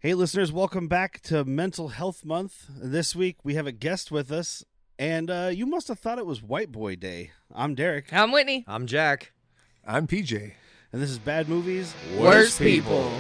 Hey, listeners, welcome back to Mental Health Month. This week, we have a guest with us, and you must have thought it was White Boy Day. I'm Derek. I'm Whitney. I'm Jack. I'm PJ. And this is Bad Movies, Worst People.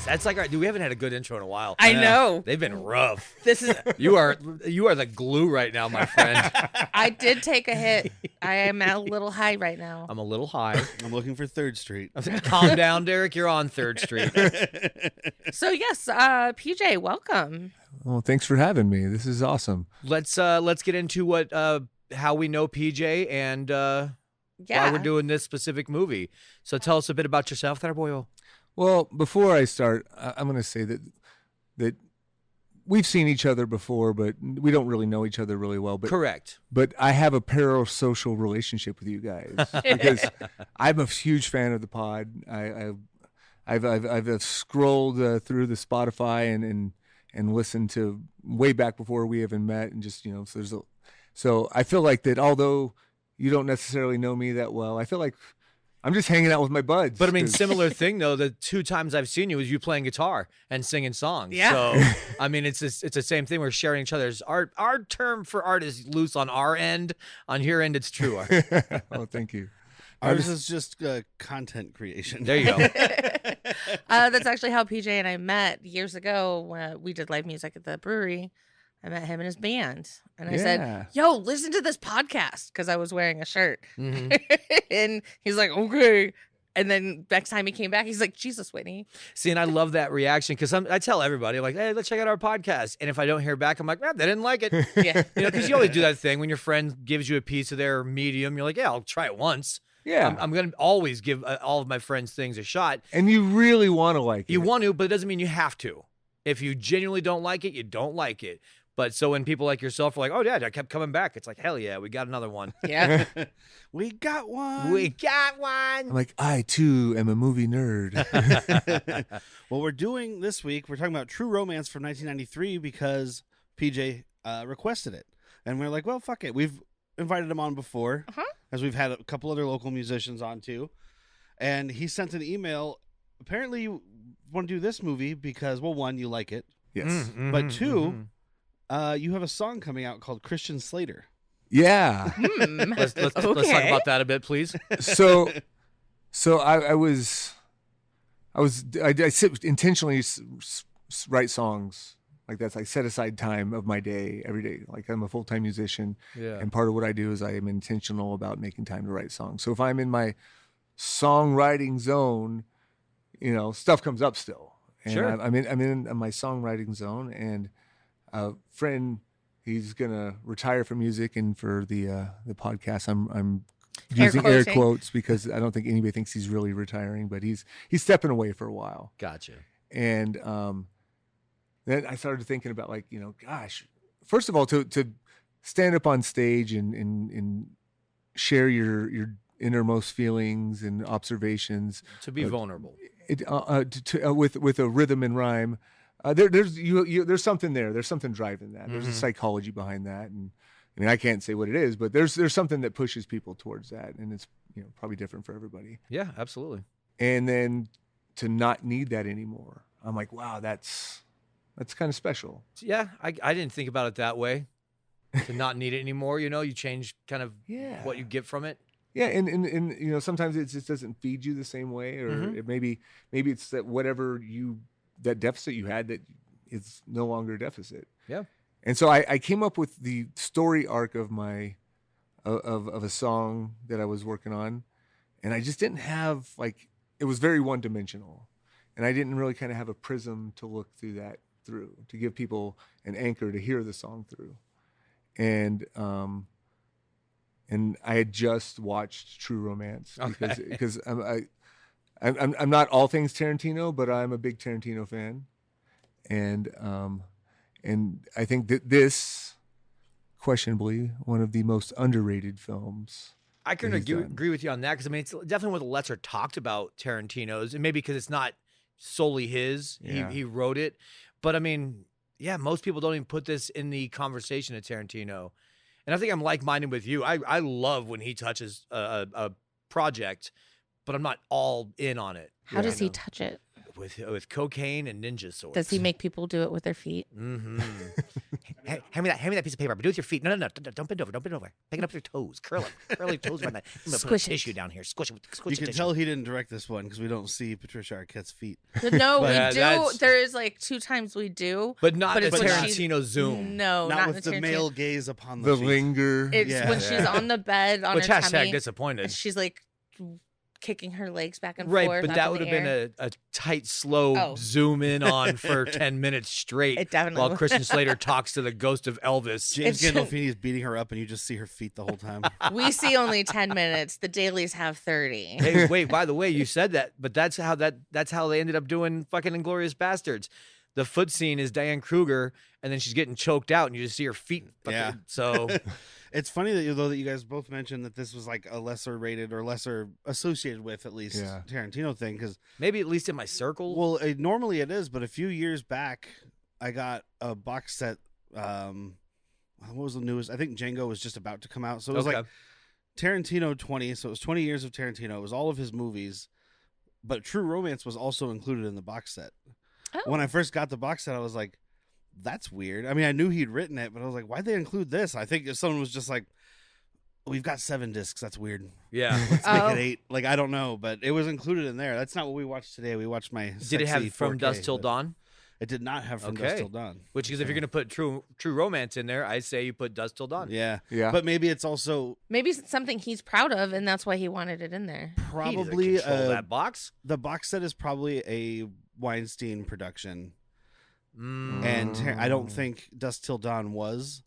That's like, dude, we haven't had a good intro in a while. I know. They've been rough. This is. You are the glue right now, my friend. I did take a hit. I am a little high right now. I'm a little high. I'm looking for 3rd Street. Calm down, Derek. You're on 3rd Street. So yes, PJ, welcome. Well, thanks for having me. This is awesome. Let's get into what how we know PJ and why we're doing this specific movie. So tell us a bit about yourself, there, boyo. Well, before I start, I'm going to say that we've seen each other before, but we don't really know each other really well. But Correct. But I have a parasocial relationship with you guys because I'm a huge fan of the pod. I've scrolled through the Spotify and listened to way back before we even met, and just so I feel like that although you don't necessarily know me that well, I feel like I'm just hanging out with my buds. But I mean, similar thing though. The 2 times I've seen you is you playing guitar and singing songs. Yeah. So I mean, it's the same thing. We're sharing each other's art. Our term for art is loose on our end. On your end, it's true art. Oh, thank you. Ours is just content creation. There you go. That's actually how PJ and I met years ago when we did live music at the brewery. I met him and his band, and I said, "Yo, listen to this podcast," because I was wearing a shirt, and he's like, "Okay." And then next time he came back, he's like, "Jesus, Whitney." See, and I love that reaction because I tell everybody, I'm like, hey, let's check out our podcast. And if I don't hear back, I'm like, they didn't like it. Yeah. Because you always do that thing when your friend gives you a piece of their medium. You're like, yeah, I'll try it once. Yeah. I'm going to always give all of my friends' things a shot. And you really want to like it. You want to, but it doesn't mean you have to. If you genuinely don't like it, you don't like it. But so when people like yourself are like, oh, yeah, I kept coming back. It's like, hell yeah, we got another one. Yeah. We got one. We got one. I'm like, I too am a movie nerd. Well, we're doing this week, we're talking about True Romance from 1993 because PJ requested it. And we're like, well, fuck it. We've invited him on before, as we've had a couple other local musicians on too. And he sent an email. Apparently, you want to do this movie because, well, 1, you like it. Yes. But 2, you have a song coming out called Christian Slater. Yeah. Let's talk about that a bit, please. So I sit intentionally write songs like that's like set aside time of my day every day. Like I'm a full-time musician, and part of what I do is I am intentional about making time to write songs. So if I'm in my songwriting zone, stuff comes up still. And sure. I'm in my songwriting zone, and a friend, he's gonna retire from music, and for the podcast, I'm using air quotes because I don't think anybody thinks he's really retiring, but he's stepping away for a while. Gotcha. And then I started thinking about gosh, first of all, to stand up on stage and share your innermost feelings and observations, To be vulnerable. With a rhythm and rhyme. There's something there. There's something driving that. There's a psychology behind that, and I mean I can't say what it is, but there's something that pushes people towards that, and it's probably different for everybody. Yeah, absolutely. And then to not need that anymore, I'm like, wow, that's kind of special. Yeah, I didn't think about it that way. To not need it anymore, you change kind of what you get from it. Yeah, and sometimes it just doesn't feed you the same way, or maybe it's that whatever that deficit you had that is no longer a deficit. Yeah. And so I came up with the story arc of my of a song that I was working on, and I just didn't have it was very one dimensional, and I didn't really kind of have a prism to look through to give people an anchor to hear the song through, and I had just watched True Romance because I'm not all things Tarantino, but I'm a big Tarantino fan, and And I think that this, questionably, one of the most underrated films. I couldn't agree with you on that because, I mean, it's definitely one of the lesser talked about Tarantino's, and maybe because it's not solely his. Yeah. He wrote it. But, I mean, yeah, most people don't even put this in the conversation of Tarantino. And I think I'm like-minded with you. I love when he touches a project, but I'm not all in on it. How does he touch it? With cocaine and ninja swords. Does he make people do it with their feet? Mm-hmm. Hand me that piece of paper. But do it with your feet. No. Don't bend over. Pick it up with your toes. Curl your toes around that. I'm gonna put a tissue down here. Squish it. You can tell he didn't direct this one because we don't see Patricia Arquette's feet. No, we do. There is like 2 times we do, but not the Tarantino zoom. No, not with the male gaze upon the feet. linger. It's when she's on the bed on Which her hashtag tummy. Disappointed. She's like kicking her legs back and forth. Right, but that would have been a tight, slow zoom in on for 10 minutes straight. It definitely while Christian Slater talks to the ghost of Elvis. James Gandolfini is beating her up, and you just see her feet the whole time. We see only 10 minutes. The dailies have 30. Hey, wait! By the way, you said that, but that's how they ended up doing fucking Inglourious Bastards. The foot scene is Diane Kruger, and then she's getting choked out, and you just see her feet. Yeah. So. It's funny that you guys both mentioned that this was like a lesser rated or lesser associated with at least Tarantino thing, because maybe at least in my circle. Well, normally it is, but a few years back, I got a box set. What was the newest? I think Django was just about to come out, so it was like Tarantino 20. So it was 20 years of Tarantino. It was all of his movies, but True Romance was also included in the box set. Oh. When I first got the box set, I was like, that's weird. I mean, I knew he'd written it, but I was like, why'd they include this? I think if someone was just like, we've got 7 discs. That's weird. Yeah. Let's make it 8. Like, I don't know, but it was included in there. That's not what we watched today. We watched my Did it have 4K, From Dusk Till Dawn? It did not have From Dusk Till Dawn. Which is, if you're going to put True Romance in there, I say you put Dusk Till Dawn. Yeah. But maybe it's also... Maybe it's something he's proud of, and that's why he wanted it in there. Probably... that box? The box set is probably a Weinstein production. And I don't think Dusk Till Dawn was.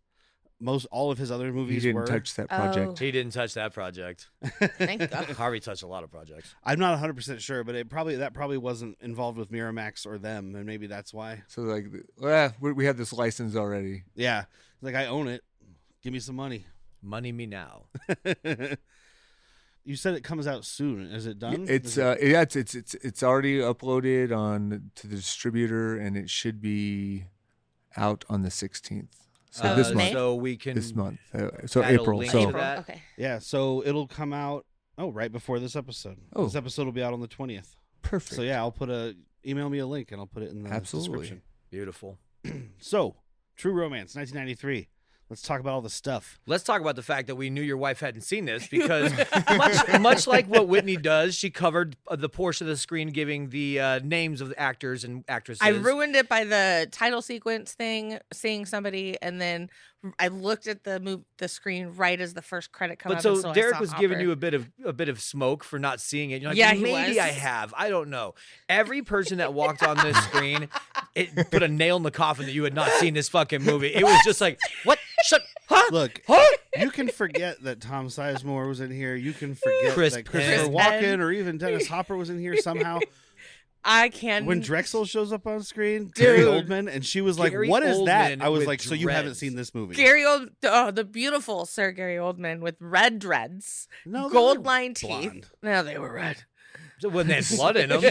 All of his other movies He didn't touch that project. He didn't touch that project. Thank God. Harvey touched a lot of projects. I'm not 100% sure, but that probably wasn't involved with Miramax or them, and maybe that's why. So like, we have this license already. Yeah, like I own it. Give me some money. Money me now. You said it comes out soon. Is it done? It's already uploaded to the distributor, and it should be out on the 16th. So this month. So we can this month. So April. So okay. Yeah. So it'll come out. Right before this episode. Oh. This episode will be out on the 20th. Perfect. So yeah, I'll email me a link and I'll put it in the description. Beautiful. So, True Romance, 1993. Let's talk about all the stuff. Let's talk about the fact that we knew your wife hadn't seen this because much like what Whitney does, she covered the portion of the screen giving the names of the actors and actresses. I ruined it by the title sequence thing, seeing somebody, and then I looked at the screen right as the first credit comes up. But so Derek was giving you a bit of smoke for not seeing it. You're like, yeah, maybe I have. I don't know. Every person that walked on this screen, it put a nail in the coffin that you had not seen this fucking movie. It was just like, what? Shut. Huh? Look, you can forget that Tom Sizemore was in here. You can forget that Christopher Walken or even Dennis Hopper was in here somehow. I can. When Drexel shows up on screen, Gary Oldman, and she was like, "What is that?" I was like, "So you haven't seen this movie?" The beautiful Sir Gary Oldman with red dreads, gold line teeth. No, they were red. When they had blood in them,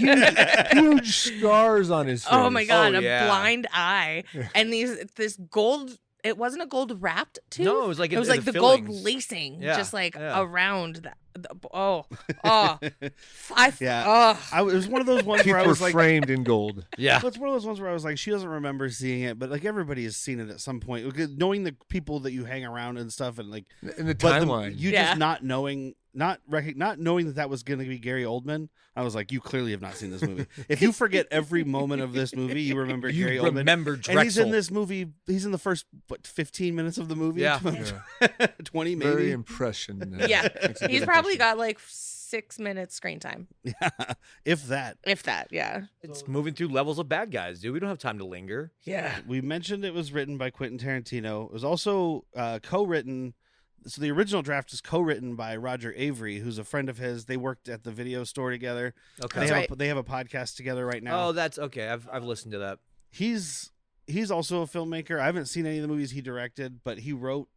huge scars on his face. Oh my God, a blind eye, and this gold. It wasn't a gold wrapped tooth. No, it was like the gold lacing, just like around that. It was one of those ones where I was like framed in gold. Yeah, it's one of those ones where I was like, she doesn't remember seeing it, but like everybody has seen it at some point. Knowing the people that you hang around and stuff, and like in the timeline, just not knowing that was going to be Gary Oldman. I was like, you clearly have not seen this movie. If you forget every moment of this movie, you remember Gary Oldman. Remember Drexel. And he's in this movie. He's in the first 15 minutes of the movie. Yeah. 20 maybe. Very impression. Yeah, he's probably got like 6 minutes screen time. Yeah, if that. Yeah. It's moving through levels of bad guys, dude. We don't have time to linger. Yeah. We mentioned it was written by Quentin Tarantino. It was also co-written. So the original draft is co-written by Roger Avery, who's a friend of his. They worked at the video store together. Okay, they have a podcast together right now. Oh, that's okay. I've listened to that. He's he's also a filmmaker. I haven't seen any of the movies he directed, but he wrote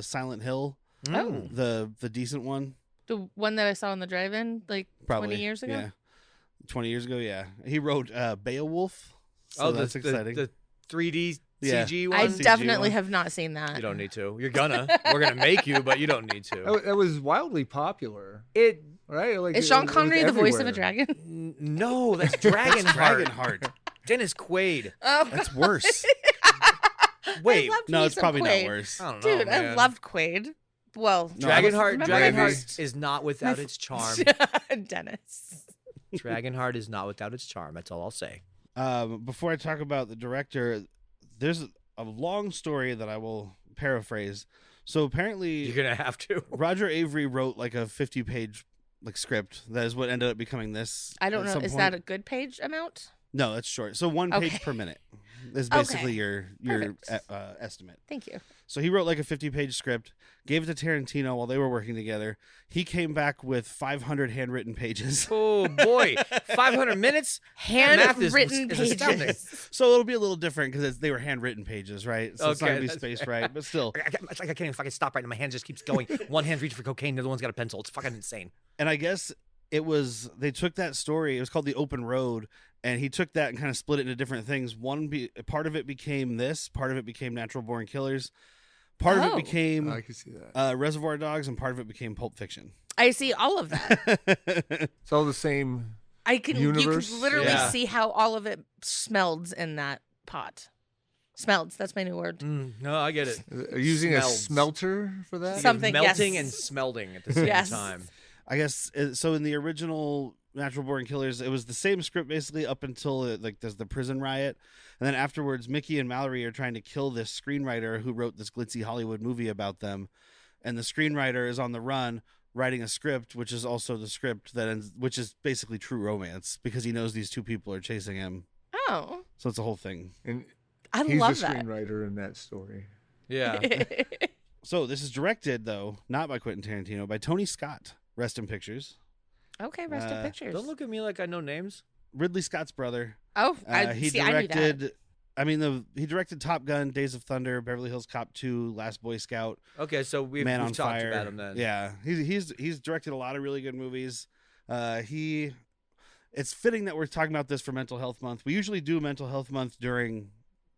Silent Hill. Oh. The decent one. The one that I saw in the drive-in like Probably 20 years ago? Yeah. 20 years ago, yeah. He wrote Beowulf. So that's exciting. The 3D Yeah. CG one? I CG definitely one. have not seen that. You don't need to. You're gonna. We're gonna make you, but you don't need to. That was wildly popular, It right? Like Is Sean it was Connery the voice of a everywhere. dragon? no, that's Dragonheart. Dragonheart. Dennis Quaid. Oh, That's worse. Wait, I loved No, me it's some probably Quaid. not worse. I don't know, Dude, I man. loved Quaid. Well, No, Dragonheart. remember Dragonheart is not without its charm. Dennis. Dragonheart is not without its charm. That's all I'll say. Before I talk about the director, there's a long story that I will paraphrase. So apparently, You're gonna have to. Roger Avery wrote like a 50-page like script. That is what ended up becoming this. I don't at know. some Is point. that a good page amount? No, that's short. So 1 page Okay. per minute is basically Okay. your Perfect. estimate. Thank you. So he wrote like a 50-page script, gave it to Tarantino while they were working together. He came back with 500 handwritten pages. Oh boy, 500 minutes. Handwritten is astounding. pages. So it'll be a little different because they were handwritten pages, right? So it's not Okay, gonna be that's spaced fair. right, but still. It's like I can't even fucking stop right now. My hand just keeps going. One hand's reaching for cocaine, the other one's got a pencil. It's fucking insane. And I guess they took that story. It was called The Open Road, and he took that and kind of split it into different things. Part of it became this. Part of it became Natural Born Killers. Part of it became I can see that. Reservoir Dogs, and part of it became Pulp Fiction. I see all of that. It's all the same. You Universe? can literally Yeah. see how all of it smells in that pot. Smells. That's my new word. No, I get it. Are you using a Smells. smelter for that? Something, melting yes. and smelding at the same Yes. time. I guess so. In the original Natural Born Killers, it was the same script basically up until there's the prison riot, and then afterwards, Mickey and Mallory are trying to kill this screenwriter who wrote this glitzy Hollywood movie about them, and the screenwriter is on the run writing a script, which is also the script which is basically True Romance because he knows these two people are chasing him. Oh, So it's a whole thing. And I he's love the that. screenwriter in that story. Yeah. So this is directed though not by Quentin Tarantino, by Tony Scott. Rest in Pictures. Okay, rest in pictures. Don't look at me like I know names. Ridley Scott's brother. Oh, He I knew that. directed. He directed Top Gun, Days of Thunder, Beverly Hills Cop 2, Last Boy Scout, Okay, so we've Man on talked Fire. about him then. Yeah, he's directed a lot of really good movies. It's fitting that we're talking about this for Mental Health Month. We usually do Mental Health Month during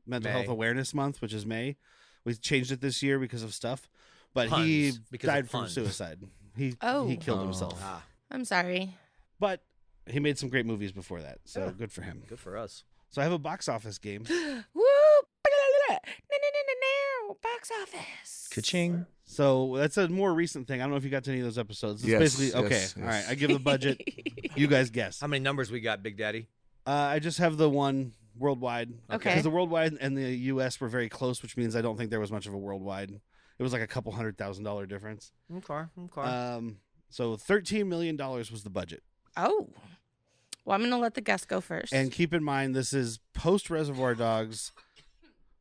Mental May. Health Awareness Month, which is May. We changed it this year because of stuff, but Puns, he because of died from puns. suicide. He Oh. killed himself, Ah, I'm sorry. but he made some great movies before that, so Yeah. good for him. good for us. So I have a box office game. Woo! No, box office. Ka-ching. So that's a more recent thing. I don't know if you got to any of those episodes. It's Yes, basically okay. yes, All yes. right, I give the budget. You guys guess. How many numbers we got, Big Daddy? I just have the one worldwide. Okay. Because the worldwide and the U.S. were very close, which means I don't think there was much of a worldwide. It was like a couple $100,000 difference. Okay. So $13 million was the budget. Oh. Well, I'm going to let the guest go first. And keep in mind, this is post Reservoir Dogs,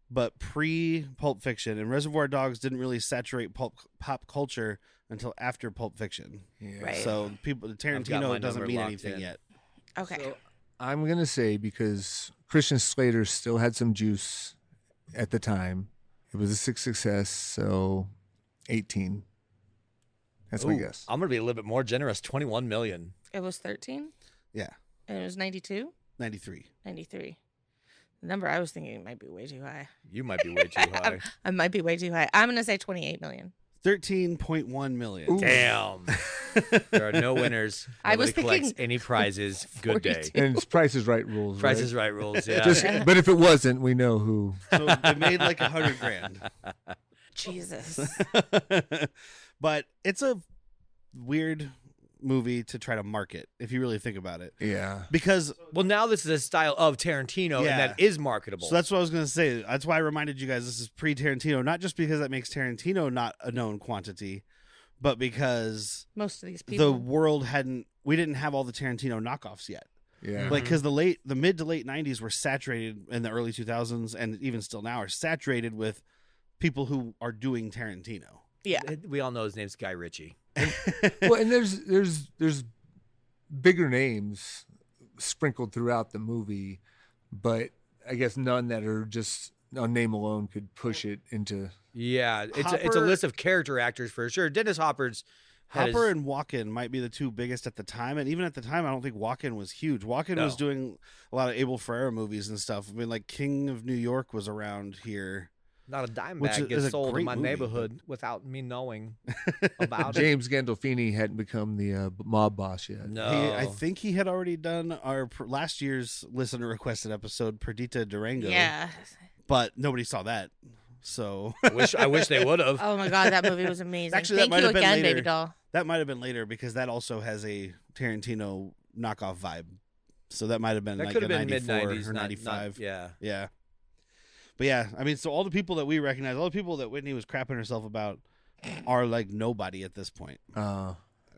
but pre Pulp Fiction. And Reservoir Dogs didn't really saturate pop culture until after Pulp Fiction. Yeah. Right. So I've got my Tarantino doesn't number mean locked anything in. yet. okay. So I'm gonna say because Christian Slater still had some juice at the time. It was a success, so 18. That's my Ooh, guess. I'm gonna be a little bit more generous. 21 million. It was 13 Yeah, and it was 92, 93. 93. The number I was thinking might be way too high. You might be way too high. I might be way too high. I'm going to say 28 million. 13.1 million. Ooh. Damn. There are no winners. I was Nobody collects thinking any prizes. Good day. 42. And it's Price is Right rules. Price right? is Right rules. Yeah. Just, but if it wasn't, we know who. So it made like $100,000. Jesus. But it's a weird movie to try to market if you really think about it. Yeah. Because Well, now this is a style of Tarantino, Yeah. and that is marketable. so that's what I was going to say. That's why I reminded you guys this is pre-Tarantino, not just because that makes Tarantino not a known quantity, but because Most of these the people. world we didn't have all the Tarantino knockoffs yet. Yeah. Like, because the mid to late 90s were saturated, in the early 2000s, and even still now are saturated with people who are doing Tarantino. Yeah. We all know his name's Guy Ritchie. Well, and there's bigger names sprinkled throughout the movie, but I guess none that are just a name alone could push it into. Yeah, it's a list of character actors for sure. Dennis Hopper and Walken might be the two biggest at the time, and even at the time, I don't think Walken was huge. Walken was doing a lot of Abel Ferrara movies and stuff. I mean, like King of New York was around here. Not a dime bag gets sold in my neighborhood without me knowing about it. James Gandolfini hadn't become the mob boss yet. No, I think he had already done our last year's listener requested episode, Perdita Durango. Yeah, but nobody saw that. So I wish they would have. Oh my god, that movie was amazing. Actually, Thank you again, baby doll. That might have been later because that also has a Tarantino knockoff vibe. So that might have been like a 94 or 95. Yeah. But yeah, I mean, so all the people that we recognize, all the people that Whitney was crapping herself about are like nobody at this point.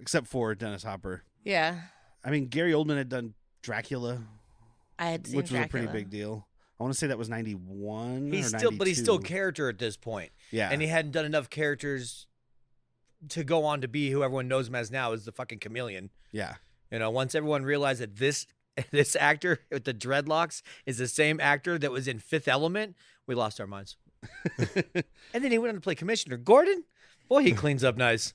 Except for Dennis Hopper. Yeah. I mean, Gary Oldman had done Dracula. I had seen which Dracula. was a pretty big deal. I want to say that was 91 He's or still 92. But he's still a character at this point. Yeah. And he hadn't done enough characters to go on to be who everyone knows him as now, is the fucking chameleon. Yeah. You know, once everyone realized that this actor with the dreadlocks is the same actor that was in Fifth Element, we lost our minds. And then he went on to play Commissioner Gordon. Boy, he cleans up nice.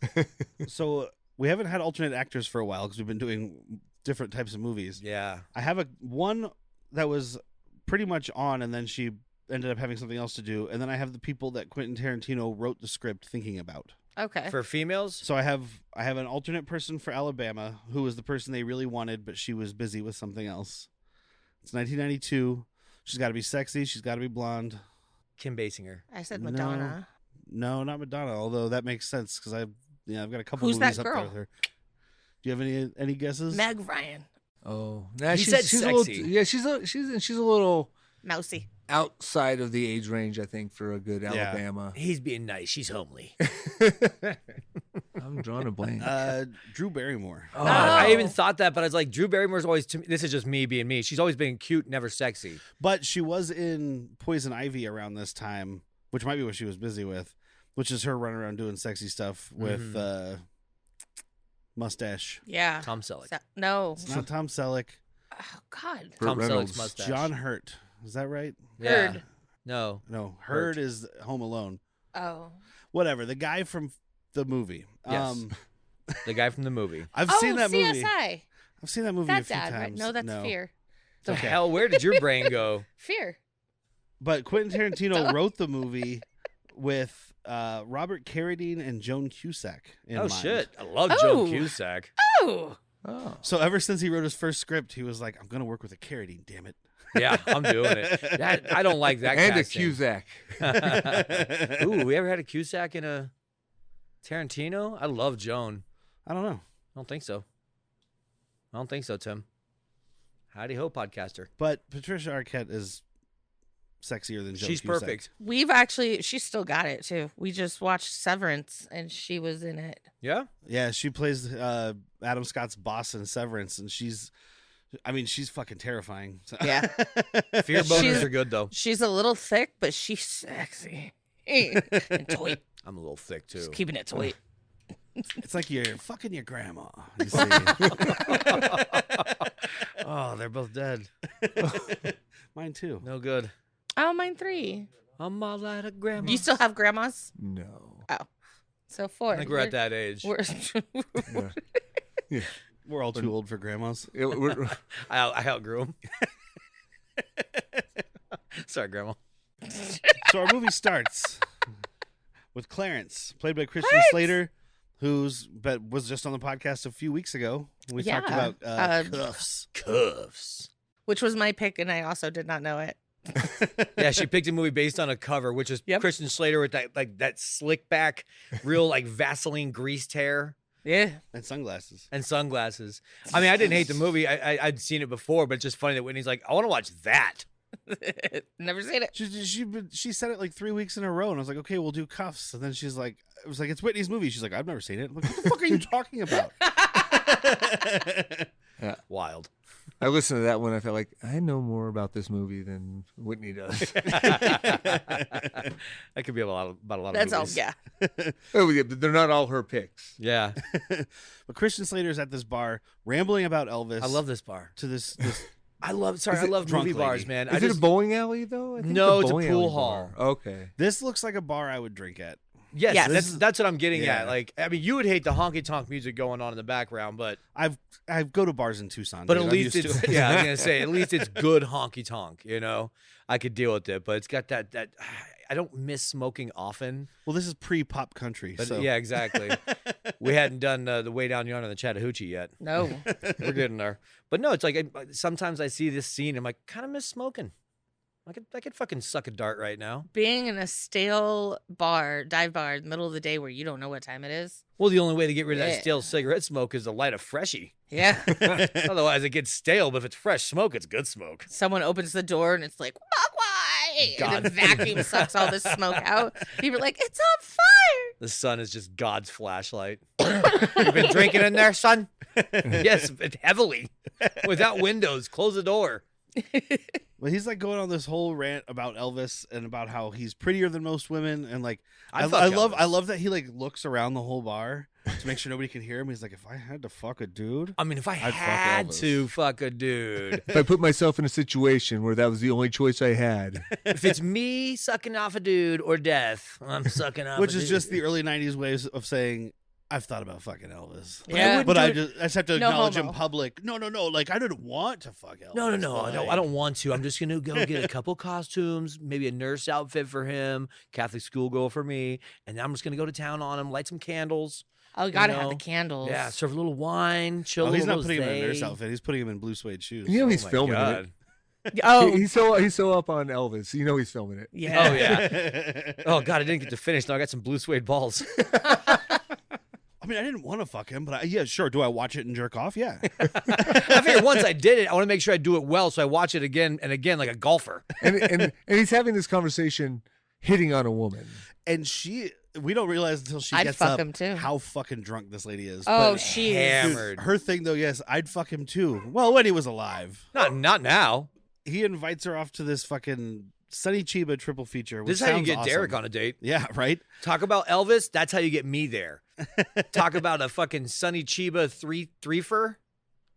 So we haven't had alternate actors for a while because we've been doing different types of movies. Yeah. I have one that was pretty much on, and then she ended up having something else to do. And then I have the people that Quentin Tarantino wrote the script thinking about. Okay. For females? So I have an alternate person for Alabama who was the person they really wanted, but she was busy with something else. It's 1992. She's got to be sexy. She's got to be blonde. Kim Basinger. I said Madonna. No, not Madonna. Although that makes sense because I've got a couple Who's movies that up girl? there with her. Do you have any guesses? Meg Ryan. Oh, he said she's sexy. A little, she's a little Mousy. outside of the age range, I think, for a good Alabama. He's being nice. She's homely. I'm drawing a blank. Drew Barrymore. Oh. I even thought that, but I was like, Drew Barrymore's always, to me, this is just me being me. She's always been cute, never sexy. But she was in Poison Ivy around this time, which might be what she was busy with, which is her running around doing sexy stuff with mustache. Yeah. Tom Selleck. No. It's not Tom Selleck. Oh, God. Tom Reynolds. Selleck's mustache. John Hurt. Is that right? Yeah. Hurd. No. Hurd is Home Alone. Oh. Whatever. The guy from the movie. Yes. The guy from the movie. I've seen that movie. CSI. I've seen that movie That's a few Dad, right? times. No, that's Fear. The hell? Where did your brain go? Fear. But Quentin Tarantino wrote the movie with Robert Carradine and Joan Cusack in mind. Shit. I love Joan Cusack. Oh. So ever since he wrote his first script, he was like, I'm going to work with a Carradine, damn it. Yeah, I'm doing it. I don't like that and casting. a Cusack. Ooh, we ever had a Cusack in a Tarantino? I love Joan. I don't know. I don't think so. Tim. Howdy ho, podcaster. But Patricia Arquette is sexier than Joan She's Cusack. perfect. She's still got it too. We just watched Severance and she was in it. Yeah? Yeah, she plays Adam Scott's boss in Severance, and she's fucking terrifying. So. Yeah. Fear boners are good, though. She's a little thick, but she's sexy. And toy. I'm a little thick, too. Just keeping it toy. It's like you're fucking your grandma. You see. Oh, they're both dead. Mine too. No good. Oh, mine 3. I'm all out of grandma. Do you still have grandmas? No. Oh. So 4. I think we're at that age. Yeah. We're all too old for grandmas. I outgrew them. Sorry, Grandma. So our movie starts with Clarence, played by Christian Slater, was just on the podcast a few weeks ago. We talked about cuffs. Which was my pick, and I also did not know it. Yeah, she picked a movie based on a cover, which is Christian Slater with that slick back, real like Vaseline greased hair. Yeah. And sunglasses. I mean, I didn't hate the movie. I'd seen it before, but it's just funny that Whitney's like, I want to watch that. Never seen it. She said it like 3 weeks in a row, and I was like, okay, we'll do cuffs. And then she's like, it was like, it's Whitney's movie. She's like, I've never seen it. I'm like, what the fuck are you talking about? Yeah. Wild. I listened to that one. I felt like I know more about this movie than Whitney does. That could be about a lot That's of movies. all, yeah. Oh, yeah, but they're not all her picks. Yeah. But Christian Slater's at this bar rambling about Elvis. I love this bar. To this I love movie bars, man. Is it a bowling alley though? I think no, it's a pool hall. Okay. This looks like a bar I would drink at. Yes. That's what I'm getting at. Like, I mean, you would hate the honky tonk music going on in the background, but I go to bars in Tucson. But dude. at least it's I was gonna say at least it's good honky tonk. You know, I could deal with it, but it's got that. I don't miss smoking often. Well, this is pre-pop country. But so. yeah, exactly. We hadn't done the way down yonder in the Chattahoochee yet. No. We're getting there. But no, it's like sometimes I see this scene and I'm like, kind of miss smoking. I could fucking suck a dart right now. Being in a stale dive bar in the middle of the day where you don't know what time it is. Well, the only way to get rid of that stale cigarette smoke is to light a freshie. Yeah. Otherwise, it gets stale. But if it's fresh smoke, it's good smoke. Someone opens the door and it's like, why? And the vacuum sucks all this smoke out. People are like, it's on fire. The sun is just God's flashlight. You've been drinking in there, son? Yes, heavily. Without windows. Close the door. Well, he's like going on this whole rant about Elvis and about how he's prettier than most women, and like I love that he like looks around the whole bar to make sure nobody can hear him. He's like, if I had to fuck a dude, I mean, if I had to fuck a dude, if I put myself in a situation where that was the only choice I had, if it's me sucking off a dude or death, I'm sucking off. Which is just the early '90s ways of saying, I've thought about fucking Elvis. Yeah. But I just have to acknowledge in public. No. Like, I didn't want to fuck Elvis. No. I don't want to. I'm just going to go get a couple costumes, maybe a nurse outfit for him, Catholic schoolgirl for me, and then I'm just going to go to town on him, light some candles. Oh, you got to have the candles. Yeah, serve a little wine, chill a he's little not putting him in a nurse outfit. He's putting him in blue suede shoes. You know he's filming it. Oh, he's so up on Elvis. You know he's filming it. Yeah. Oh, yeah. Oh, God, I didn't get to finish. Now I got some blue suede balls. I mean, I didn't want to fuck him, but yeah, sure. Do I watch it and jerk off? Yeah. I figured once I did it, I want to make sure I do it well, so I watch it again and again like a golfer. And he's having this conversation hitting on a woman. And we don't realize until she gets fuck up him too. how fucking drunk this lady is. Oh, but she hammered. Dude, her thing though, yes, I'd fuck him too. Well, when he was alive. Not now. He invites her off to this fucking Sonny Chiba triple feature. This is how you get Derek on a date. Yeah, right? Talk about Elvis, that's how you get me there. Talk about a fucking Sonny Chiba threefer,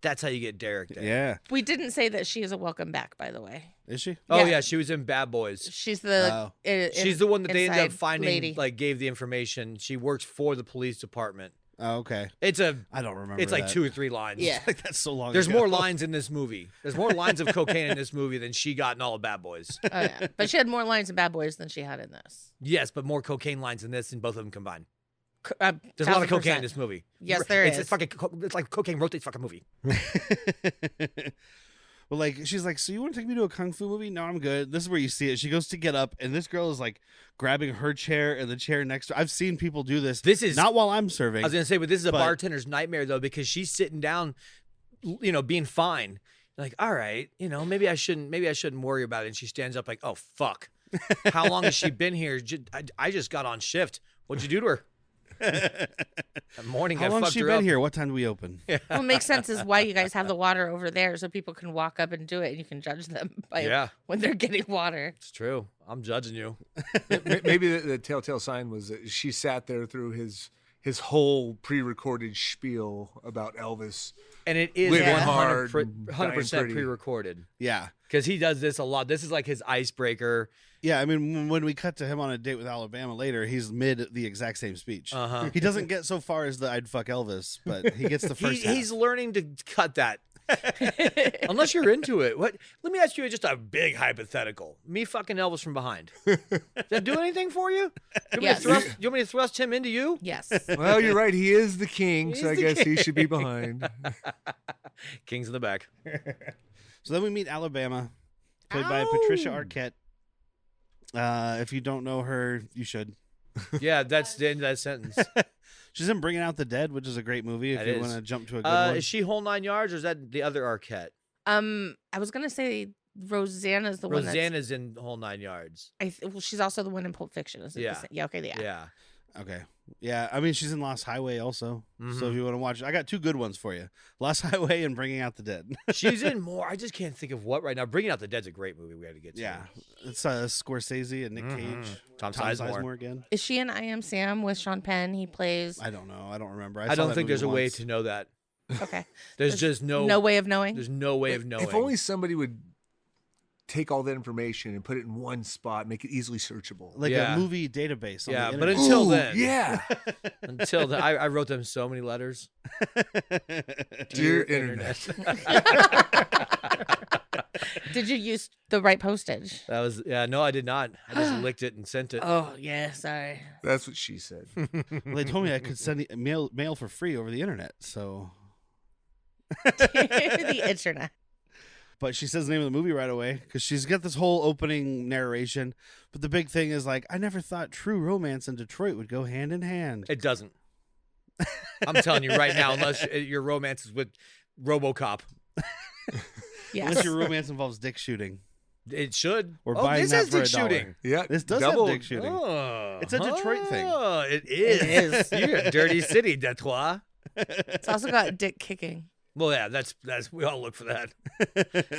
that's how you get Derek there. Yeah. We didn't say that she is a welcome back, by the way. Is she? Oh, yeah, she was in Bad Boys. She's the she's the one that they ended up finding, lady. like, gave the information. She works for the police department. Oh, okay. I don't remember. It's like that. 2 or 3 lines. Yeah. Like that's so long There's ago. more lines in this movie. There's more lines of cocaine in this movie than she got in all of Bad Boys. Oh, yeah. But she had more lines in Bad Boys than she had in this. Yes, but more cocaine lines in this, and both of them combined. There's There's a lot of cocaine in this movie. Yes, there is. It's like cocaine wrote this fucking movie. Well, like she's like, so you want to take me to a kung fu movie? No, I'm good. This is where you see it. She goes to get up, and this girl is like grabbing her chair and the chair next to her. I've seen people do this. This is not while I'm serving. I was gonna say, but this is a bartender's nightmare though, because she's sitting down, being fine. Like, all right, maybe I shouldn't worry about it. And she stands up like, oh fuck, how long has she been here? I just got on shift. What'd you do to her? That morning, how long has she been here? What time do we open? Yeah. Well, it makes sense is why you guys have the water over there so people can walk up and do it, and you can judge them by when they're getting water. It's true. I'm judging you. Maybe the telltale sign was that she sat there through his whole pre-recorded spiel about Elvis. And it is 100% pre-recorded. Yeah. Because he does this a lot. This is like his icebreaker. Yeah, I mean, when we cut to him on a date with Alabama later, he's mid the exact same speech. He doesn't get so far as the I'd fuck Elvis, but he gets the first half. He's learning to cut that. Unless you're into it. What? Let me ask you just a big hypothetical. Me fucking Elvis from behind. Does that do anything for you? You want me to thrust him into you? Yes. Well, you're right. He is the king, so I guess he should be behind. King's in the back. So then we meet Alabama, played by Patricia Arquette. If you don't know her, you should. Yeah, that's the end of that sentence. She's in Bringing Out the Dead, which is a great movie. If you want to jump to a good one, is she Whole Nine Yards, or is that the other Arquette? I was gonna say Rosanna's the one. Rosanna's in Whole Nine Yards. Well, she's also the one in Pulp Fiction. Isn't it? Yeah. Okay. Yeah. Okay. Yeah, I mean, she's in Lost Highway also. So if you want to watch, I got 2 good ones for you. Lost Highway and Bringing Out the Dead. She's in more. I just can't think of what right now. Bringing Out the Dead's a great movie we had to get to. Yeah. It's Scorsese and Nick Cage. Tom Sizemore again. Is she in I Am Sam with Sean Penn? He plays... I don't know. I don't remember. I don't think there's a way to know that. Okay. There's just no way of knowing. There's no way of knowing. If only somebody would take all that information and put it in one spot, make it easily searchable. Like a movie database. On the but internet. until then. Yeah. Until then, I wrote them so many letters. Dear Internet. Did you use the right postage? That was no, I did not. I just licked it and sent it. Oh yeah, sorry. That's what she said. Well, they told me I could send mail for free over the internet. So The internet. But she says the name of the movie right away because she's got this whole opening narration. But the big thing is like, I never thought true romance in Detroit would go hand in hand. It doesn't. I'm telling you right now, unless your romance is with RoboCop. Yes. Unless your romance involves dick shooting. It should. Or buying this that is for dick $1. shooting. Yeah. This does double. have dick shooting. It's a Detroit thing. Oh, it is. You're a dirty city, Detroit. It's also got dick kicking. Well, yeah, that's we all look for that.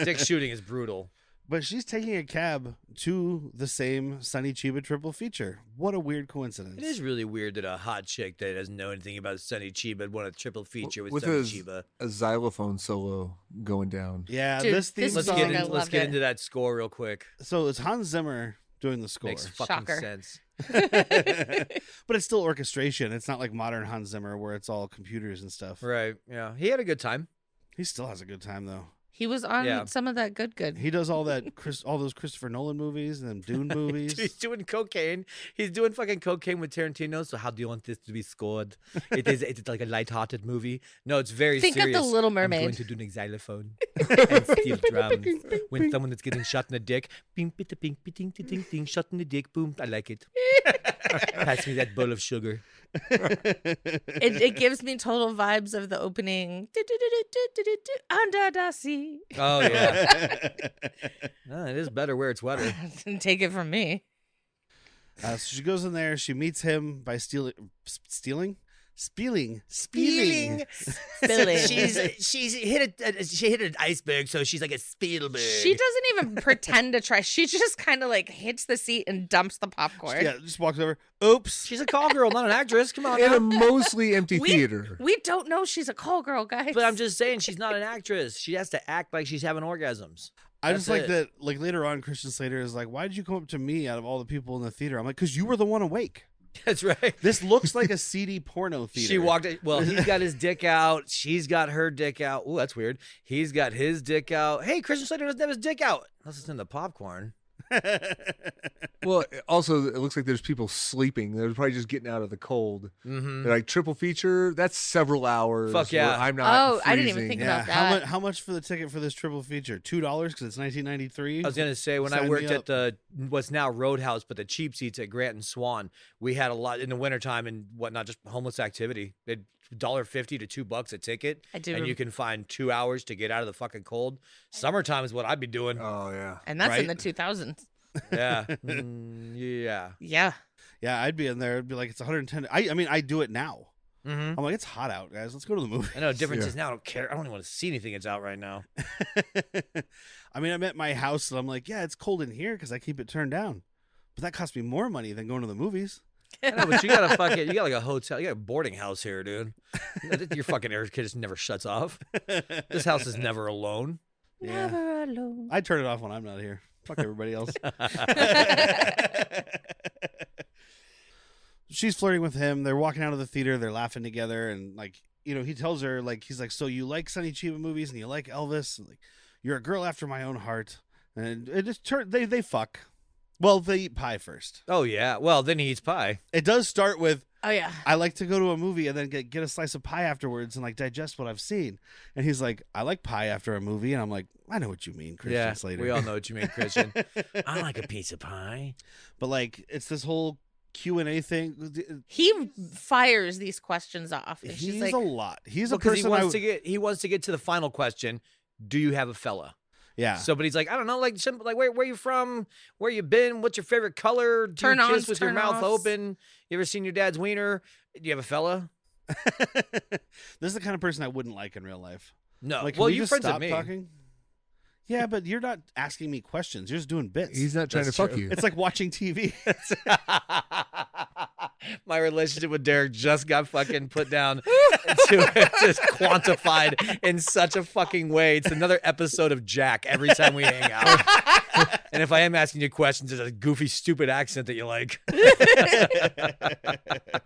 Dick shooting is brutal. But she's taking a cab to the same Sonny Chiba triple feature. What a weird coincidence. It is really weird that a hot chick that doesn't know anything about Sonny Chiba won a triple feature with a Sonny Chiba. A xylophone solo going down. Yeah, Dude, this theme this song. song- Let's get into that score real quick. So it's Hans Zimmer doing the score. Makes fucking Shocker. sense. But it's still orchestration. It's not like modern Hans Zimmer where it's all computers and stuff. Right. Yeah. He had a good time. He still has a good time though. He was on some of that good. He does all that all those Christopher Nolan movies and them Dune movies. He's doing cocaine. He's doing fucking cocaine with Tarantino. So how do you want this to be scored? It's like a lighthearted movie. No, it's very Think serious. of The Little Mermaid. I'm going to do an xylophone and steel drums. When someone is getting shot in the dick, bing, bita, bing, ding, ding, ding, shot in the dick, boom. I like it. Pass me that bowl of sugar. It gives me total vibes of the opening. Under the sea. Oh yeah. It is better where it's wetter. Take it from me. So she goes in there. She meets him by spilling. Spilling. She's hit an iceberg, so she's like a Spielberg. She doesn't even pretend to try. She just kind of like hits the seat and dumps the popcorn. Yeah, just walks over. Oops. She's a call girl, not an actress. Come on, In now. a mostly empty theater. We don't know she's a call girl, guys. But I'm just saying she's not an actress. She has to act like she's having orgasms. I That's just like it. that. Like later on, Christian Slater is like, "Why did you come up to me out of all the people in the theater?" I'm like, "Because you were the one awake." That's right. This looks like a seedy porno theater. She walked. Well, he's got his dick out. She's got her dick out. Ooh, that's weird. He's got his dick out. Hey, Christian Slater doesn't have his dick out. Unless it's in the popcorn. Well, also, it looks like there's people sleeping. They're probably just getting out of the cold. Mm-hmm. They're like, triple feature, that's several hours. Fuck yeah. where I'm not Oh, I didn't even freezing. think Yeah. about that. How much for the ticket for this triple feature? $2 because it's 1993. I was gonna say when I Sign me worked up. at the what's now Roadhouse, but the cheap seats at Grant and Swan, we had a lot in the wintertime and whatnot, just homeless activity. They'd $1.50 to $2 a ticket. I do. And you can find 2 hours to get out of the fucking cold. Summertime is what I'd be doing. Oh, yeah. And that's in Right? the 2000s. Yeah. Yeah. Yeah. Yeah, I'd be in there. It'd be like it's 110. I mean, I do it now. Mm-hmm. I'm like, it's hot out, guys. Let's go to the movie. I know the difference Yeah. is now I don't care. I don't even want to see anything that's out right now. I mean, I'm at my house and I'm like, yeah, it's cold in here because I keep it turned down. But that costs me more money than going to the movies. I know, but you got you got like a hotel, you got a boarding house here, dude. Your fucking air just never shuts off. This house is never alone. Yeah. Never alone. I turn it off when I'm not here. Fuck everybody else. She's flirting with him. They're walking out of the theater. They're laughing together. And, like, you know, he tells her, like, he's like, so you like Sonny Chiba movies and you like Elvis? And, like, you're a girl after my own heart. And it just they fuck. Well, they eat pie first. Oh yeah. Well, then he eats pie. It does start with, Oh, yeah. I like to go to a movie and then get a slice of pie afterwards and like digest what I've seen. And he's like, I like pie after a movie. And I'm like, I know what you mean, Christian Slater. We all know what you mean, Christian. I like a piece of pie. But like, it's this whole Q&A thing. He fires these questions off. And He's she's like, a lot. He's Well, a 'cause person he wants to get to the final question. Do you have a fella? Yeah. So, but he's like, I don't know, like simple, like where you from? Where you been? What's your favorite color? Do Turn you kiss ons, with your turn mouth offs. open? You ever seen your dad's wiener? Do you have a fella? This is the kind of person I wouldn't like in real life. No. Like, can well, we you just friends stop with me. talking? Yeah, but you're not asking me questions. You're just doing bits. He's not trying That's to fuck true. you. It's like watching TV. My relationship with Derek just got fucking put down to just quantified in such a fucking way. It's another episode of Jack every time we hang out. And if I am asking you questions, it's a goofy, stupid accent that you like.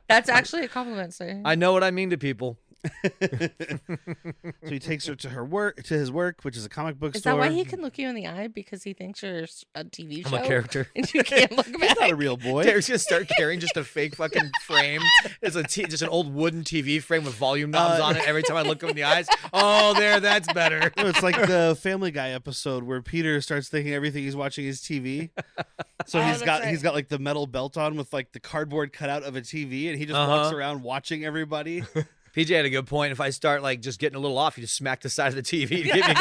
That's actually a compliment, sir. I know what I mean to people. So he takes her to his work, which is a comic book Is store. that why he can look you in the eye? Because he thinks you're a TV show? I'm a character. And you can't look back? He's not a real boy. Derek's going to start carrying just a fake fucking frame. It's just an old wooden TV frame with volume knobs on it. Every time I look him in the eyes, oh, there, that's better. No, it's like the Family Guy episode where Peter starts thinking everything he's watching is TV. So he's got like the metal belt on with like the cardboard cutout of a TV, and he just walks around watching everybody. PJ had a good point. If I start like just getting a little off, you just smack the side of the TV to get me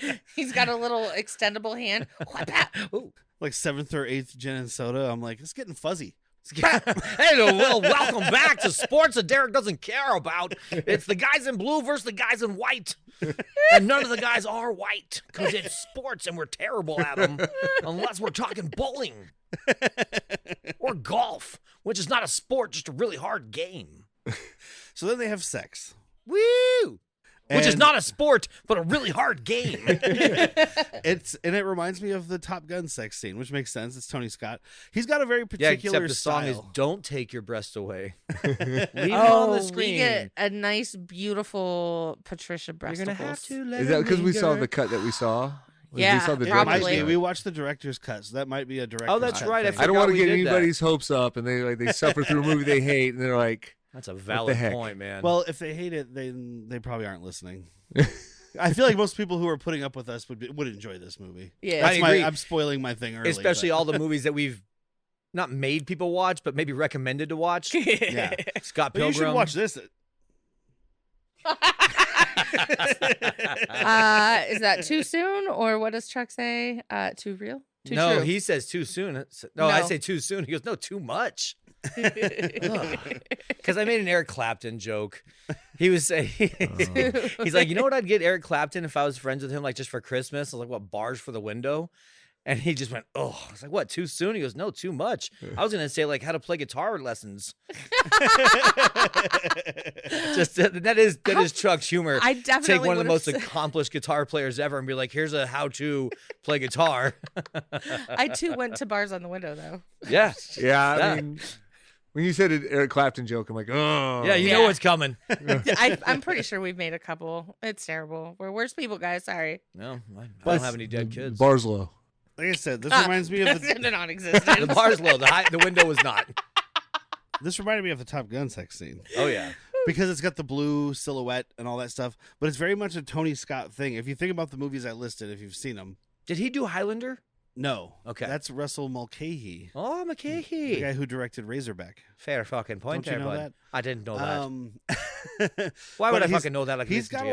going. He's got a little extendable hand. Like 7th or 8th gin and soda. I'm like, it's getting fuzzy. Hey, well, welcome back to sports that Derek doesn't care about. It's the guys in blue versus the guys in white. And none of the guys are white because it's sports and we're terrible at them unless we're talking bowling or golf, which is not a sport, just a really hard game. So then they have sex. Woo! Which is not a sport, but a really hard game. It reminds me of the Top Gun sex scene, which makes sense. It's Tony Scott. He's got a very particular except the style. song is "Don't Take Your Breast Away." Leave it on the screen. We get a nice, beautiful Patricia breasticles. You're gonna have to let Is that because we saw linger. the cut that we saw? Yeah, we saw the It might probably. be. We watched the director's cut, so that might be a director's Oh, that's cut right. thing. I don't want to we get did that. anybody's hopes up, and they suffer through a movie they hate, and they're like, That's a valid heck? point, man. Well, if they hate it, then they probably aren't listening. I feel like most people who are putting up with us would enjoy this movie. Yeah. That's I agree. I'm spoiling my thing early. especially but- all the movies that we've not made people watch, but maybe recommended to watch. Yeah. Scott But you Pilgrim. should watch this. Is that too soon, or what does Chuck say? Too real? Too No, true? he says too soon. No, I No. say too soon. He goes, no, too much. Because I made an Eric Clapton joke. He was saying, he's like, you know what I'd get Eric Clapton if I was friends with him, like just for Christmas? I was like, what, bars for the window? And he just went, oh, I was like, what, too soon? He goes, no, too much. I was going to say like how to play guitar lessons. Just that is Chuck's humor. I definitely take one of the would've most said- accomplished guitar players ever and be like, here's a how to play guitar. I too went to bars on the window though. Yeah. yeah. Yeah. I mean, when you said an Eric Clapton joke, I'm like, oh, Yeah, you Yeah. know what's coming. I'm pretty sure we've made a couple. It's terrible. We're worse people, guys. Sorry. No, I don't have any dead kids. Bar's low. Like I said, this reminds me of They're the, non-existent. The bar's low. The window was not. this reminded me of the Top Gun sex scene Oh, yeah. because it's got the blue silhouette and all that stuff. But it's very much a Tony Scott thing. If you think about the movies I listed, if you've seen them, Did he do Highlander? no, Okay. that's Russell Mulcahy, Oh, the McKay. guy who directed Razorback. Fair fucking point Don't you there, know bud. I didn't know that. Why but would I he's- fucking know that? Like He's got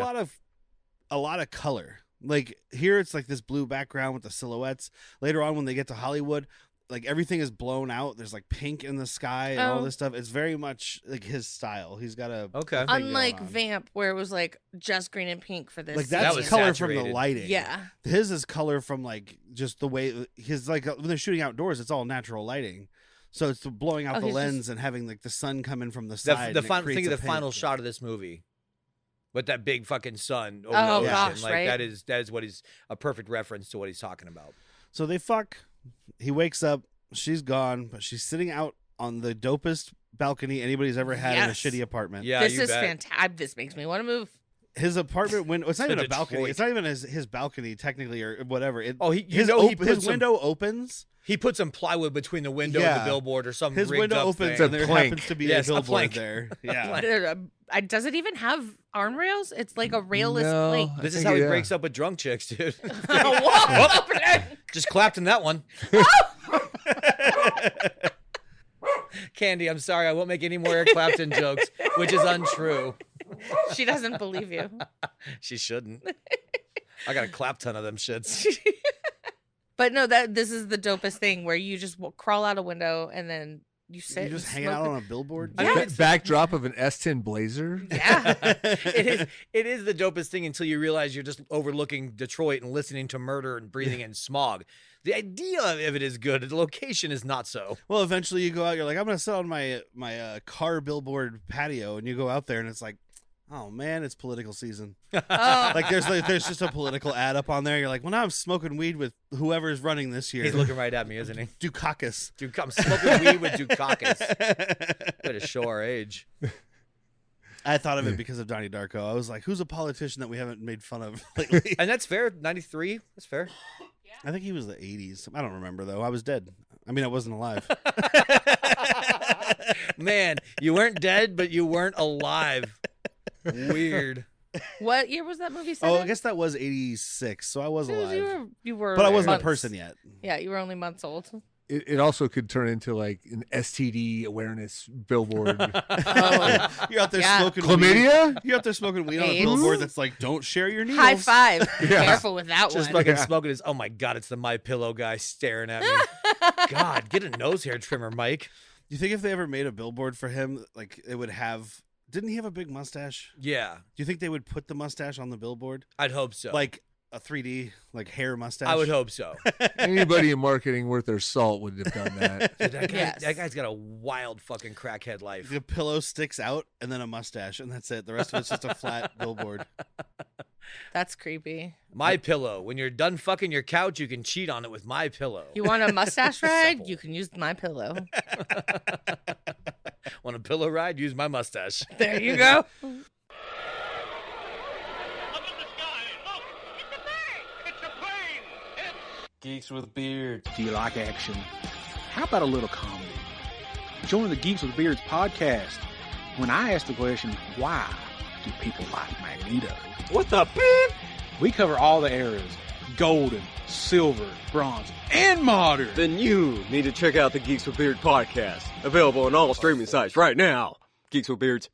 a lot of color. Like here, it's like this blue background with the silhouettes. Later on, when they get to Hollywood, like everything is blown out. There's like pink in the sky and all Oh. this stuff. It's very much like his style. He's got a Okay. thing going Unlike on. Vamp, where it was like just green and pink for this. Like That that's was color from the saturated. lighting. Yeah. His is color from like just the way his like when they're shooting outdoors, it's all natural lighting. So it's the blowing out Oh, the he's lens just- and having like the sun come in from the The side. and it final creates think a of the final pink. shot of this movie. With that big fucking sun over Oh, the ocean. gosh, like right? that is what he's a perfect reference to what he's talking about. So they fuck. He wakes up. She's gone, but she's sitting out on the dopest balcony anybody's ever had in a Yes. shitty apartment. Yeah, This you is bet. fantastic. This makes me want to move. His apartment window. It's not To even a balcony. Detroit. It's not even his balcony technically, or whatever. Oh, he His puts window opens. He put some plywood between the window and Yeah. the billboard or some His rigged window up opens, thing. and there plank. happens to be Yes, a a billboard plank. there. Yeah. Does it even have armrails? It's like a railless No. plate. This I is think how he yeah. breaks up with drunk chicks, dude. Whoa! Just clapped in that one. Candy, I'm sorry. I won't make any more Eric Clapton jokes, which is untrue. She doesn't believe you. She shouldn't. I got a clap ton of them shits. But no, this is the dopest thing where you just crawl out a window and then You sit. You just and hang smoke out on a billboard. Yeah. Backdrop of an S10 Blazer. Yeah. It is the dopest thing until you realize you're just overlooking Detroit and listening to murder and breathing in smog. The idea of it is good. The location is not so. Well, eventually you go out. You're like, I'm going to sit on my car billboard patio, and you go out there, and it's like, oh man, it's political season. Oh. Like there's just a political ad up on there. You're like, well, now I'm smoking weed with whoever's running this year. He's looking right at me, isn't he? Dukakis. I'm smoking weed with Dukakis. Way to show our age. I thought of it because of Donnie Darko. I was like, who's a politician that we haven't made fun of lately? And that's fair. 93. That's fair. I think he was the 80s. I don't remember, though. I was dead. I mean, I wasn't alive. Man, you weren't dead, but you weren't alive. Weird. What year was that movie set Oh, in? I guess that was 86, so I was alive. You were But I wasn't months. a person yet. Yeah, you were only months old. It also could turn into like an STD awareness billboard. Oh. You're out there Yeah. smoking Chlamydia? weed. You're out there smoking weed on a AIDS? billboard that's like, don't share your needles. High five. Be Yeah. careful with that Just one. fucking smoking his. Oh my God, it's the My Pillow guy staring at me. God, get a nose hair trimmer, Mike. Do you think if they ever made a billboard for him, like it would have? Didn't he have a big mustache? Yeah, Do you think they would put the mustache on the billboard, I'd hope so. like a 3D like hair mustache? I would hope so. Anybody in marketing worth their salt would have done that. Dude, that, guy, Yes. that guy's got a wild fucking crackhead life. The pillow sticks out and then a mustache, and that's it. The rest of it's just a flat billboard. That's creepy. My Pillow. When you're done fucking your couch, you can cheat on it with My Pillow. You want a mustache ride? Supple. You can use my pillow. Want a pillow ride? Use my mustache. There you go. Up in the sky, look! It's a bird! It's a plane! It's Geeks with beards. Do you like action? How about a little comedy? Join the Geeks with Beards podcast. When I ask the question, why do people like Magneto? What the beep? We cover all the eras. Golden, silver, bronze, and modern. Then you need to check out the Geeks with Beards podcast. Available on all streaming sites right now. Geeks with Beards.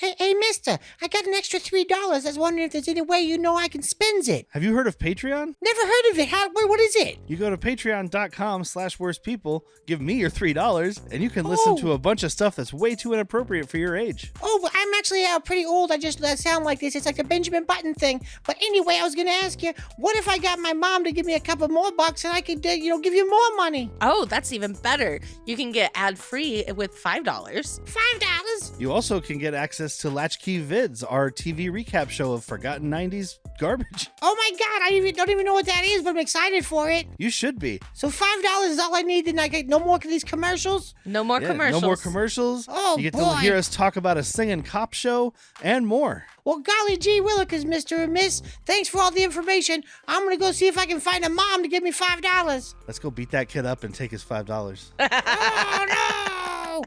Hey, mister, I got an extra $3. I was wondering if there's any way you know I can spend it. Have you heard of Patreon? Never heard of it. What is it? You go to patreon.com/worstpeople, give me your $3, and you can listen to a bunch of stuff that's way too inappropriate for your age. Oh, but I'm actually pretty old. I just sound like this. It's like the Benjamin Button thing. But anyway, I was going to ask you, what if I got my mom to give me a couple more bucks and I could, give you more money? Oh, that's even better. You can get ad-free with $5. $5? You also can get access to Latchkey Vids, our TV recap show of forgotten 90s garbage. Oh my God, I don't even know what that is, but I'm excited for it. You should be. So $5 is all I need, and I get no more of these commercials? No more commercials. No more commercials. Oh, you get boy. to hear us talk about a singing cop show and more. Well, golly gee willikers, Mr. and Miss. Thanks for all the information. I'm going to go see if I can find a mom to give me $5. Let's go beat that kid up and take his $5. Oh, no!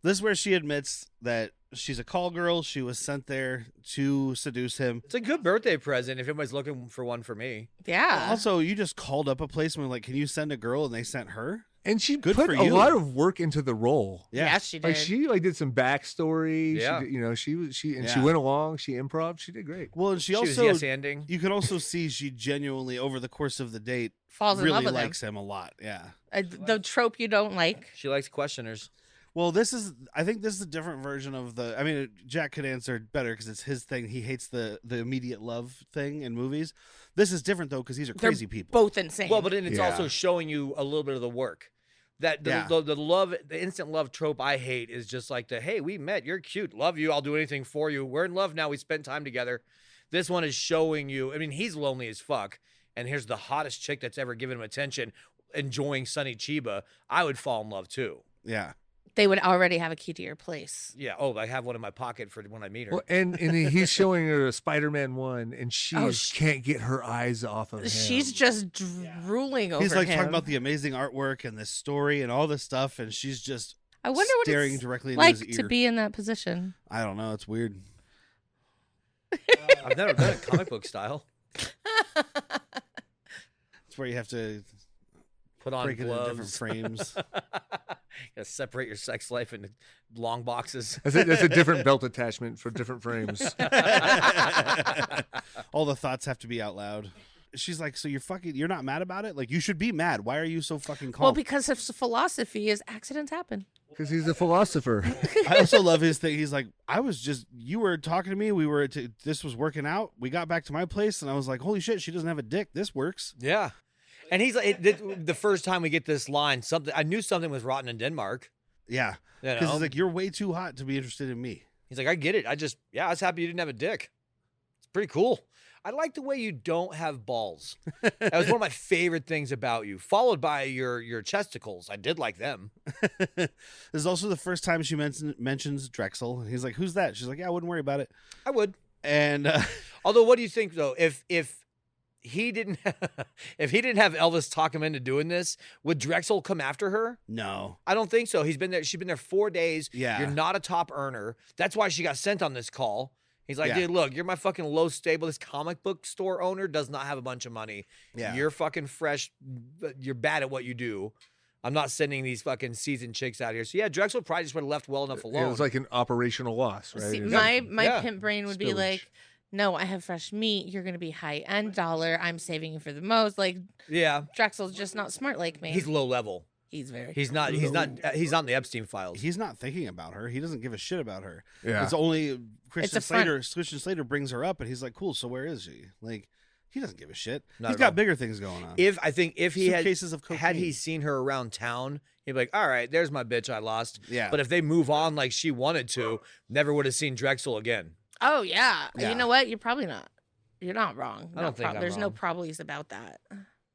This is where she admits that she's a call girl. She was sent there to seduce him. It's a good birthday present if anybody's looking for one for me. Yeah. Also, you just called up a place and were like, can you send a girl? And they sent her. And she Good put for a you. lot of work into the role. Yeah, she did. Like she did some backstory. Yeah. She she Yeah. went along. She improv. She did great. Well, and she was also, yes-anding. you could also see she genuinely, over the course of the date, Falls in really love with likes him a lot. Yeah. The trope you don't like. She likes questioners. Well, I think this is a different version of the, I mean, Jack could answer it better because it's his thing. He hates the immediate love thing in movies. This is different, though, because these are crazy people. Both insane. Well, but then it's Yeah. also showing you a little bit of the work. That Yeah. the love, the instant love trope I hate is just like hey, we met, you're cute, love you, I'll do anything for you. We're in love now, we spent time together. This one is showing you, I mean, he's lonely as fuck, and here's the hottest chick that's ever given him attention, enjoying Sonny Chiba. I would fall in love too. Yeah. they would already have a key to your place. Yeah. Oh, I have one in my pocket for when I meet her. Well, and he's showing her a Spider-Man 1, and she Oh, can't get her eyes off of him. She's just drooling over He's like him. talking about the amazing artwork and this story and all this stuff, and she's just I wonder what staring it's directly into like his to ear. be in that position. I don't know. It's weird. I've never done it comic book style. It's where you have to Put on break it into different gloves. frames. Gotta separate your sex life into long boxes. That's a different belt attachment for different frames. All the thoughts have to be out loud. she's like, so you're not mad about it? Like, you should be mad. Why are you so fucking calm? Well, because his philosophy is accidents happen. Because he's a philosopher. I also love his thing. He's like, you were talking to me. This was working out. We got back to my place, and I was like, holy shit, she doesn't have a dick. This works. Yeah. And he's like, the first time we get this line, I knew something was rotten in Denmark. Yeah. Because he's like, you're way too hot to be interested in me. He's like, I get it. I was happy you didn't have a dick. It's pretty cool. I like the way you don't have balls. That was one of my favorite things about you, followed by your chesticles. I did like them. This is also the first time she mentions Drexel. He's like, who's that? She's like, yeah, I wouldn't worry about it. I would. And although, what do you think, though? If he didn't have Elvis talk him into doing this, would Drexel come after her? No. I don't think so. She's been there 4 days. Yeah. You're not a top earner. That's why she got sent on this call. He's like, dude, look, you're my fucking low stable. This comic book store owner does not have a bunch of money. Yeah. You're fucking fresh. You're bad at what you do. I'm not sending these fucking seasoned chicks out here. So, yeah, Drexel probably just would have left well enough alone. It was like an operational loss, right? See, my pimp brain would be like, no, I have fresh meat. You're going to be high-end dollar. I'm saving you for the most. Like, yeah, Drexel's just not smart like me. He's low level. He's not in the Epstein files. He's not thinking about her. He doesn't give a shit about her. Yeah. It's only Christian Slater brings her up, and he's like, cool, so where is she? Like, he doesn't give a shit. He's got bigger things going on. If he had cases of cocaine. Had he seen her around town, he'd be like, all right, there's my bitch I lost. Yeah. But if they move on like she wanted to, never would have seen Drexel again. Oh, yeah. You know what? You're probably not. You're not wrong. I don't think I'm there's wrong. no probablies about that.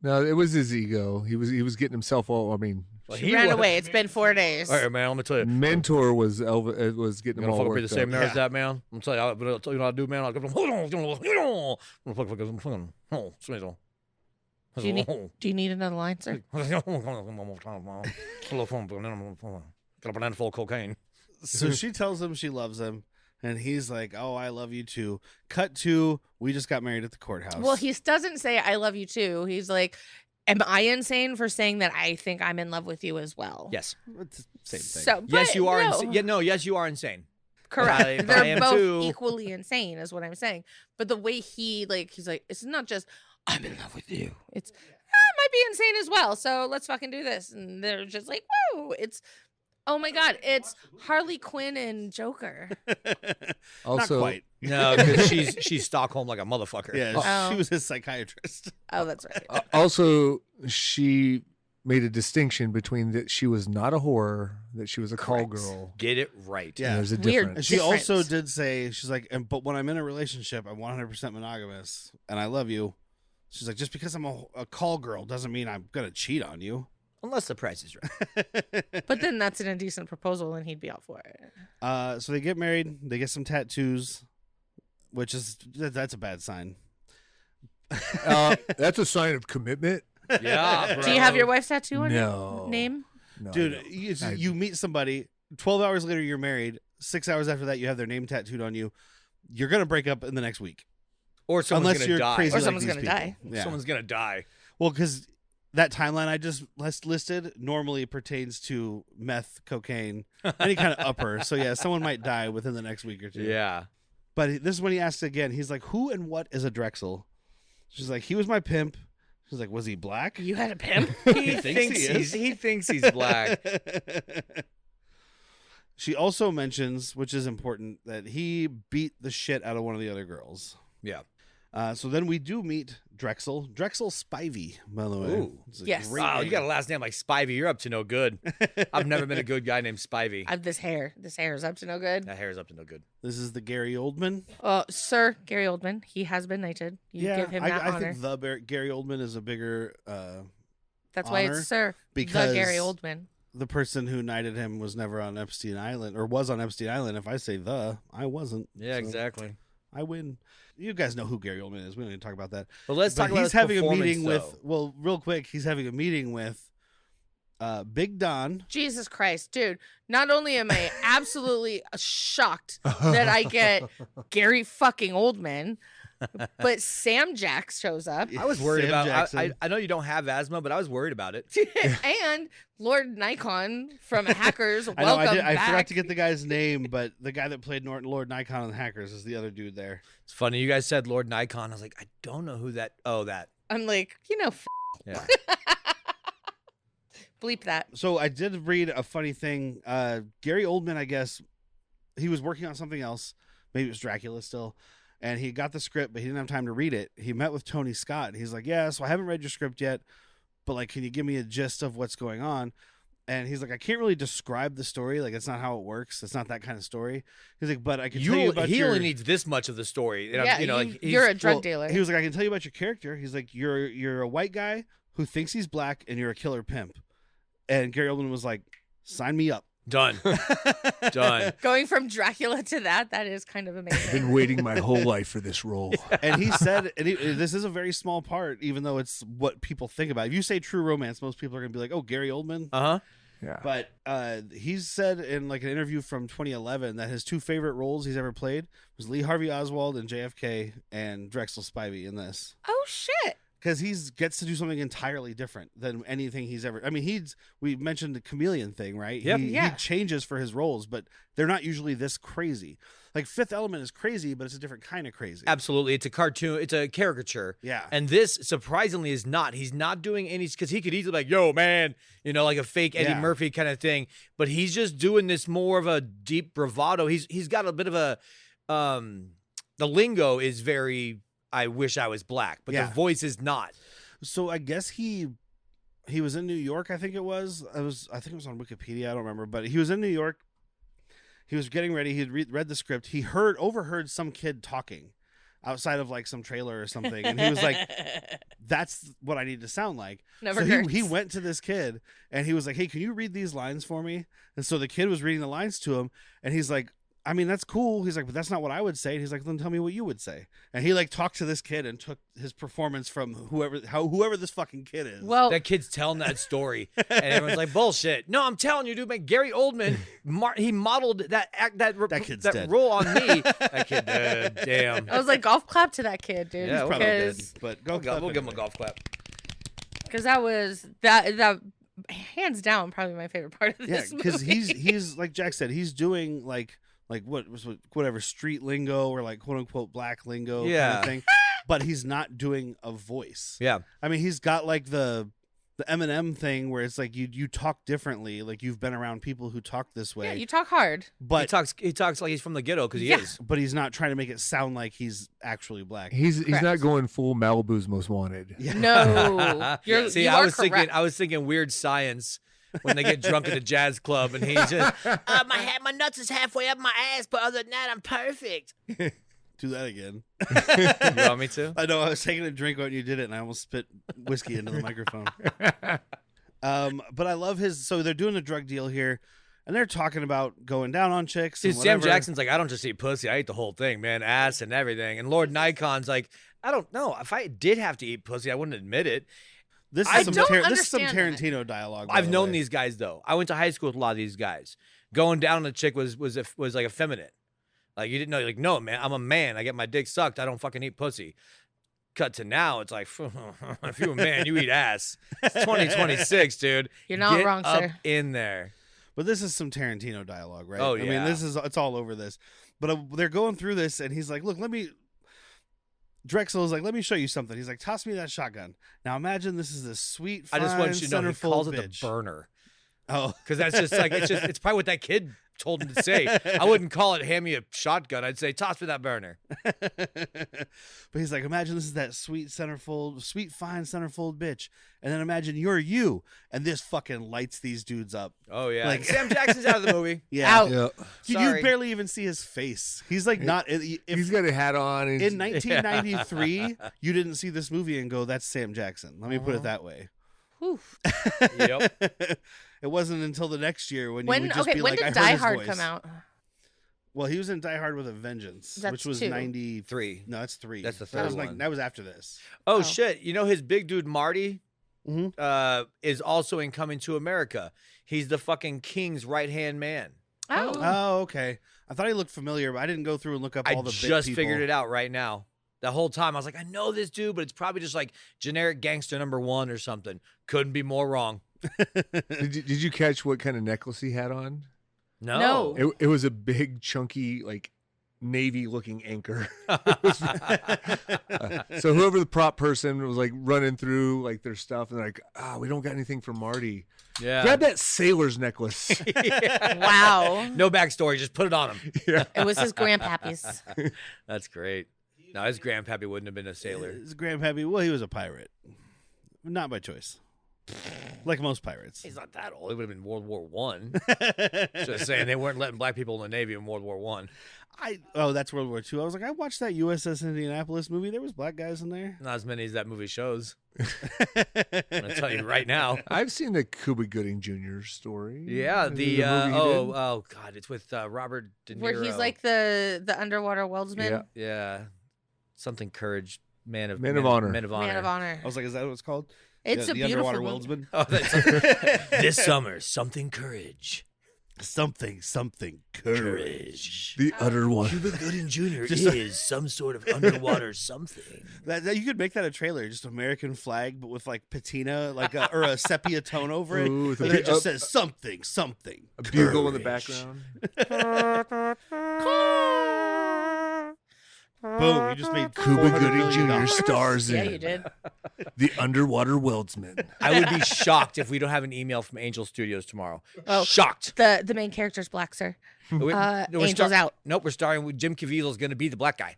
No, it was his ego. He was getting himself all. I mean, he ran away. It's been 4 days. All right, man. Let me tell you. Mentor was Elvis. Was getting him all worked the same up. marriage as that, man. I'm telling you, I'll tell you what I do, man. Do you need another line, sir? Got a banana full of cocaine. So she tells him she loves him, and he's like, oh, I love you too. Cut to, we just got married at the courthouse. Well, he doesn't say I love you too. He's like, am I insane for saying that I think I'm in love with you as well? Yes. It's the same thing. So, yes, you are. No. Yes, you are insane. Correct. I They're am both too. equally insane, is what I'm saying. But the way he's like, it's not just I'm in love with you. It's I might be insane as well. So let's fucking do this. And they're just like, whoa! It's oh my god! It's Harley Quinn and Joker. Also, not quite. No, because she's Stockholm like a motherfucker. Yeah, she was his psychiatrist. Oh, that's right. Also, she made a distinction between that she was not a whore, that she was a call girl. Get it right. Yeah, And there's a Weird. difference. And she also did say, she's like, but when I'm in a relationship, I'm 100% monogamous, and I love you. She's like, just because I'm a call girl doesn't mean I'm gonna cheat on you. Unless the price is right. But then that's an indecent proposal, and he'd be out for it. So they get married. They get some tattoos, that's a bad sign. That's a sign of commitment. Yeah. Bro. Do you have your wife's tattoo on No. your name? No, Dude, you meet somebody, 12 hours later you're married, 6 hours after that you have their name tattooed on you. You're going to break up in the next week. Or someone's Unless going to you're die. crazy Or like someone's these gonna people. die. Yeah. Someone's going to die. Well, because that timeline I just listed normally pertains to meth, cocaine, any kind of upper. So, yeah, someone might die within the next week or two. Yeah. But this is when he asks again. He's like, who and what is a Drexel? She's like, he was my pimp. She's like, was he black? You had a pimp? He thinks he's black. She also mentions, which is important, that he beat the shit out of one of the other girls. Yeah. So then we do meet Drexel. Drexel Spivey, by the way. Ooh. It's a Yes. great Wow, name. you got a last name like Spivey. You're up to no good. I've never met a good guy named Spivey. I have this hair. This hair is up to no good. That hair is up to no good. This is the Gary Oldman. Sir Gary Oldman. He has been knighted. You give him that I honor. think the Gary Oldman is a bigger. That's why honor it's Sir because the Gary Oldman. The person who knighted him was never on Epstein Island, or was on Epstein Island. If I say I wasn't. Yeah, So exactly. I win. You guys know who Gary Oldman is. We don't need to talk about that. But let's talk about he's his having a performance, meeting though. with. Well, real quick, he's having a meeting with Big Don. Jesus Christ, dude. Not only am I absolutely shocked that I get Gary fucking Oldman, but Sam Jack shows up. I was worried Sam about Jackson. I know you don't have asthma, but I was worried about it. And Lord Nikon from Hackers. I know. Welcome I back. forgot to get the guy's name, but the guy that played Lord Nikon on Hackers is the other dude there. It's funny. You guys said Lord Nikon. I was like, I don't know who that. Oh, that. I'm like, Yeah. bleep that. So I did read a funny thing. Gary Oldman, I guess, he was working on something else. Maybe it was Dracula still. And he got the script, but he didn't have time to read it. He met with Tony Scott. And he's like, yeah, so I haven't read your script yet, but like, can you give me a gist of what's going on? And he's like, I can't really describe the story. Like, it's not how it works. It's not that kind of story. He's like, but I can tell you about He only needs this much of the story. And you're a drug dealer. He was like, I can tell you about your character. He's like, you're a white guy who thinks he's black, and you're a killer pimp. And Gary Oldman was like, sign me up. Done. Done. Going from Dracula to that is kind of amazing. I've been waiting my whole life for this role. And he said, this is a very small part, even though it's what people think about. If you say True Romance, most people are going to be like, oh, Gary Oldman? Uh-huh. Yeah. But he's said in like an interview from 2011 that his 2 favorite roles he's ever played was Lee Harvey Oswald in JFK and Drexel Spivey in this. Oh, shit. Because he gets to do something entirely different than anything he's ever. I mean, we mentioned the chameleon thing, right? Yep. He changes for his roles, but they're not usually this crazy. Like Fifth Element is crazy, but it's a different kind of crazy. Absolutely. It's a cartoon. It's a caricature. Yeah. And this, surprisingly, is not. He's not doing any, because he could easily be like, yo, man, like a fake Eddie Murphy kind of thing. But he's just doing this more of a deep bravado. He's got a bit of a, the lingo is very, I wish I was black, but the voice is not. So I guess he was in New York, I think it was. I think it was on Wikipedia, I don't remember, but he was in New York. He was getting ready. He had read the script. He overheard some kid talking outside of like some trailer or something, and he was like, "That's what I need to sound like." Never so hurts. he went to this kid, and he was like, "Hey, can you read these lines for me?" And so the kid was reading the lines to him, and he's like, I mean, that's cool. He's like, but that's not what I would say. And he's like, then tell me what you would say. And he like talked to this kid and took his performance from whoever this fucking kid is. Well, that kid's telling that story, and everyone's like, bullshit. No, I'm telling you, dude, man, Gary Oldman, he modeled that kid's dead. role on me. That kid, damn. I was like, golf clap to that kid, dude. Yeah, probably dead, but we'll give him a golf clap. Because that was that hands down probably my favorite part of this movie. because he's like Jack said, he's doing like whatever street lingo or like quote unquote black lingo kind of thing, but he's not doing a voice. Yeah, I mean, he's got like the Eminem thing where it's like you talk differently, like you've been around people who talk this way. Yeah, you talk hard. But he talks like he's from the ghetto because he is. But he's not trying to make it sound like he's actually black. He's not going full Malibu's Most Wanted. Yeah. No, I was thinking Weird Science. When they get drunk at a jazz club and he's just, my nuts is halfway up my ass, but other than that, I'm perfect. Do that again. You want me to? I know. I was taking a drink when you did it, and I almost spit whiskey into the microphone. But I love his. So they're doing a drug deal here, and they're talking about going down on chicks. Dude, and Sam whatever. Jackson's like, I don't just eat pussy. I eat the whole thing, man, ass and everything. And Lord Nikon's like, I don't know. If I did have to eat pussy, I wouldn't admit it. This I is some don't this is some understand Tarantino dialogue. by I've the known way. these guys though. I went to high school with a lot of these guys. Going down on a chick was like effeminate. Like you didn't know. You're like, no, man, I'm a man. I get my dick sucked. I don't fucking eat pussy. Cut to now, it's like, if you're a man, you eat ass. It's 2026, dude. You're not Get wrong, up sir. in there. But this is some Tarantino dialogue, right? Oh, I mean, yeah. it's all over this. But they're going through this, and he's like, look, Drexel is like, let me show you something. He's like, toss me that shotgun. Now imagine this is this sweet, fine, I just want you to know he calls it bitch. the burner. Oh, Because that's just like, it's probably what that kid told him to say. I wouldn't call it hand me a shotgun. I'd say, toss me that burner. But he's like, imagine this is that sweet, fine centerfold bitch. And then imagine you're you. And this fucking lights these dudes up. Oh, yeah. Like- Like, Sam Jackson's out of the movie. Yeah. Out. Yeah. You Sorry. barely even see his face. He's like not. He's got a hat on. And In 1993, you didn't see this movie and go, that's Sam Jackson. Let me put it that way. Whew. Yep. It wasn't until the next year when you When would just be when like, I did heard Die his Hard voice. come out? Well, he was in Die Hard with a Vengeance, That's which was 2. 93. No, that's 3. That's the That was third one. That was after this. Oh, shit. You know, his big dude, Marty, Mhm. is also in Coming to America. He's the fucking king's right-hand man. Oh. Oh, okay. I thought he looked familiar, but I didn't go through and look up all the bit just people. figured it out right now. The whole time I was like, I know this dude, but it's probably just like generic gangster #1 or something. Couldn't be more wrong. did you catch what kind of necklace he had on? No. No. It was a big, chunky, like Navy-looking anchor. So whoever the prop person was like running through like their stuff, and they're like, we don't got anything for Marty. Yeah. Grab that sailor's necklace. Wow. No backstory, just put it on him. Yeah. It was his grandpappy's. That's great. No, his grandpappy wouldn't have been a sailor. His grandpappy, well, he was a pirate. Not by choice. Like most pirates. He's not that old. It would have been World War One. Just saying, they weren't letting black people in the Navy in World War One. That's World War II. I was like, I watched that USS Indianapolis movie. There was black guys in there. Not as many as that movie shows. I'm gonna tell you right now. I've seen the Cuba Gooding Jr. story. Yeah, movie he did. oh god, it's with Robert De Niro. Where he's like the underwater weldsman. Yeah, something courage, man of honor. Man of honor. I was like, is that what it's called? It's the a beautiful underwater movie. weldsman. Oh, this summer, something courage. Something courage. The utter one. Cuba Gooding Jr. is some sort of underwater something. That you could make that a trailer, just American flag, but with like patina, or a sepia tone over it. Ooh, And it just says something. A bugle in the background. Boom! You just made Cuba $400 Gooding million. Jr. stars Yeah, in you did. The Underwater Weldsman. I would be shocked if we don't have an email from Angel Studios tomorrow. Oh, shocked. The main character's black, sir. Angel's out. Nope, we're starring with Jim Caviezel is going to be the black guy.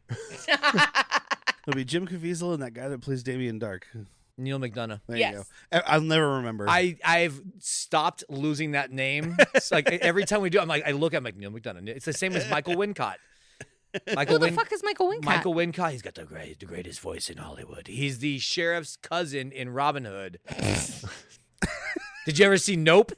It'll be Jim Caviezel and that guy that plays Damien Dark. Neil McDonough. There Yes. you go. I'll never remember. I've stopped losing that name. It's like every time we do, I look at Neil McDonough. It's the same as Michael Wincott. Who the fuck is Michael Wincott? Michael Wincott. He's got the greatest voice in Hollywood. He's the sheriff's cousin in Robin Hood. Did you ever see Nope?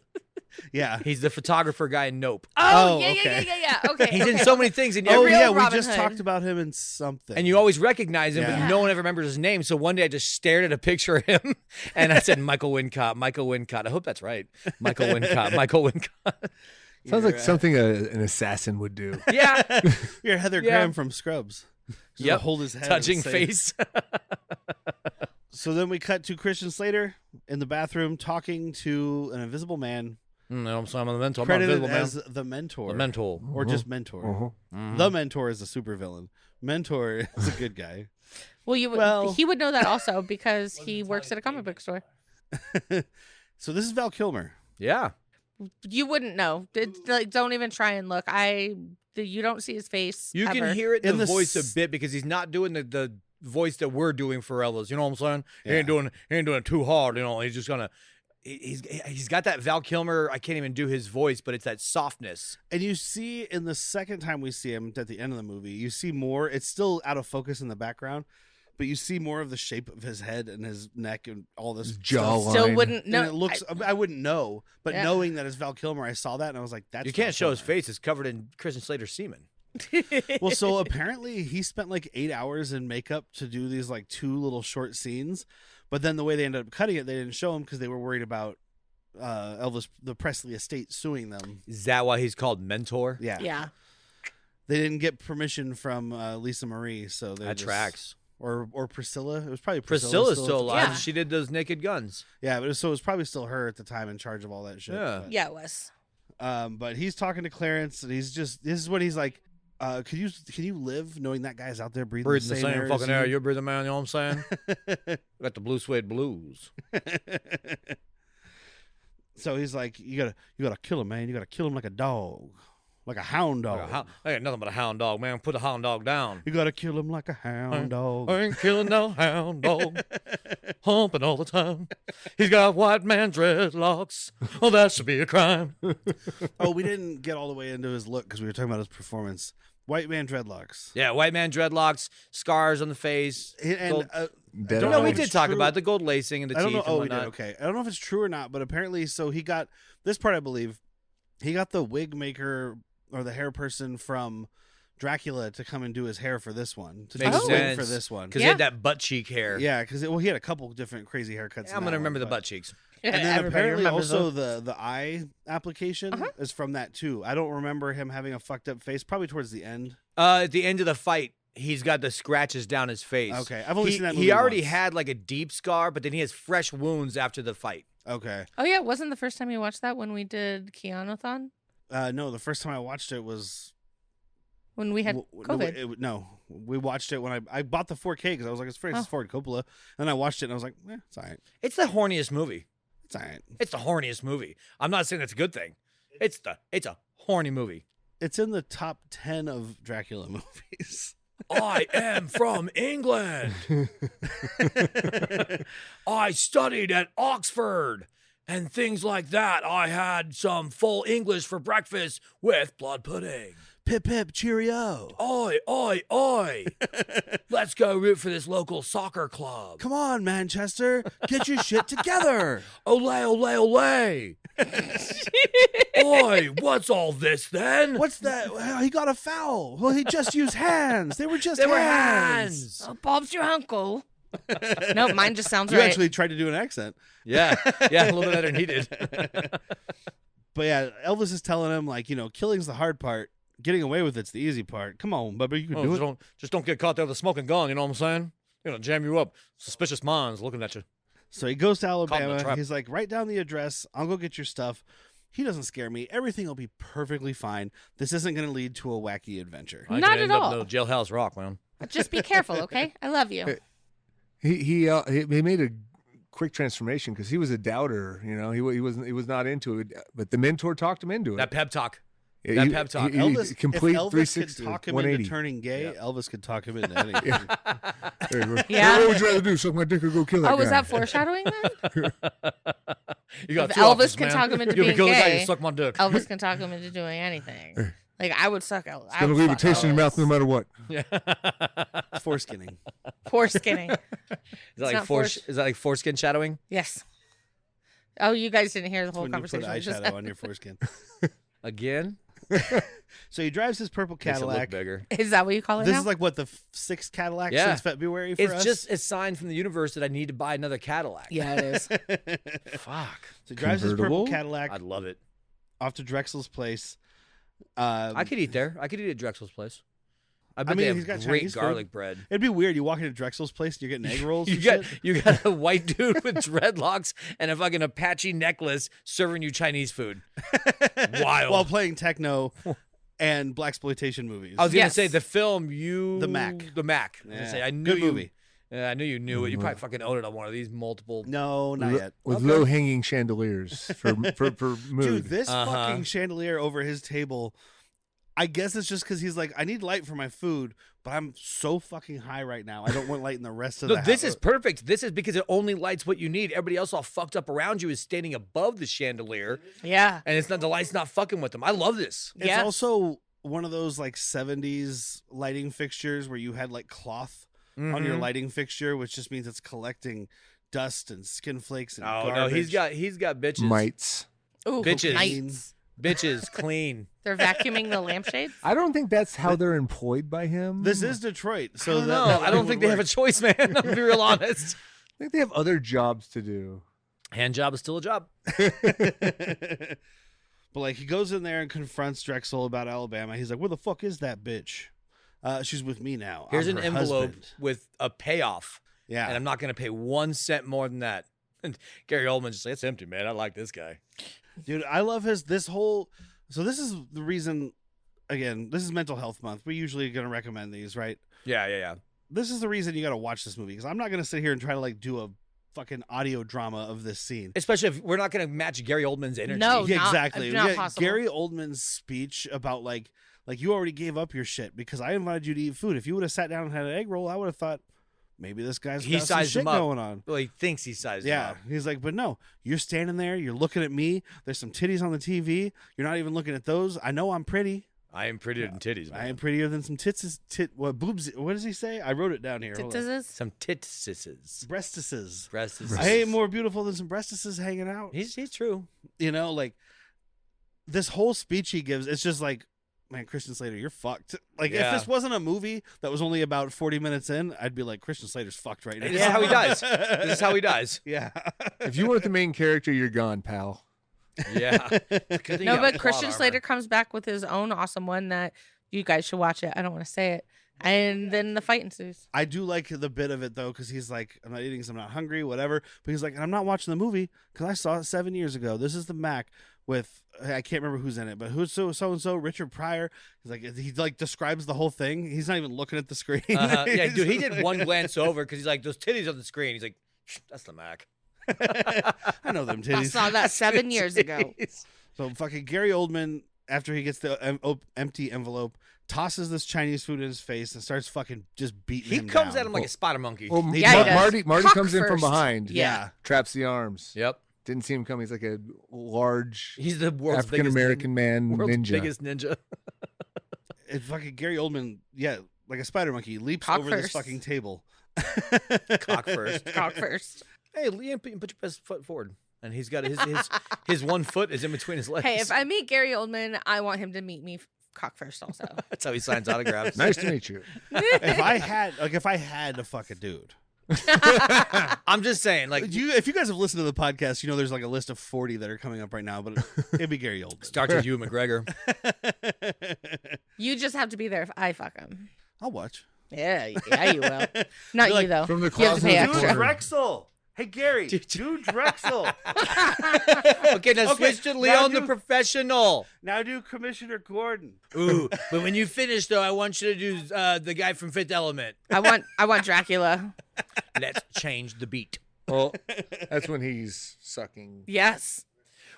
Yeah. He's the photographer guy in Nope. Oh, yeah, okay. yeah. Okay. He's in so many things. And Oh, Real yeah. We Robin just Hood. talked about him in something. And you always recognize him, Yeah. but no one ever remembers his name. So one day I just stared at a picture of him, and I said, Michael Wincott, Michael Wincott. I hope that's right. Michael Wincott, Michael Wincott. Sounds like something an assassin would do. Yeah. You're Heather Yeah. Graham from Scrubs. Just Yep. Hold his head. Touching and say- face. So then we cut to Christian Slater in the bathroom talking to an invisible man I'm the mentor. I'm credited invisible, man. as the mentor. The mentor. Or just mentor. Mhm. The mentor is a supervillain. Mentor is a good guy. Well, he would know that also because he works at a comic book store. So this is Val Kilmer. Yeah. You wouldn't know. Don't even try and look. You don't see his face. You ever. can hear it in In the the voice s- a bit because he's not doing the voice that we're doing for Ellis. You know what I'm saying? He Yeah. ain't doing it too hard. You know, he's just gonna. He's got that Val Kilmer. I can't even do his voice, but it's that softness. And you see in the second time we see him at the end of the movie, you see more. It's still out of focus in the background, but you see more of the shape of his head and his neck and all this His stuff. jawline. Still wouldn't No, know. it looks. I wouldn't know, but Yeah. knowing that it's Val Kilmer, I saw that and I was like, "That's." You can't Val show his Kilmer. face. It's covered in Christian Slater semen. Well, so apparently he spent like 8 hours in makeup to do these like 2 little short scenes, but then the way they ended up cutting it, they didn't show him because they were worried about Elvis, the Presley estate, suing them. Is that why he's called Mentor? Yeah, Yeah. They didn't get permission from Lisa Marie, so they That just- tracks. Or Priscilla. It was probably Priscilla's still still at the alive. Yeah. She did those Naked Guns. Yeah, but so it was probably still her at the time in charge of all that shit. Yeah. Yeah, it was. But he's talking to Clarence, and he's just. This is what he's like. Can you live knowing that guy's out there breathing Breathing the same air as fucking you? air. You're breathing, man. You know what I'm saying? Got the blue suede blues. So he's like, you gotta kill him, man. You gotta kill him like a dog, like a hound dog. I ain't nothing but a hound dog, man. Put the hound dog down. You gotta kill him like a hound dog. I ain't killing no hound dog. Humping all the time. He's got white man dreadlocks. Oh, that should be a crime. Oh, we didn't get all the way into his look because we were talking about his performance. White man dreadlocks. Yeah, white man dreadlocks, scars on the face. And gold- Dead don't no, know we if did it's talk true. about the gold lacing and the I don't teeth know. Oh, and we did. whatnot. Okay. I don't know if it's true or not, but apparently, so he got this part. I believe he got the wig maker or the hair person from Dracula to come and do his hair for this one. To do Makes his wig sense. for this one. Because he had that butt cheek hair. Yeah, because he had a couple different crazy haircuts. I'm in going to that remember one, the but- butt cheeks. And then Everybody apparently remembers also those. the eye application is from that too. I don't remember him having a fucked up face. Probably towards the end. At the end of the fight, he's got the scratches down his face. Okay, I've only seen that movie He already once. had like a deep scar, but then he has fresh wounds after the fight. Okay. Oh yeah, wasn't the first time you watched that when we did Keanu-thon? No, the first time I watched it was when we had COVID. No, we watched it when I bought the 4K because I was like, it's Francis Ford Coppola. And I watched it and I was like, it's all right. It's the horniest movie. It's all right. It's the horniest movie. I'm not saying that's a good thing. It's a horny movie. It's in the top 10 of Dracula movies. I am from England. I studied at Oxford and things like that. I had some full English for breakfast with blood pudding. Pip, pip, cheerio. Oi, oi, oi. Let's go root for this local soccer club. Come on, Manchester. Get your shit together. Ole, ole, ole. Oi, what's all this then? What's that? Well, he got a foul. Well, he just used hands. They were just They were hands. hands. Oh, Bob's your uncle. No, mine just sounds You right. actually tried to do an accent. Yeah, a little bit better than he did. But yeah, Elvis is telling him, like, killing's the hard part. Getting away with it's the easy part. Come on, Bubba, you can do it. Just don't get caught there with a smoking gun, you know what I'm saying? Jam you up. Suspicious minds looking at you. So he goes to Caught in the Alabama. trap. He's like, write down the address. I'll go get your stuff. He doesn't scare me. Everything will be perfectly fine. This isn't going to lead to a wacky adventure. Not at end up all. in the jailhouse rock, man. Just be careful, okay? I love you. He made a quick transformation because he was a doubter. He was not into it, but the mentor talked him into it. That pep talk. Yeah, pep talk. Elvis, complete if Elvis 360, could talk him 180. into turning gay, Yeah. Elvis could talk him into anything. Yeah. What would you rather do? Suck my dick or go kill that guy? Oh, was that foreshadowing then? You got If two Elvis options, can man. talk him into You being kill the guy, gay, you suck my dick. Elvis can talk him into doing anything. Like, I would suck Elvis. It's gonna leave a taste in your mouth no matter what. Foreskinning. Foreskinning. Is that like foreskin shadowing? Yes. Oh, you guys didn't hear the whole When you put conversation. we just eyeshadow had. on your foreskin. Again? So he drives his purple Makes it look Cadillac. bigger. Is that what you call it This now? is like what, the sixth Cadillac Yeah. since February for It's us? just a sign from the universe that I need to buy another Cadillac. Yeah, it is. Fuck. So he drives his purple Convertible? Cadillac I'd love it. off to Drexel's place. I could eat there. I could eat at Drexel's place. I bet mean, they he's got have great Chinese food. garlic bread. It'd be weird. You walk into Drexel's place and you're getting egg rolls You and got shit. you got a white dude with dreadlocks and a fucking Apache necklace serving you Chinese food. Wild. While playing techno and blaxploitation movies. I was gonna Yes. say the film The Mac. The Mac. I was gonna Yeah. say, I knew Good you. movie. Yeah, I knew you knew it. You probably fucking own it on one of these multiple. No, not yet. With low hanging chandeliers for mood. Dude, this Uh-huh. fucking chandelier over his table, I guess it's just because he's like, I need light for my food, but I'm so fucking high right now. I don't want light in the rest of No, the this house. is perfect. This is because it only lights what you need. Everybody else all fucked up around you is standing above the chandelier, Yeah. and it's not the light's not fucking with them. I love this. It's Yeah. also one of those like 70s lighting fixtures where you had like cloth on your Mhm. lighting fixture, which just means it's collecting dust and skin flakes and Oh no, garbage. he's got bitches. Mites. Ooh, Bitches. nice. Bitches clean. They're vacuuming the lampshades. I don't think that's how they're employed by him. This is Detroit, so I that don't know. I don't think they have a choice, man. I'm gonna be real honest. I think they have other jobs to do. Hand job is still a job. But like he goes in there and confronts Drexel about Alabama. He's like, "Where the fuck is that bitch? She's with me now. Here's I'm an her envelope husband." with a payoff, Yeah, and I'm not gonna pay 1 cent more than that. And Gary Oldman just like, it's empty, man. I like this guy. dude, I love this whole. So this is the reason. Again, this is Mental Health Month. We're usually going to recommend these, right? Yeah. This is the reason you got to watch this movie because I'm not going to sit here and try to like do a fucking audio drama of this scene. Especially if we're not gonna match Gary Oldman's energy. No. Yeah, not- exactly. not Yeah, possible. Gary Oldman's speech about like you already gave up your shit because I invited you to eat food. If you would have sat down and had an egg roll, I would have thought maybe this guy's He got some sized shit him up. going on. Well, he thinks he sized him Yeah, up. he's like, but no, you're standing there, you're looking at me. There's some titties on the TV. You're not even looking at those. I know I'm pretty. I am prettier than titties, man. I am prettier than some tits. What boobs? What does he say? I wrote it down here. Hold on. Tittises? Some tittises. Breastises. Breastises. I ain't more beautiful than some breastises hanging out. He's true. You know, like this whole speech he gives, it's just like, man, Christian Slater, you're fucked. Like if Yeah. this wasn't a movie that was only about 40 minutes in, I'd be like, Christian Slater's fucked right now. This is how he dies. This is how he dies. Yeah. If you weren't the main character, you're gone, pal. Yeah. No, but Christian Slater comes back with his own awesome one that you guys should watch it. I don't want to say it. And then the fight ensues. I do like the bit of it though, because he's like, I'm not eating because I'm not hungry, whatever. But he's like, I'm not watching the movie because I saw it 7 years ago. This is the Mac with I can't remember who's in it, but who's so and so Richard Pryor. He describes the whole thing. He's not even looking at the screen. Yeah, dude, he did one glance over because he's like, those titties on the screen. He's like, that's the Mac. I know them titties. I saw that 7 years ago. So fucking Gary Oldman, after he gets the empty envelope, tosses this Chinese food in his face and starts fucking just beating him down. He comes at him like a spider monkey. Well, he Marty comes in from behind. Yeah. Traps the arms. Yep. Didn't see him come. He's like a large He's the world's African American man world's ninja. biggest ninja. It's fucking Gary Oldman, like a spider monkey, leaps Cock over first. this fucking table. Cock first. Cock first. Hey, Liam, put your best foot forward. And he's got his 1 foot is in between his legs. Hey, if I meet Gary Oldman, I want him to meet me cock first also. That's how he signs autographs. Nice to meet you. If I had to fuck a dude. I'm just saying, like, If you guys have listened to the podcast, you know there's like a list of 40 that are coming up right now, but it'd be Gary Oldman. starts with you, McGregor. You just have to be there if I fuck him. I'll watch. Yeah, you will. Not You're you though. From the You have to closet pay of the extra. corner. Drexel. Hey Gary, do Drexel. Okay, now switch to Leon the professional. Now do Commissioner Gordon. Ooh, but when you finish, though, I want you to do the guy from Fifth Element. I want Dracula. Let's change the beat. Well, that's when he's sucking. Yes.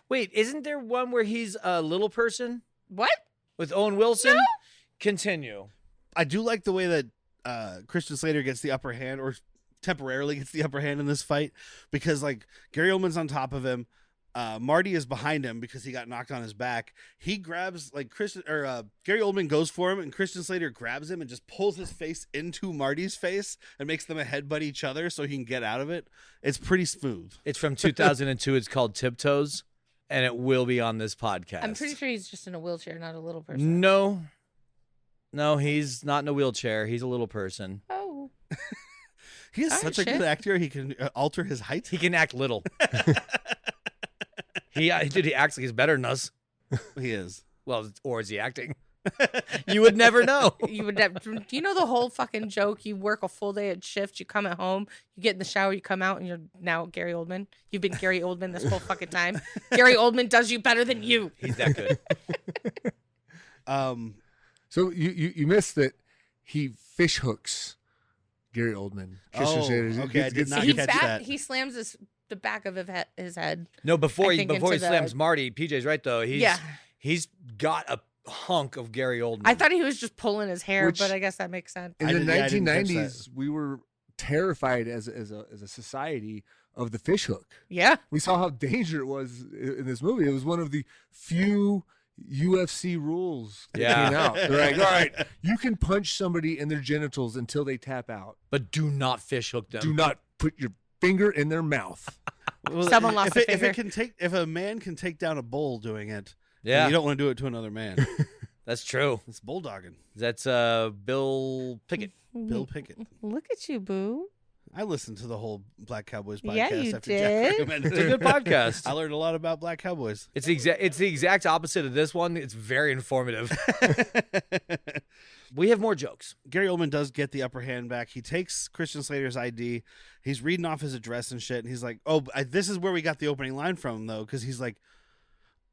Wait, isn't there one where he's a little person What? with Owen Wilson? No. Continue. I do like the way that Christian Slater gets the upper hand, or temporarily gets the upper hand in this fight, because like Gary Oldman's on top of him. Marty is behind him because he got knocked on his back. He grabs Gary Oldman goes for him, and Christian Slater grabs him and just pulls his face into Marty's face and makes them a headbutt each other so he can get out of it. It's pretty smooth. It's from 2002. It's called Tiptoes, and it will be on this podcast. I'm pretty sure he's just in a wheelchair, not a little person. No, he's not in a wheelchair. He's a little person. Oh. He is All such right, a good shit. actor. He can alter his height. He can act little. He acts like he's better than us. He is. Well, or is he acting? You would never know. You would never. Do you know the whole fucking joke? You work a full day at shift. You come at home. You get in the shower. You come out, and you're now Gary Oldman. You've been Gary Oldman this whole fucking time. Gary Oldman does you better than you. He's that good. So you missed that he fish hooks Gary Oldman. Christian Slater. Okay, I did not He catch that. He slams the back of his head. No, before I he think into slams the- Marty, PJ's right though. He's got a hunk of Gary Oldman. I thought he was just pulling his hair, Which- but I guess that makes sense. In I the didn't catch 1990s, we were terrified as a society of the fish hook. Yeah. We saw how dangerous it was in this movie. It was one of the few UFC rules that Yeah. came out. They're like, all right, you can punch somebody in their genitals until they tap out. but do not fish hook them. Do not put your finger in their mouth. Well, Someone lost a finger. If a man can take down a bull doing it, Yeah. then you don't want to do it to another man. That's true. It's bulldogging. That's Bill Pickett. Bill Pickett. Look at you, boo. I listened to the whole Black Cowboys podcast Yeah, you after did. Jack recommended It's a good podcast. I learned a lot about Black Cowboys. It's the exact opposite of this one. It's very informative. We have more jokes. Gary Oldman does get the upper hand back. He takes Christian Slater's ID. He's reading off his address and shit. And he's like, this is where we got the opening line from, though. Because he's like,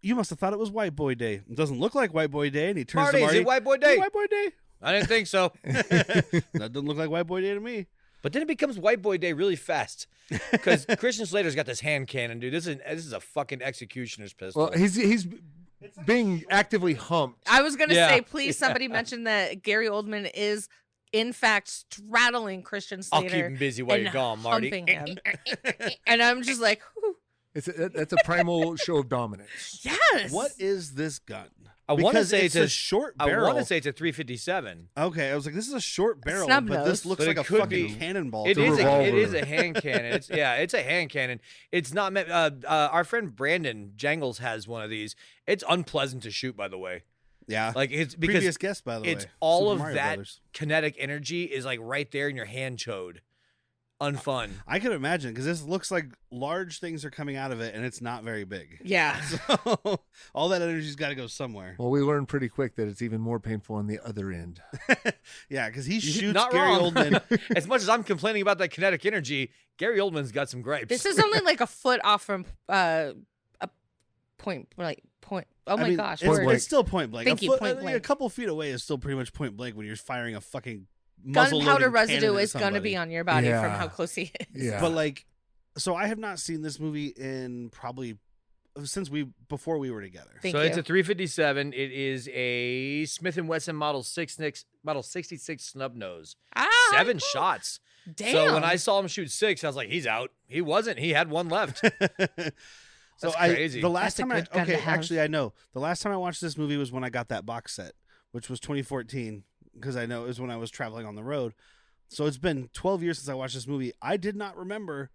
you must have thought it was White Boy Day. It doesn't look like White Boy Day. And he turns Marty, to Marty. is it White Boy "Is it Day? White Boy Day? I didn't think so. That doesn't look like White Boy Day to me. But then it becomes White Boy Day really fast. Because Christian Slater's got this hand cannon, dude. This is a fucking executioner's pistol. Well, he's being actively humped. I was going to Yeah. say, please, somebody mention that Gary Oldman is, in fact, straddling Christian I'll Slater. keep him busy while and you're gone, Marty. humping him. And I'm just like, whew, That's a primal show of dominance. yes. What is this gun? I want to Because say it's a short barrel. I want to say it's a 357. Okay, I was like, this is a short barrel, Snub but this nose. looks But like it a could fucking be. cannonball. It to is revolver. a hand cannon. It's a hand cannon. It's not meant. Our friend Brandon Jangles has one of these. It's unpleasant to shoot, by the way. Yeah. Like it's because Previous guest, by the it's way. all Super of Mario that Brothers. kinetic energy is like right there in your hand chode. Unfun. I can imagine, because this looks like large things are coming out of it, and it's not very big. Yeah. So all that energy's got to go somewhere. Well, we learned pretty quick that it's even more painful on the other end. Yeah, because he shoots Not Gary wrong. Oldman. As much as I'm complaining about that kinetic energy, Gary Oldman's got some gripes. This is only like a foot off from a point Oh my I mean, gosh, it's still point blank. Thank you, point blank. A couple feet away is still pretty much point blank when you're firing a fucking muzzle-loading gunpowder cannon residue at is going to somebody. be on your body Yeah. from how close he is. Yeah. But like, so I have not seen this movie in probably before we were together. Thank so you. it's a 357. It is a Smith & Wesson Model 66 snub nose. 7 shots. Damn. So when I saw him shoot 6, I was like, he's out. He wasn't. He had 1 left. So That's crazy. The last That's a time good gun to have. actually I know. The last time I watched this movie was when I got that box set, which was 2014, because I know it was when I was traveling on the road. So it's been 12 years since I watched this movie. I did not remember,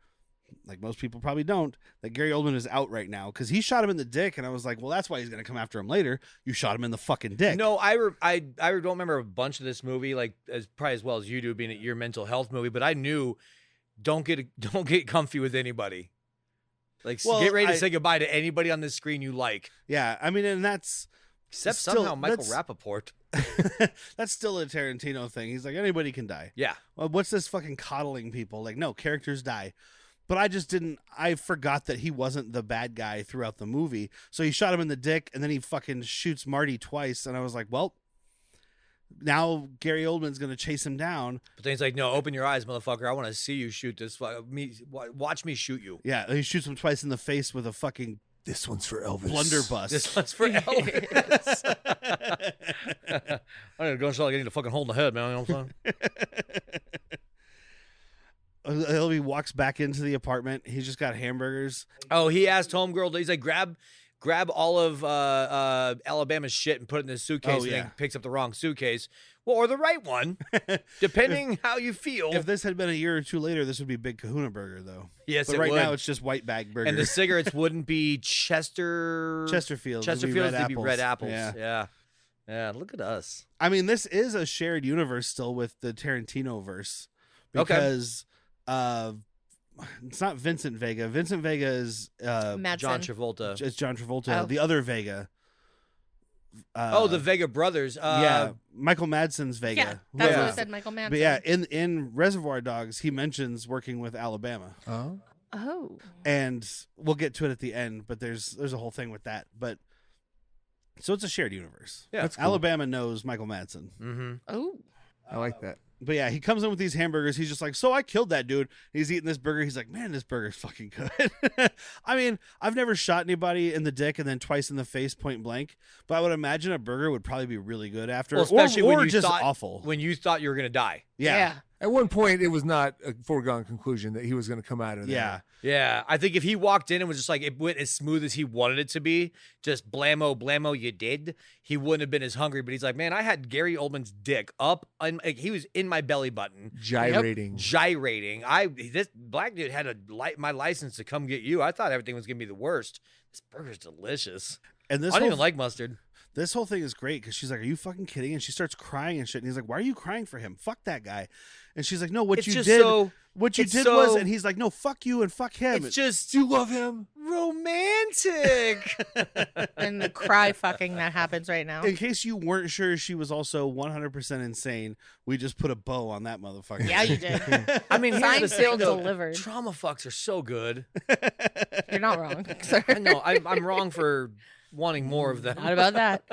like most people probably don't, that Gary Oldman is out right now, because he shot him in the dick, and I was like, well, that's why he's going to come after him later. You shot him in the fucking dick. No, I don't remember a bunch of this movie, like probably as well as you do, being your mental health movie. But I knew, don't get comfy with anybody. Like, get ready to say goodbye to anybody on this screen you like. Yeah, I mean, and that's except still, somehow Michael Rappaport. That's still a Tarantino thing. He's like, anybody can die. Yeah. Well, what's this fucking coddling people? Like, no, characters die. But I forgot that he wasn't the bad guy throughout the movie. So he shot him in the dick, and then he fucking shoots Marty twice. And I was like, well, now Gary Oldman's going to chase him down. But then he's like, no, open your eyes, motherfucker. I want to see you shoot this. Watch me shoot you. Yeah, he shoots him twice in the face with a fucking This one's for Elvis. blunderbuss. This one's for Elvis. I need a gunshot. I need a fucking hole in the head, man. You know what I'm saying? He walks back into the apartment. He's just got hamburgers. Oh, he asked homegirl. He's like, grab all of Alabama's shit and put it in this suitcase, and then picks up the wrong suitcase. Well, or the right one, depending how you feel. If this had been a year or two later, this would be Big Kahuna Burger, though. Yes, but it right would. now it's just White Bag Burger. And the cigarettes wouldn't be Chesterfields. Chesterfields, They'd be red apples. Yeah. Yeah. Look at us. I mean, this is a shared universe still with the Tarantino verse, because it's not Vincent Vega. Vincent Vega is Madsen. John Travolta. It's John Travolta. Oh. The other Vega. The Vega brothers. Yeah, Michael Madsen's Vega. Yeah, that's what Yeah. I said, Michael Madsen. But yeah, in Reservoir Dogs, he mentions working with Alabama. Oh. And we'll get to it at the end, but there's a whole thing with that. But so it's a shared universe. Yeah, that's cool. Alabama knows Michael Madsen. Mm-hmm. Oh. I like that. But yeah, he comes in with these hamburgers. He's just like, so I killed that dude. He's eating this burger. He's like, man, this burger's fucking good. I mean, I've never shot anybody in the dick and then twice in the face point blank, but I would imagine a burger would probably be really good after. Well, especially or when you just thought, awful. When you thought you were going to die. Yeah. At one point, it was not a foregone conclusion that he was going to come out of there. Yeah. Yeah. I think if he walked in and was just like, it went as smooth as he wanted it to be, just blammo, you did, he wouldn't have been as hungry. But he's like, man, I had Gary Oldman's dick up. He was in my belly button. Gyrating. Gyrating. This black dude had my license to come get you. I thought everything was going to be the worst. This burger's delicious. And this I don't whole even like mustard. This whole thing is great because she's like, are you fucking kidding? And she starts crying and shit. And he's like, why are you crying for him? Fuck that guy. And she's like, no, what you did was, and he's like, no, fuck you and fuck him. It's just, you love him. Romantic. And the cry fucking that happens right now. In case you weren't sure, she was also 100% insane. We just put a bow on that motherfucker. Yeah, you did. I mean, here's Signed, the thing, sealed, though. delivered. Trauma fucks are so good. You're not wrong, sir. I know. I'm wrong for wanting more of them. Not about that.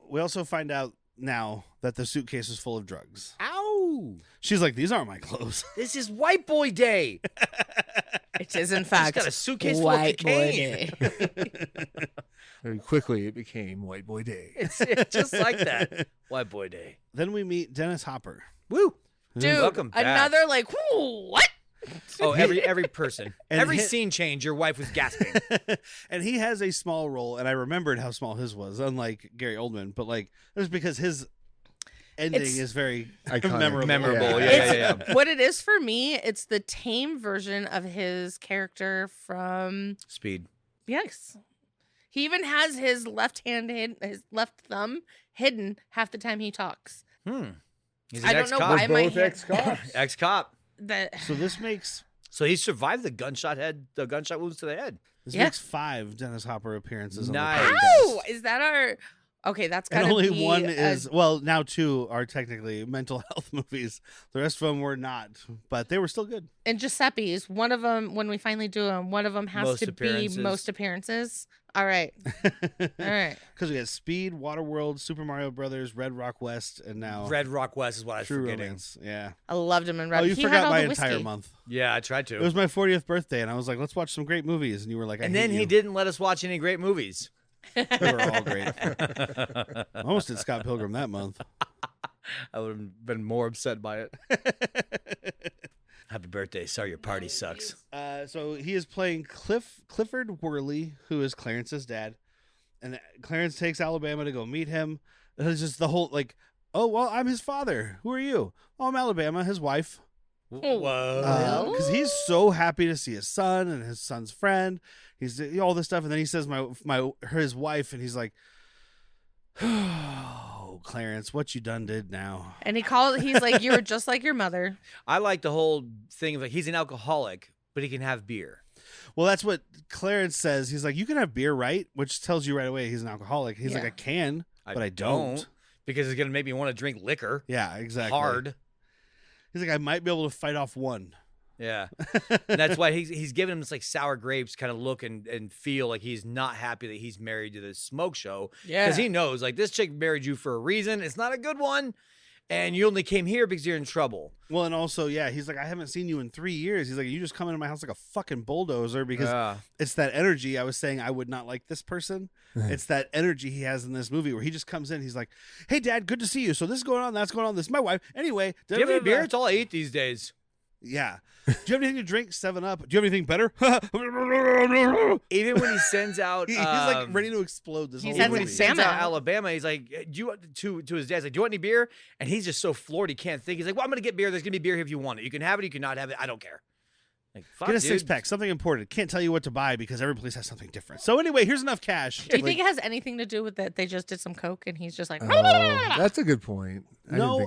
We also find out now that the suitcase is full of drugs. Ow! She's like, these aren't my clothes. This is white boy day. It is, in fact, got a suitcase white full of boy cocaine. day. Very quickly, it became White Boy Day. It's just like that. White boy day. Then we meet Dennis Hopper. Woo! Dude, Welcome back. another like, whoo, what? Oh, every person. And every scene change, your wife was gasping. And he has a small role, and I remembered how small his was, unlike Gary Oldman. But like, it was because his ending is very Iconic. memorable. Yeah. What it is for me, it's the tame version of his character from Speed. Yes. He even has his left thumb hidden half the time he talks. He's I an don't know ex-cop. why my hair. ex-cops. Ex-cop. So this makes So he survived the gunshot wounds to the head. makes 5 Dennis Hopper appearances. Nice. On the podcast. Ow! Is that Okay, that's And gotta only be one is, well, now 2 are technically mental health movies. The rest of them were not, but they were still good. And Giuseppe's, one of them, when we finally do them, one of them has Most to appearances. be most appearances. All right. All right. Because we got Speed, Waterworld, Super Mario Brothers, Red Rock West, and now Red Rock West is what I was True forgetting. Romance. Yeah. I loved him in Red. Oh, you He had forgot all my the whiskey. entire month. Yeah, I tried to. It was my 40th birthday, and I was like, let's watch some great movies. And you were like, I and hate then he you. didn't let us watch any great movies. They were all great. I almost did Scott Pilgrim that month. I would have been more upset by it. Happy birthday. Sorry your party sucks. So he is playing Clifford Worley, who is Clarence's dad. And Clarence takes Alabama to go meet him. And it's just the whole, like, oh, well, I'm his father. Who are you? Oh, I'm Alabama, his wife. Whoa. Because he's so happy to see his son and his son's friend. He's all this stuff. And then he says, his wife, and he's like, oh, Clarence, what you done did now. And he's like, you were just like your mother. I like the whole thing of like he's an alcoholic, but he can have beer. Well, that's what Clarence says. He's like, you can have beer, right? Which tells you right away he's an alcoholic. He's like, I can, but I don't. Because it's going to make me want to drink liquor. Yeah, exactly. Hard. He's like, I might be able to fight off one. Yeah. And that's why he's giving him this like sour grapes kind of look and feel like he's not happy that he's married to this smoke show. Yeah. Because he knows like this chick married you for a reason. It's not a good one. And you only came here because you're in trouble. Well, and also, yeah, he's like, I haven't seen you in 3 years. He's like, you just come into my house like a fucking bulldozer because it's that energy. I was saying I would not like this person. It's that energy he has in this movie where he just comes in. He's like, hey, Dad, good to see you. So this is going on. That's going on. This is my wife. Anyway. Do you have any beer? It's all I eat these days. Yeah. Do you have anything to drink? 7-Up. Do you have anything better? Even when he sends out, he's like ready to explode. This whole even when movie. he sends out Alabama, he's like, "Do you want to his dad's like, do you want any beer?" And he's just so floored he can't think. He's like, "Well, I'm gonna get beer. There's gonna be beer here if you want it. You can have it. You cannot have it. I don't care." Like, fuck, get a dude. 6-pack. Something important. Can't tell you what to buy because every place has something different. So anyway, here's enough cash. Do you think it has anything to do with that they just did some coke and he's just like, Oh, that's a good point. No,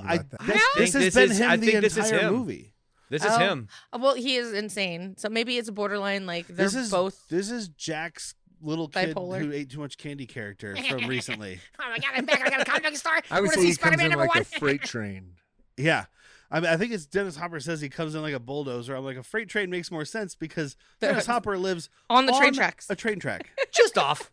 This has been him I the think this is entire him. movie. This is him. Well, he is insane. So maybe it's borderline. Like they're both. This is Jack's little kid bipolar. who ate too much candy character from recently. Oh my god, I'm back. I got a comic book store. I would Want to say see he comes Spider-Man in number like one? a freight train. Yeah. I mean, I think it's Dennis Hopper says he comes in like a bulldozer. I'm like, a freight train makes more sense because Dennis Hopper lives on the train tracks. A train track. Just off.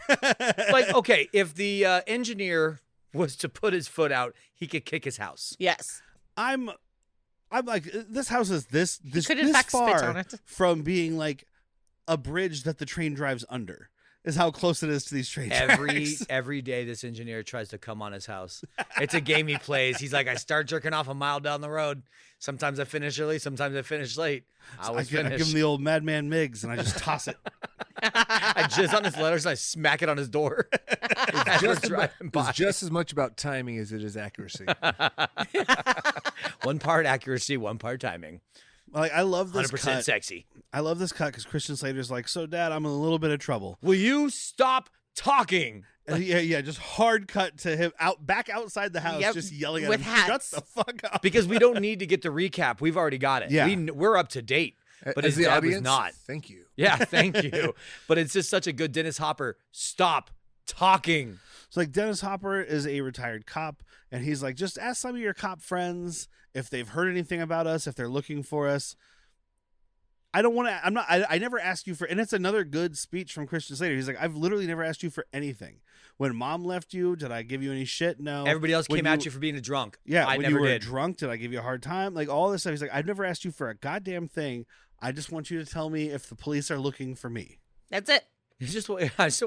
Like, okay, if the engineer was to put his foot out, he could kick his house. Yes. I'm like, this house is this could in fact spit far on it. from being like a bridge that the train drives under. Is how close it is to these train tracks. Every day this engineer tries to come on his house. It's a game he plays. He's like, I start jerking off a mile down the road. Sometimes I finish early. Sometimes I finish late. I give him the old Madman Miggs and I just toss it. I jizz on his letters and I smack it on his door. It's just as much about timing as it is accuracy. One part accuracy, one part timing. Like, I love this 100% cut. sexy. I love this cut because Christian Slater's like, so Dad, I'm in a little bit of trouble. Will you stop talking? Yeah, just hard cut to him back outside the house, just yelling at with him. hats. Shut the fuck up. Because we don't need to get the recap. We've already got it. Yeah. We're up to date. But As his the dad audience, was not. Thank you. Yeah, thank you. But it's just such a good Dennis Hopper. Stop talking. So like Dennis Hopper is a retired cop, and he's like, just ask some of your cop friends if they've heard anything about us, if they're looking for us. I don't want to. I never asked you for, and it's another good speech from Christian Slater. He's like, I've literally never asked you for anything. When Mom left you, did I give you any shit? No. Everybody else came at you for being a drunk. Yeah, I when never you were did. drunk, did I give you a hard time? Like all this stuff. He's like, I've never asked you for a goddamn thing. I just want you to tell me if the police are looking for me. That's it. It's just so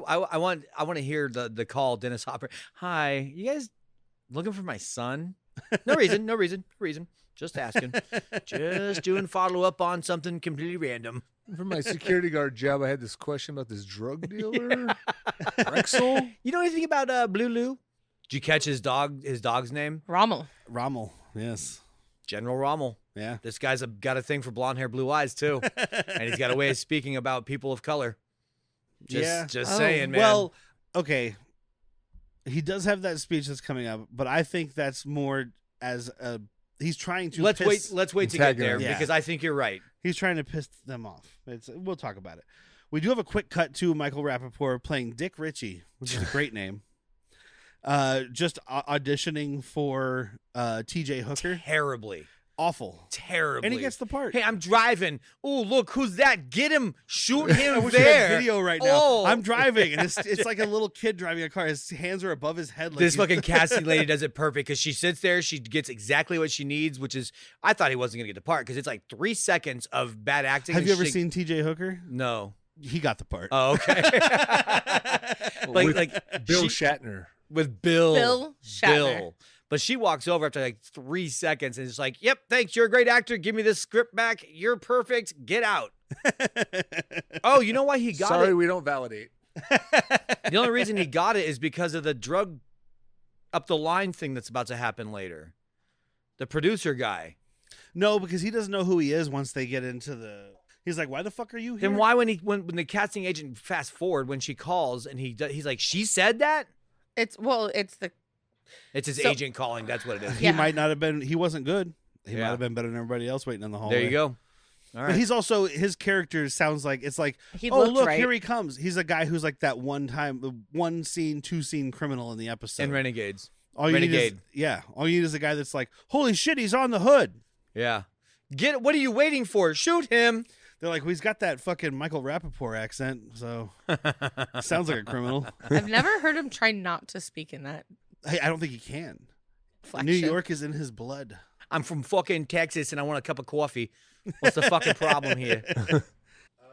I want to hear the call, Dennis Hopper. Hi, you guys looking for my son? No reason. Just asking. Just doing follow up on something completely random. For my security guard job, I had this question about this drug dealer, Rexel. You know anything about Blue Lou? Did you catch his dog's name? Rommel. Yes. General Rommel. Yeah. This guy's got a thing for blonde hair, blue eyes too, and he's got a way of speaking about people of color. Just saying, man. Well, okay. He does have that speech that's coming up, but I think that's more as a he's trying to. Let's wait to get there because I think you're right. He's trying to piss them off. We'll talk about it. We do have a quick cut to Michael Rappaport playing Dick Ritchie, which is a great name. just auditioning for TJ Hooker. Terribly. Awful. Terribly. And he gets the part. Hey, I'm driving. Oh, look, who's that? Get him. Shoot him I wish there. we had video right now. Oh. I'm driving, and it's like a little kid driving a car. His hands are above his head. Like This fucking casting lady does it perfect because she sits there. She gets exactly what she needs, which is, I thought he wasn't going to get the part because it's like 3 seconds of bad acting. Have you ever seen TJ Hooker? No. He got the part. Oh, okay. With Bill Shatner. With Bill Shatner. But she walks over after like 3 seconds and is like, yep, thanks. You're a great actor. Give me this script back. You're perfect. Get out. Oh, you know why he got it? Sorry, we don't validate. The only reason he got it is because of the drug up the line thing that's about to happen later. The producer guy. No, because he doesn't know who he is once they get into the... He's like, why the fuck are you here? Then why when the casting agent fast forward when she calls and he's like, she said that? It's his agent calling. That's what it is. He might not have been... He wasn't good. He Yeah. might have been better than everybody else waiting in the hallway. There you go. All right. But he's also... His character sounds like... It's like, He oh, looked look, right. here he comes. He's a guy who's like that one scene, 2-scene criminal in the episode. And Renegades. All you need is, all you need is a guy that's like, holy shit, he's on the hood. Yeah. What are you waiting for? Shoot him. They're like, well, he's got that fucking Michael Rappaport accent, so sounds like a criminal. I've never heard him try not to speak in that. Hey, I don't think he can. Flexion. New York is in his blood. I'm from fucking Texas and I want a cup of coffee. What's the fucking problem here?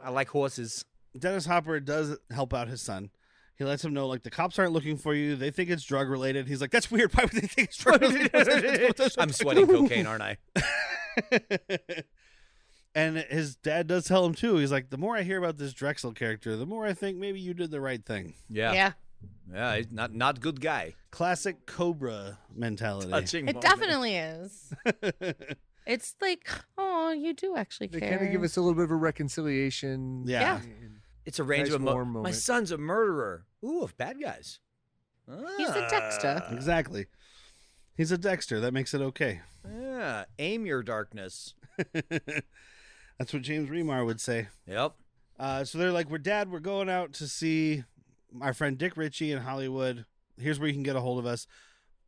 I like horses. Dennis Hopper does help out his son. He lets him know, like, the cops aren't looking for you. They think it's drug related. He's like, that's weird. Why would they think it's drug related? I'm sweating cocaine, aren't I? And his dad does tell him, too. He's like, the more I hear about this Drexel character, the more I think maybe you did the right thing. Yeah. Yeah, he's not good guy. Classic Cobra mentality. It definitely is. It's like, oh, you do actually They care. kind of give us a little bit of a reconciliation. Yeah. It's a range Nice of warm My moment. son's a murderer. Ooh, of bad guys. He's a Dexter. Exactly. He's a Dexter. That makes it okay. Yeah. Aim your darkness. That's what James Remar would say. Yep. So they're like, we're going out to see our friend Dick Ritchie in Hollywood. Here's where you can get a hold of us.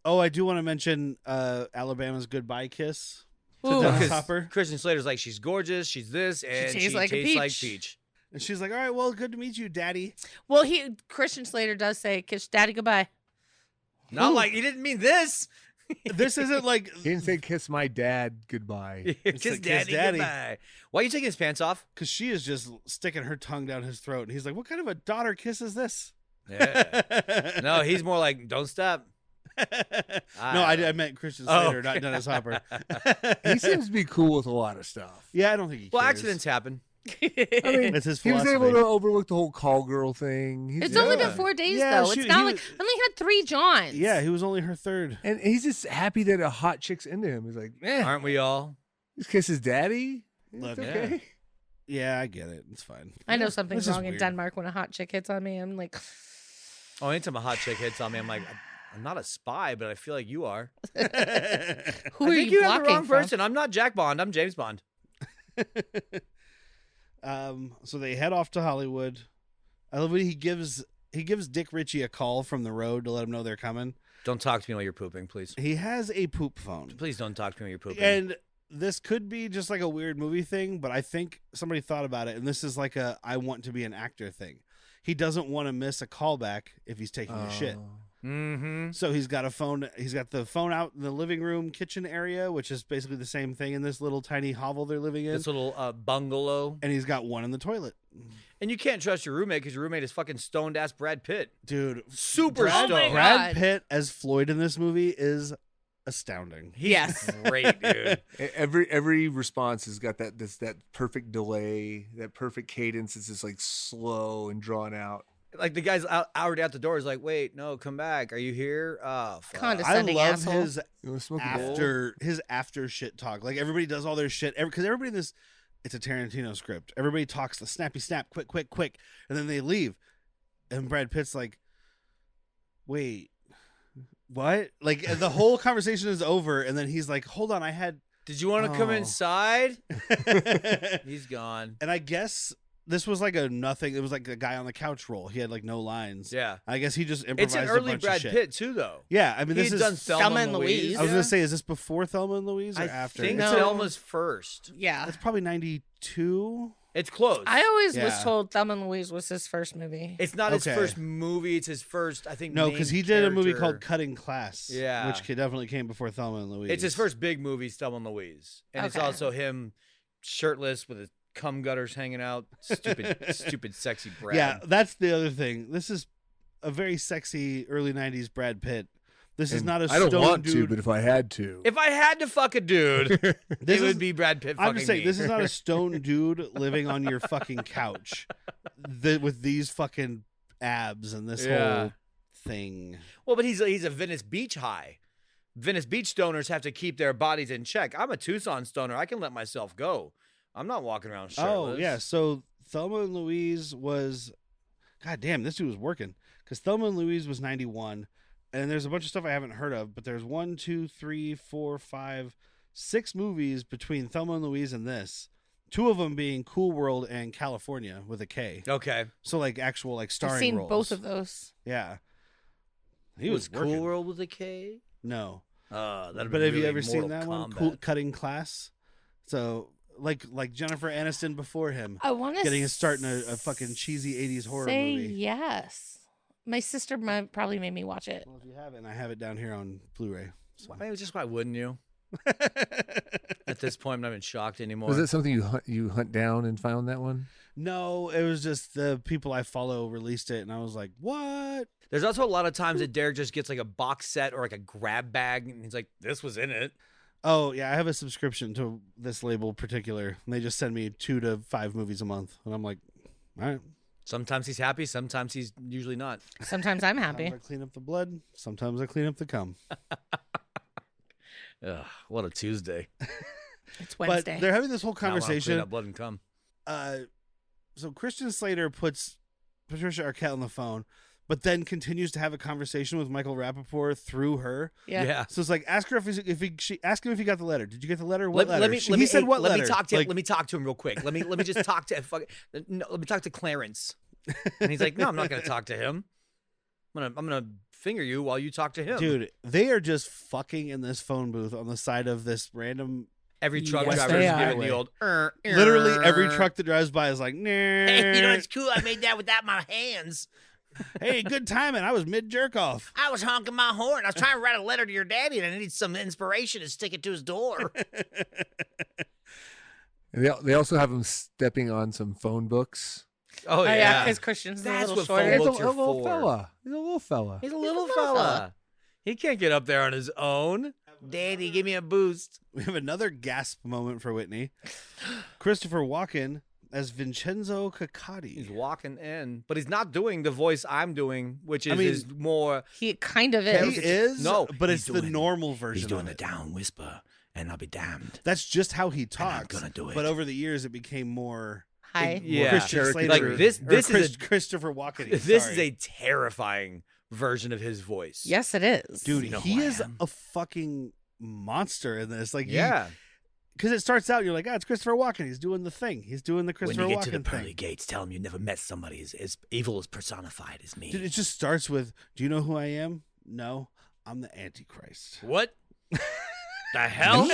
Oh, I do want to mention Alabama's Goodbye Kiss to Dennis Hopper. Christian Slater's like, she's gorgeous, she's this, and she tastes like peach. And she's like, all right, well, good to meet you, Daddy. Well, Christian Slater does say, kiss Daddy goodbye. Not like, he didn't mean this. This isn't like... He didn't say kiss my dad goodbye. Kiss Daddy goodbye. Why are you taking his pants off? Because she is just sticking her tongue down his throat. And he's like, what kind of a daughter kiss is this? Yeah. No, he's more like, don't stop. No, I meant Christian Slater, not Dennis Hopper. He seems to be cool with a lot of stuff. Yeah, I don't think he cares. Accidents happen. I mean, It's his he was philosophy. able to overlook the whole call girl thing. It's only been 4 days, Yeah, though. shoot, It's not he like, was- I only had 3 Johns. Yeah, he was only her third. And he's just happy that a hot chick's into him. He's like, Aren't we all? just kiss his daddy. It's Look, okay. Yeah, I get it. It's fine. I know something's This is wrong in weird. Denmark when a hot chick hits on me. I'm like, Oh, anytime a hot chick hits on me, I'm like, I'm not a spy, but I feel like you are. who I are think you have the blocking wrong from? person. I'm not Jack Bond. I'm James Bond. So they head off to Hollywood. I love when he gives Dick Ritchie a call from the road to let him know they're coming. Don't talk to me while you're pooping, please. He has a poop phone. Please don't talk to me while you're pooping. And this could be just like a weird movie thing, but I think somebody thought about it, and this is like a I want to be an actor thing. He doesn't want to miss a callback if he's taking a shit. Mm-hmm. So he's got a phone. He's got the phone out in the living room kitchen area, which is basically the same thing in this little tiny hovel they're living in. This little bungalow. And he's got one in the toilet. And you can't trust your roommate because your roommate is fucking stoned ass Brad Pitt. Dude, Super Oh my stoned. God. Brad Pitt as Floyd in this movie is astounding. Yes. Great, dude. Every response has got that perfect delay, that perfect cadence. It's just like slow and drawn out. Like the guy's already out the door. He's like, wait, no, come back. Are you here? Oh, fuck. I Condescending love asshole. his You want to smoke a bowl? after shit talk. Like everybody does all their shit because everybody in this, it's a Tarantino script. Everybody talks the snappy snap, quick, and then they leave. And Brad Pitt's like, wait, what? Like the whole conversation is over, and then he's like, hold on, I had. Did you want to come Oh. inside? He's gone. And I guess this was like a nothing. It was like a guy on the couch role. He had like no lines. Yeah. I guess he just It's improvised an a early bunch Brad of shit. Pitt too, though. Yeah, I mean, this He's is done Thelma and Louise. I was gonna say, is this before Thelma and Louise or after? I think No. Thelma's first. Yeah. It's probably 92. It's close. I always Yeah. was told Thelma and Louise was his first movie. It's not his Okay. first movie. It's his first, I think. No, because he did a movie called Cutting Class. Yeah. which definitely came before Thelma and Louise. It's his first big movie, Thelma and Louise, and it's Okay. also him shirtless with his cum gutters hanging out. Stupid, sexy Brad. Yeah, that's the other thing. This is a very sexy early 90s Brad Pitt. This is And not a I don't stone want dude. to, but if I had to, If I had to fuck a dude, This it would is- be Brad Pitt. I'm fucking just saying, me. this is not a stone dude living on your fucking couch with these fucking abs and this Yeah. whole thing. Well, but he's a Venice Beach high. Venice Beach stoners have to keep their bodies in check. I'm a Tucson stoner. I can let myself go. I'm not walking around shirtless. Oh, yeah. So Thelma and Louise was, God damn, this dude was working. Because Thelma and Louise was 91. And there's a bunch of stuff I haven't heard of, but there's 1, 2, 3, 4, 5, 6 movies between Thelma and Louise and this. 2 of them being Cool World and California with a K. Okay. So like actual like starring I've seen roles. both of those. Yeah. He was Cool working. World with a K. No. That'd But be have you really ever seen Mortal that one? Kombat. Cool Cutting Class. So like Jennifer Aniston before him, I want to getting his start in a fucking cheesy 80s horror say movie. yes. My sister probably made me watch it. Well, if you haven't, I have it down here on Blu-ray. So. I mean, just why wouldn't you? At this point, I'm not even shocked anymore. was it something you hunt down and found that one? No, it was just the people I follow released it, and I was like, "What?" There's also a lot of times that Derek just gets like a box set or like a grab bag, and he's like, "This was in it." Oh yeah, I have a subscription to this label particular, and they just send me 2 to 5 movies a month, and I'm like, "All right." Sometimes he's happy, sometimes he's usually not. Sometimes I'm happy. Sometimes I clean up the blood. Sometimes I clean up the cum. Ugh, what a Tuesday. It's Wednesday. But they're having this whole Now I wanna clean conversation. up blood and cum. So Christian Slater puts Patricia Arquette on the phone, but then continues to have a conversation with Michael Rappaport through her. yeah. So it's like, ask her ask him if he got the letter. Did you get the letter? What letter? Let me He said what let letter? me talk to Like, let me talk to him real quick. Let me just talk to let me talk to Clarence. And he's like, "No, I'm not going to talk to him. I'm going to finger you while you talk to him." dude, they are just fucking in this phone booth on the side of this random. Every truck Yes, driver they is are. giving the old Literally every truck that drives by is like, nah. Hey, you know it's cool. I made that without my hands. Hey, good timing. I was mid jerk off. I was honking my horn. I was trying to write a letter to your daddy, and I needed some inspiration to stick it to his door. And they also have him stepping on some phone books. Oh, Oh yeah, because Christian's a That's little what shorter. phone books He's a are little for. fella. He's a little fella. He's a little fella. He can't get up there on his own. Daddy, give me a boost. We have another gasp moment for Whitney. Christopher Walken as Vincenzo Caccati. He's walking in, but he's not doing the voice I'm doing, which is I mean, his more. He kind of He is. is, No, but he's it's the doing- normal version. He's doing of the it. down whisper, and I'll be damned. That's just how he I'm talks. gonna do it. But over the years, it became more. Hi. Yeah. Christian Like Slater. this- or this is a- Christopher Walken. This sorry. is a terrifying version of his voice. Yes, it is. dude. You know he who I is am? a fucking monster in this. Like, Yeah. because it starts out, you're like, it's Christopher Walken. He's doing the thing. He's doing the When Christopher you get to the Walken pearly thing. gates, tell him you never met somebody as evil as personified as me. Dude, it just starts with, "Do you know who I am? No, I'm the Antichrist." What? The hell?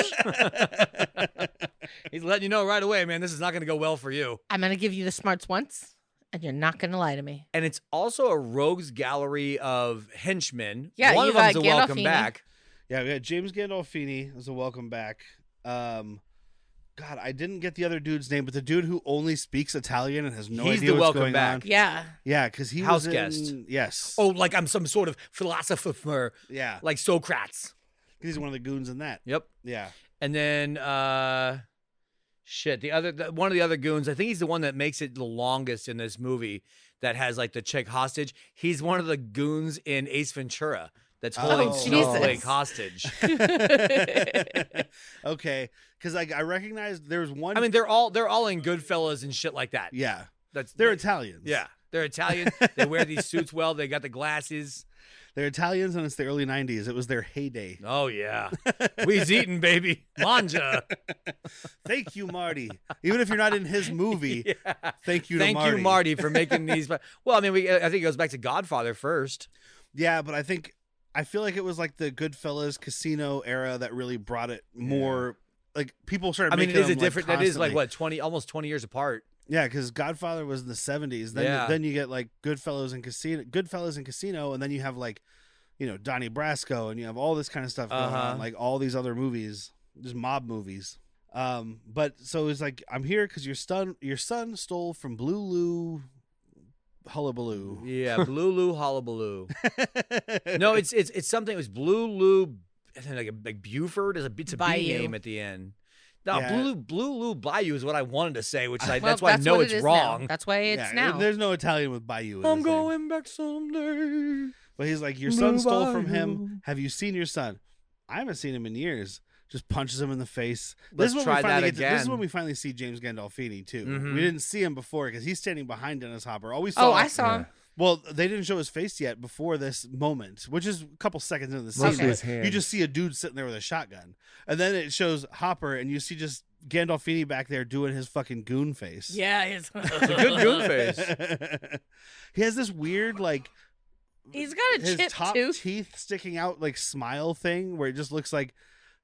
He's letting you know right away, man. This is not going to go well for you. I'm gonna give you the smarts once, and you're not gonna lie to me. And it's also a rogues gallery of henchmen. Yeah, one you of them's got a welcome Gandolfini. back. Yeah, we got James Gandolfini as a welcome back. God, I didn't get the other dude's name, but the dude who only speaks Italian and has no He's idea the what's welcome going back. on. Yeah. Yeah, because he House was guest. Yes. Oh, like I'm some sort of philosopher, yeah. like Socrates. He's one of the goons in that. Yep. Yeah. And then, one of the other goons, I think he's the one that makes it the longest in this movie that has like the chick hostage. He's one of the goons in Ace Ventura that's holding Oh, Snowflake Jesus. hostage. Okay, because I recognized there was one. I mean, they're all in Goodfellas and shit like that. yeah, That's they're Italians. Yeah, they're Italian. They wear these suits well. They got the glasses. They're Italians, and it's the early 90s. It was their heyday. Oh, yeah. We's eating, baby. Manja. Thank you, Marty. Even if you're not in his movie, thank you to Marty. Thank you, Marty, for making these. Well, I mean, I think it goes back to Godfather first. Yeah, but I feel like it was like the Goodfellas Casino era that really brought it more. Like people started. Making it is them, a different. Like, that is like what almost 20 years apart. Yeah, because Godfather was in the 70s. Then you get like Goodfellas and Casino, and then you have like, Donnie Brasco, and you have all this kind of stuff going on, like all these other movies, just mob movies. But so it's like, I'm here because your son stole from Blue Lou Hullabaloo. Yeah, Blue Lou Hullabaloo. No, it's something. It was Blue Lou, I think like Buford. It's a B name at the end. No, yeah. Blue Lou Bayou is what I wanted to say, which that's why I know it's wrong. Now. That's why it's now. There's no Italian with Bayou. I'm going back someday. But he's like, your son stole from him. Have you seen your son? I haven't seen him in years. Just punches him in the face. Let's try that again. This is when we finally see James Gandolfini, too. Mm-hmm. We didn't see him before because he's standing behind Dennis Hopper. I saw him. Well, they didn't show his face yet before this moment, which is a couple seconds into the scene. You just see a dude sitting there with a shotgun. And then it shows Hopper, and you see just Gandolfini back there doing his fucking goon face. Yeah, it's a good goon face. He has this weird, like... He's got a his top tooth. Teeth sticking out, like, smile thing, where it just looks like...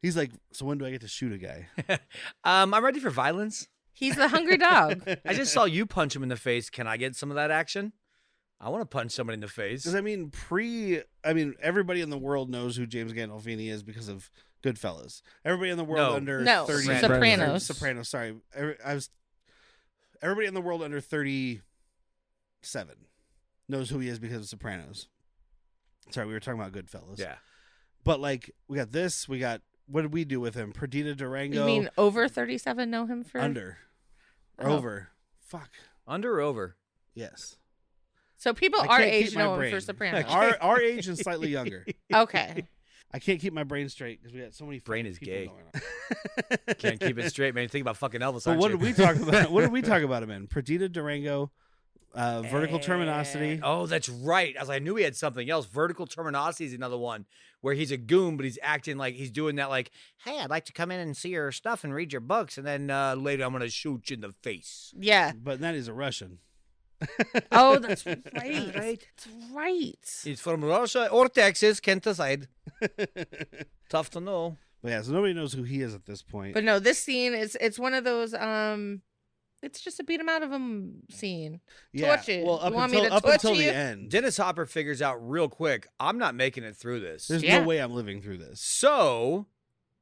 He's like, so when do I get to shoot a guy? I'm ready for violence. He's the hungry dog. I just saw you punch him in the face. Can I get some of that action? I want to punch somebody in the face. Because everybody in the world knows who James Gandolfini is because of Goodfellas. Everybody in the world under 30... Sopranos, sorry. Everybody in the world under 37 knows who he is because of Sopranos. Sorry, we were talking about Goodfellas. Yeah. But, like, we got this, what did we do with him? Perdita Durango. You mean over 37 know him for? Under. Over. Fuck. Under or over? Yes. So people our age know him for Sopranos. Our age and slightly younger. Okay. I can't keep my brain straight because we got so many brain is gay. Going on. Can't keep it straight, man. You think about fucking Elvis. But what did we talk about? What did we talk about him in? Perdita Durango, Vertical Terminosity. Oh, that's right. I knew he had something else. Vertical Terminosity is another one where he's a goon, but he's acting like he's doing that. Like, hey, I'd like to come in and see your stuff and read your books, and then later I'm going to shoot you in the face. Yeah, but then he's a Russian. Oh, that's right. That's right. He's from Russia or Texas, can't decide. Tough to know. But yeah, so nobody knows who he is at this point. But no, this scene it's one of those it's just a beat him out of him scene. Yeah. Torch it. Well, up until the end. Dennis Hopper figures out real quick, I'm not making it through this. There's no way I'm living through this. So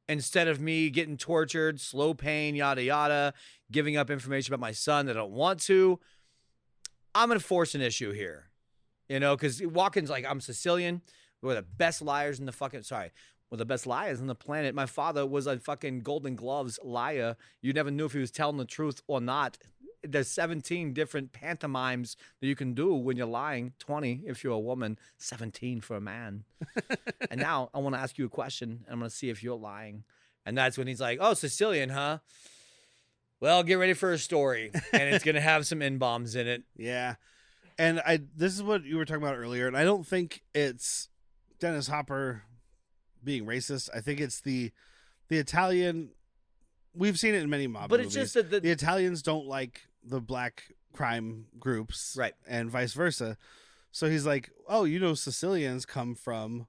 instead of me getting tortured, slow pain, yada, yada, giving up information about my son that I don't want to, I'm going to force an issue here. Because Walken's like, I'm Sicilian. We're the best liars in the we're the best liars on the planet. My father was a fucking Golden Gloves liar. You never knew if he was telling the truth or not. There's 17 different pantomimes that you can do when you're lying. 20 if you're a woman, 17 for a man. And now I want to ask you a question, and I'm going to see if you're lying. And that's when he's like, oh, Sicilian, huh? Well, get ready for a story, and it's going to have some N-bombs in it. Yeah. And this is what you were talking about earlier, and I don't think it's Dennis Hopper being racist. I think it's the Italian. We've seen it in many mob movies. But it's just that the Italians don't like the black crime groups, right, and vice versa. So he's like, "Oh, Sicilians come from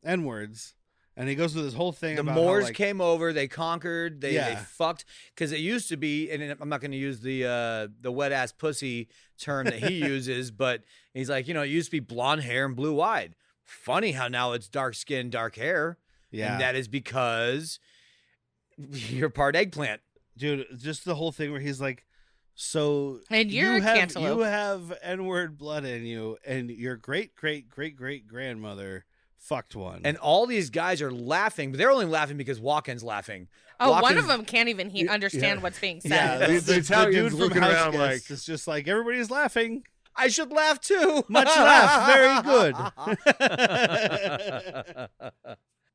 N-words," and he goes through this whole thing. The about Moors how, came over, they conquered, they fucked. Because it used to be, and I'm not going to use the wet ass pussy term that he uses, but he's like, it used to be blonde hair and blue eyed. Funny how now it's dark skin, dark hair. Yeah. And that is because you're part eggplant. Dude, just the whole thing where he's like, so and you have N-word blood in you, and your great-great-great-great-grandmother fucked one. And all these guys are laughing, but they're only laughing because Walken's laughing. Oh, one of them can't even understand what's being said. Yeah, the Italian's dude looking around like, it's just like, everybody's laughing. I should laugh too. Much laugh. Very good.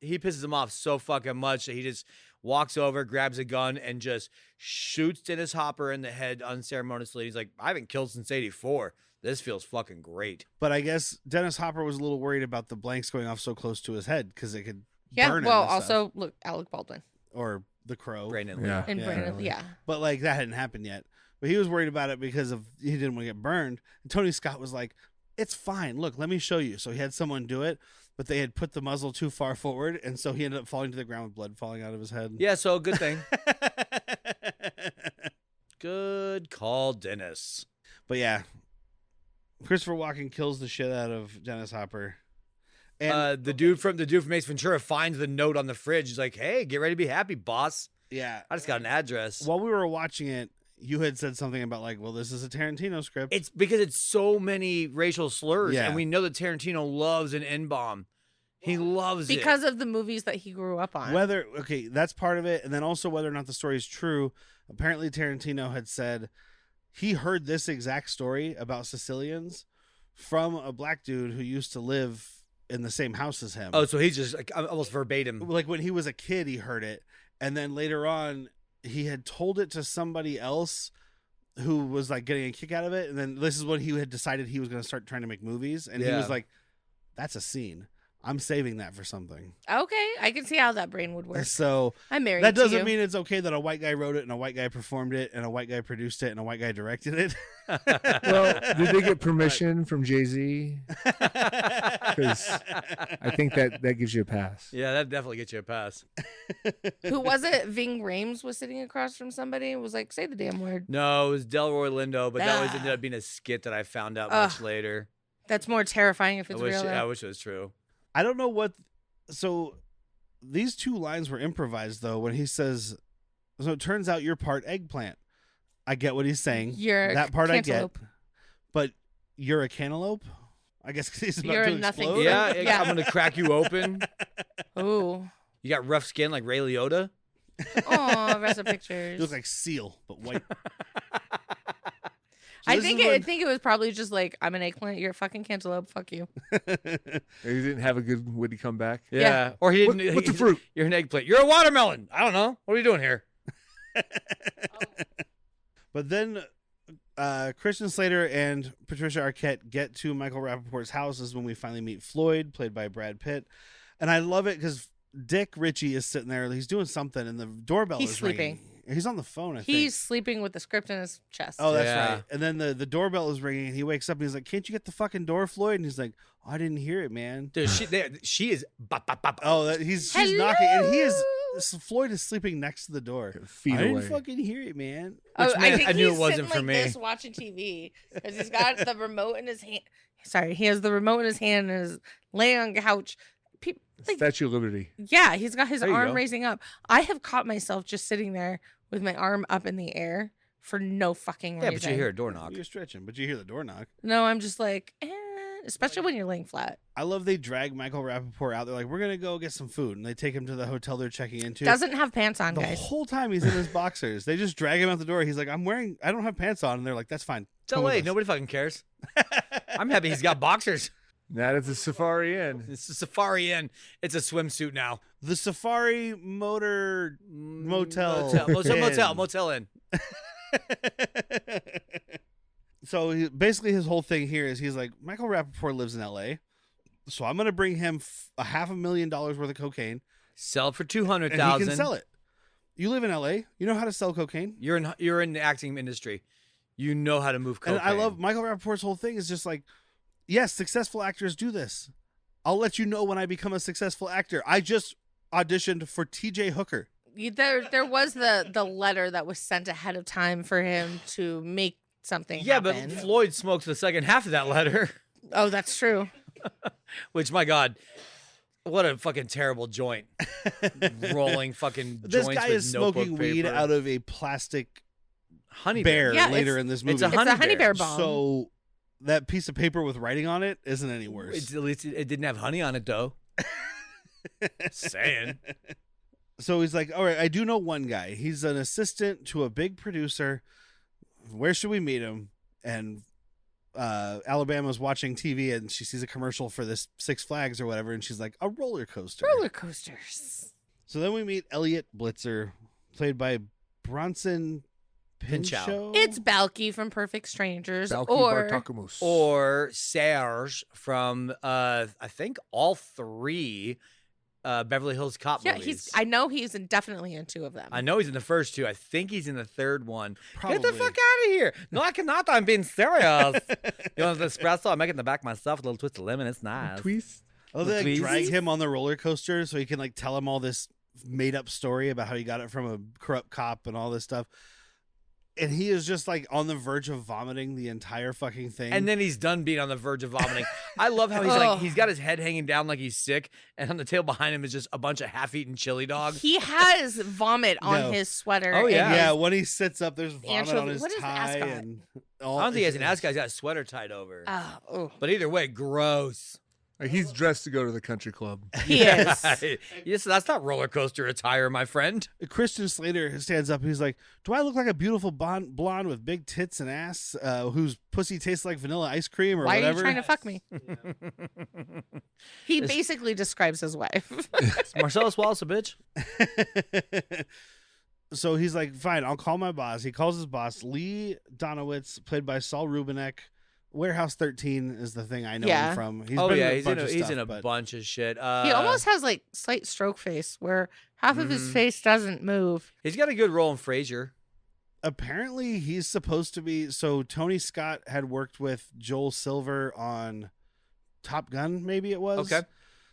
He pisses him off so fucking much that he just walks over, grabs a gun, and just shoots Dennis Hopper in the head unceremoniously. He's like, I haven't killed since '84. This feels fucking great. But I guess Dennis Hopper was a little worried about the blanks going off so close to his head because it could burn him. Well, and also stuff. look, Alec Baldwin Or the Crow. Brandon Lee. Yeah. and Brandon. Yeah. But like that hadn't happened yet. But he was worried about it because he didn't want to get burned. And Tony Scott was like, "It's fine. Look, let me show you." So he had someone do it, but they had put the muzzle too far forward, and so he ended up falling to the ground with blood falling out of his head. Yeah, so good thing. Good call, Dennis. But yeah, Christopher Walken kills the shit out of Dennis Hopper. And The dude from Ace Ventura finds the note on the fridge. He's like, "Hey, get ready to be happy, boss. yeah, I just got an address." while we were watching it, you had said something about like, well, this is a Tarantino script. It's because it's so many racial slurs, Yeah. and we know that Tarantino loves an N-bomb. He loves it. Because of the movies that he grew up on. That's part of it, and then also whether or not the story is true. Apparently, Tarantino had said he heard this exact story about Sicilians from a black dude who used to live in the same house as him. Oh, so he's just like almost verbatim. Like when he was a kid, he heard it, and then later on, he had told it to somebody else who was like getting a kick out of it, and then this is when he had decided he was going to start trying to make movies, and he Yeah. was like, "That's a scene. I'm saving that for something." Okay, I can see how that brain would work. So I'm married. that to doesn't you. mean it's okay that a white guy wrote it and a white guy performed it and a white guy produced it and a white guy directed it. Well, did they get permission from Jay-Z? Because I think that gives you a pass. Yeah, that definitely gets you a pass. Who was it? Ving Rhames was sitting across from somebody and was like, "Say the damn word." No, it was Delroy Lindo, but that ended up being a skit that I found out much later. That's more terrifying if it's real. though. I wish it was true. I don't know what. So these two lines were improvised though. When he says, "So it turns out you're part eggplant." I get what he's saying. You're that part cantaloupe. I get. But you're a cantaloupe. I guess 'cause he's about You're to a nothing. explode. Yeah, Yeah. I'm gonna crack you open. Ooh. You got rough skin like Ray Liotta. Oh, rest of pictures. You look like Seal, but white. I this think is I when- think it was probably just like, "I'm an eggplant. You're a fucking cantaloupe. Fuck you." He didn't have a good witty comeback. Yeah. Or he didn't. What's the fruit? You're an eggplant. You're a watermelon. I don't know. What are you doing here? But then Christian Slater and Patricia Arquette get to Michael Rappaport's house is when we finally meet Floyd, played by Brad Pitt. And I love it because Dick Ritchie is sitting there. He's doing something, and the doorbell He's is sleeping. ringing. He's on the phone, I think. He's sleeping with the script in his chest. Oh, that's Yeah. right. And then the doorbell is ringing, and he wakes up, and he's like, "Can't you get the fucking door, Floyd?" And he's like, "Oh, I didn't hear it, man." Dude, she is. Bop, bop, bop. Oh, she's Hello? knocking, and Floyd is sleeping next to the door. Feet I didn't away. fucking hear it, man. Oh, Which I meant think I knew he's it wasn't sitting for like me. this watching TV because he's got the remote in his hand. Sorry, he has the remote in his hand and is laying on the couch. Like, Statue of Liberty. yeah, he's got his There you arm go. raising up. I have caught myself just sitting there with my arm up in the air for no fucking reason. Yeah, but you hear a door knock. You're stretching, but you hear the door knock. No, I'm just like, especially when you're laying flat. I love they drag Michael Rappaport out. They're like, "We're gonna go get some food," and they take him to the hotel they're checking into. Doesn't have pants on, the guys. whole time he's in his boxers. They just drag him out the door. He's like, I don't have pants on," and they're like, "That's fine." It's Come with LA. us." Nobody fucking cares. I'm happy he's got boxers. That is a Safari Inn. It's a Safari Inn. It's a swimsuit now. The Safari Motor Motel Motel Inn. So basically, his whole thing here is he's like, Michael Rappaport lives in L.A., so I'm gonna bring him $500,000 worth of cocaine, Sell it for and he $200,000. can sell it. You live in L.A., you know how to sell cocaine. You're in the acting industry. You know how to move cocaine. And I love Michael Rappaport's whole thing is just like, yes, successful actors do this. I'll let you know when I become a successful actor. I just auditioned for T.J. Hooker. There was the letter that was sent ahead of time for him to make something happen. but Floyd smokes the second half of that letter. Oh, that's true. Which, my God, what a fucking terrible joint. Rolling fucking This joints guy with is smoking notebook weed paper. out of a plastic honey bear Yeah, later it's- in this movie. It's a It's honey a honey bear bear. bomb. So that piece of paper with writing on it isn't any worse. At least it didn't have honey on it, though. Saying. So he's like, all right, I do know one guy. He's an assistant to a big producer. Where should we meet him? And Alabama's watching TV and she sees a commercial for this Six Flags or whatever. And she's like, a roller coaster. Roller coasters. So then we meet Elliot Blitzer, played by Bronson Pinchot. It's Balky from Perfect Strangers, Balky or Bartakamus. Or Serge from I think all 3 Beverly Hills Cop movies. I know he's definitely in 2 of them. I know he's in the first 2. I think he's in the 3rd one. Probably. Get the fuck out of here! No, I cannot. I'm being serious. You want the espresso? I make it in the back myself. A little twist of lemon. It's nice. Twist. Oh, they like, drag him on the roller coaster so he can like tell him all this made up story about how he got it from a corrupt cop and all this stuff. And he is just like on the verge of vomiting the entire fucking thing. And then he's done being on the verge of vomiting. I love how he's got his head hanging down like he's sick, and on the table behind him is just a bunch of half-eaten chili dog. He has vomit on his sweater. Oh yeah, yeah. When he sits up, there's vomit on his tie. And all, I don't think he has an ascot. He's got a sweater tied over. Oh. But either way, gross. He's dressed to go to the country club. He is. Yes, that's not roller coaster attire, my friend. Christian Slater stands up. He's like, "Do I look like a beautiful blonde with big tits and ass, whose pussy tastes like vanilla ice cream or Why whatever?" are you trying to fuck me? He basically describes his wife. Is Marcellus Wallace a bitch? So he's like, "Fine, I'll call my boss." He calls his boss, Lee Donowitz, played by Saul Rubinek. Warehouse 13 is the thing I know him from. He's in a bunch of shit. He almost has like slight stroke face where half of his face doesn't move. He's got a good role in Frasier. Apparently, he's supposed to be. So Tony Scott had worked with Joel Silver on Top Gun, maybe it was. Okay.